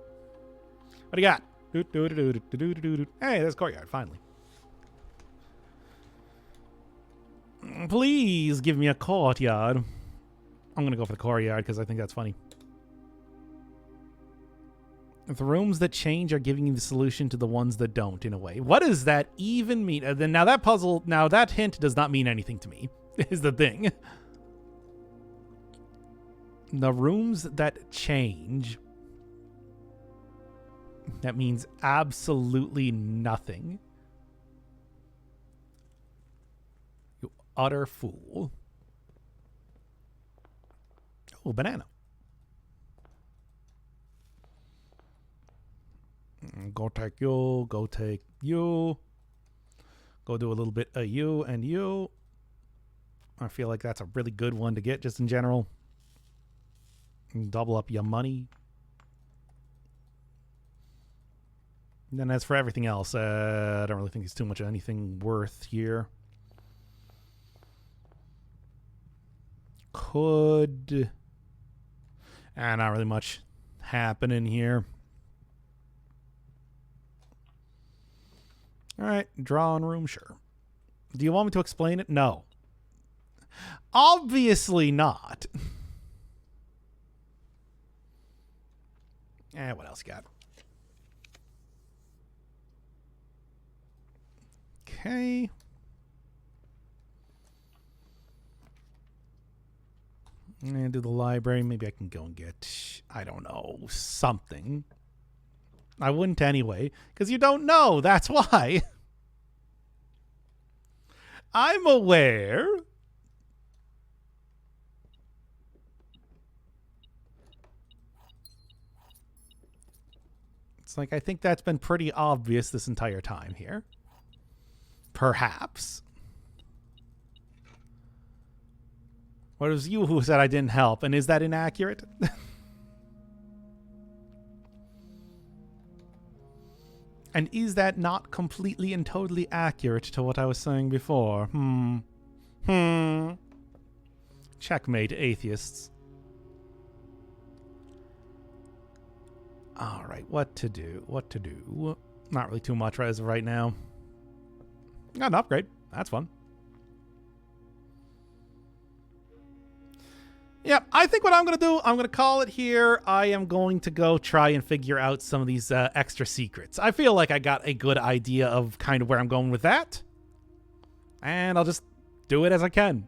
What do you got? Hey, there's Courtyard, finally. Please give me a Courtyard. I'm going to go for the Courtyard because I think that's funny. The rooms that change are giving you the solution to the ones that don't, in a way. What does that even mean? Now that hint does not mean anything to me, is the thing. The rooms that change, that means absolutely nothing. You utter fool. Oh, banana. Go take you, go take you. Go do a little bit of you and you. I feel like that's a really good one to get just in general. Double up your money. And then as for everything else, I don't really think there's too much of anything worth here. Not really much happening here. All right, drawing room, sure. Do you want me to explain it? No. Obviously not. What else you got? Okay. And do the library. Maybe I can go and get, I don't know, something. I wouldn't anyway, because you don't know. That's why. I'm aware. It's like, I think that's been pretty obvious this entire time here. Perhaps. Or it was you who said I didn't help, and is that inaccurate? And is that not completely and totally accurate to what I was saying before? Checkmate, atheists. All right, what to do? Not really too much as of right now. Got an upgrade. That's fun. Yep, I think what I'm going to do, I'm going to call it here. I am going to go try and figure out some of these extra secrets. I feel like I got a good idea of kind of where I'm going with that. And I'll just do it as I can.